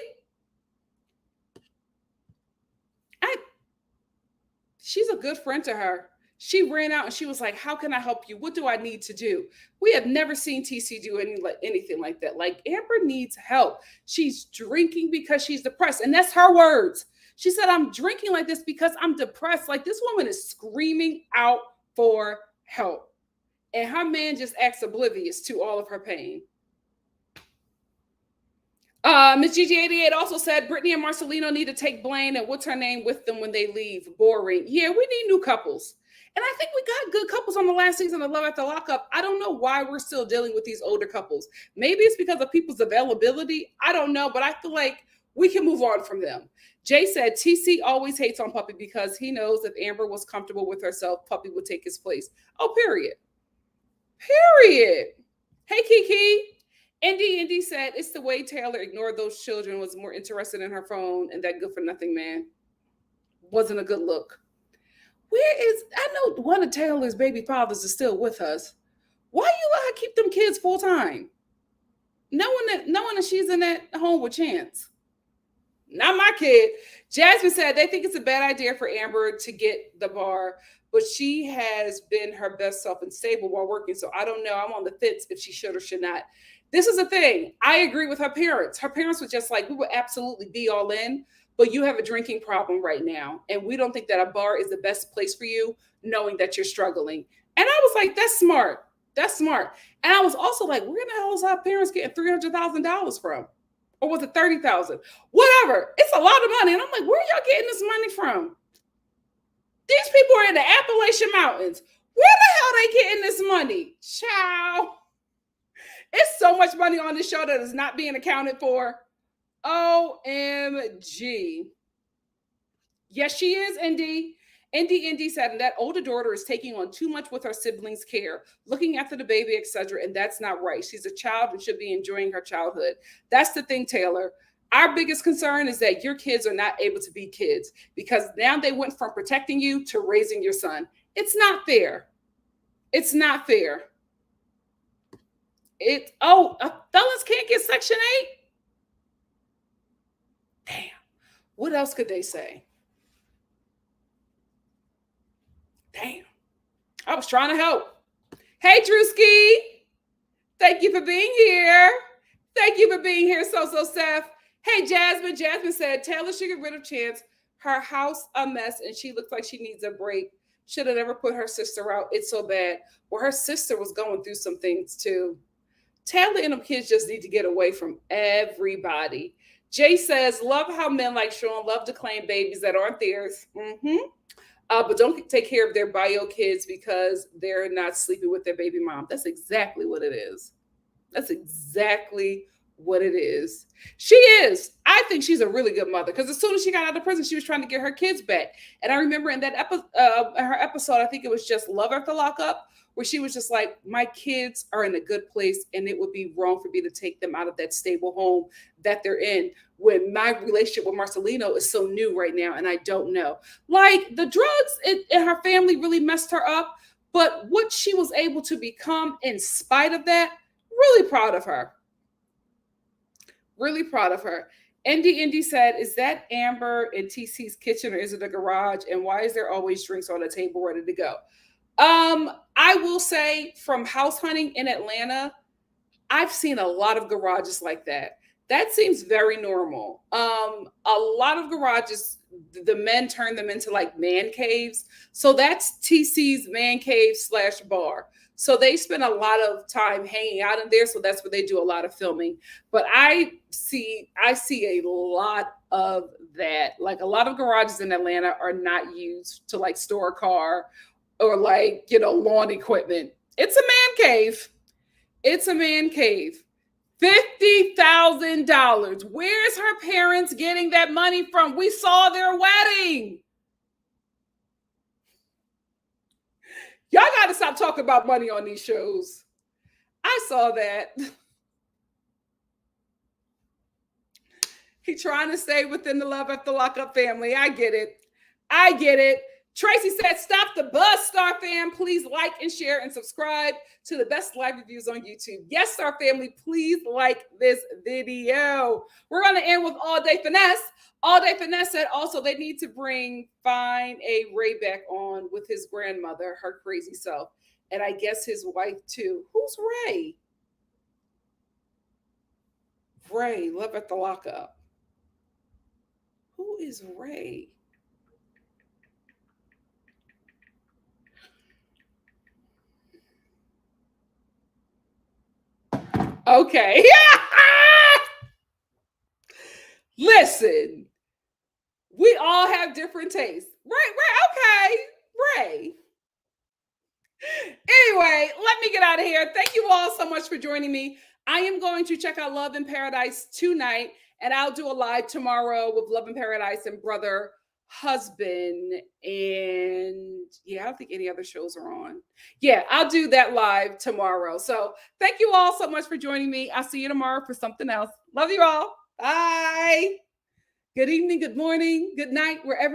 She's a good friend to her. She ran out and she was like, how can I help you? What do I need to do? We have never seen TC do anything like that. Like, Amber needs help. She's drinking because she's depressed. And that's her words. She said, I'm drinking like this because I'm depressed. Like, this woman is screaming out for help. And her man just acts oblivious to all of her pain. Miss GG88 also said Brittany and Marcelino need to take Blaine and what's her name with them when they leave. Boring. Yeah, we need new couples. And I think we got good couples on the last season of Love After Lockup. I don't know why we're still dealing with these older couples. Maybe it's because of people's availability. I don't know, but I feel like we can move on from them. Jay said TC always hates on Puppy because he knows if Amber was comfortable with herself, Puppy would take his place. Oh, period. Hey, Kiki. Indy said it's the way Taylor ignored those children, was more interested in her phone, and that good for nothing man wasn't a good look. I know one of Taylor's baby fathers is still with us. Why you let her keep them kids full time? Knowing that she's in that home with Chance. Not my kid. Jasmine said they think it's a bad idea for Amber to get the bar, but she has been her best self and stable while working. So I don't know. I'm on the fence if she should or should not. This is a thing. I agree with her parents. Her parents were just like, we would absolutely be all in, but you have a drinking problem right now. And we don't think that a bar is the best place for you, knowing that you're struggling. And I was like, that's smart. And I was also like, where the hell is our parents getting $300,000 from? Or was it 30,000? Whatever. It's a lot of money. And I'm like, where are y'all getting this money from? These people are in the Appalachian Mountains. Where the hell are they getting this money? Ciao. It's so much money on this show that is not being accounted for. OMG. Yes, she is, Indy. Indy said, and that older daughter is taking on too much with her siblings' care, looking after the baby, etc. And that's not right. She's a child and should be enjoying her childhood. That's the thing, Taylor. Our biggest concern is that your kids are not able to be kids because now they went from protecting you to raising your son. It's not fair. It's not fair. Fellas can't get Section 8? Damn. What else could they say? Damn. I was trying to help. Hey, Drewski. Thank you for being here. Thank you for being here, So Seth. Hey, Jasmine. Jasmine said, Taylor should get rid of Chance. Her house a mess, and she looks like she needs a break. Should have never put her sister out. It's so bad. Well, her sister was going through some things, too. Taylor and them kids just need to get away from everybody. Jay says, love how men like Sean love to claim babies that aren't theirs. But don't take care of their bio kids because they're not sleeping with their baby mom. That's exactly what it is. That's exactly what it is. She is. I think she's a really good mother because as soon as she got out of prison, she was trying to get her kids back. And I remember in that her episode, I think it was just Love After Lockup, where she was just like, my kids are in a good place and it would be wrong for me to take them out of that stable home that they're in when my relationship with Marcelino is so new right now and I don't know. Like the drugs in her family really messed her up, but what she was able to become in spite of that, really proud of her. Really proud of her. Indy said, is that Amber in TC's kitchen or is it a garage? And why is there always drinks on the table ready to go? I will say from house hunting in Atlanta, I've seen a lot of garages like that. That seems very normal. A lot of garages, the men turn them into like man caves. So that's TC's man cave / bar. So they spend a lot of time hanging out in there. So that's where they do a lot of filming. But I see a lot of that. Like a lot of garages in Atlanta are not used to like store a car or like, lawn equipment. It's a man cave. It's a man cave. $50,000. Where's her parents getting that money from? We saw their wedding. Y'all got to stop talking about money on these shows. I saw that. He's trying to stay within the Love After Lockup family. I get it. Tracy said, stop the buzz, Star fam. Please like and share and subscribe to the best live reviews on YouTube. Yes, Star family, please like this video. We're going to end with All Day Finesse. All Day Finesse said also they need to find a Ray back on with his grandmother, her crazy self. And I guess his wife too. Who's Ray? Ray, Love After Lockup. Who is Ray? Okay. Listen, we all have different tastes. Right, okay. Ray. Anyway, let me get out of here. Thank you all so much for joining me. I am going to check out Love in Paradise tonight, and I'll do a live tomorrow with Love in Paradise and Brother Husband. And yeah, I don't think any other shows are on. Yeah, I'll do that live tomorrow. So thank you all so much for joining me. I'll see you tomorrow for something else. Love you all. Bye. Good evening, good morning, good night, wherever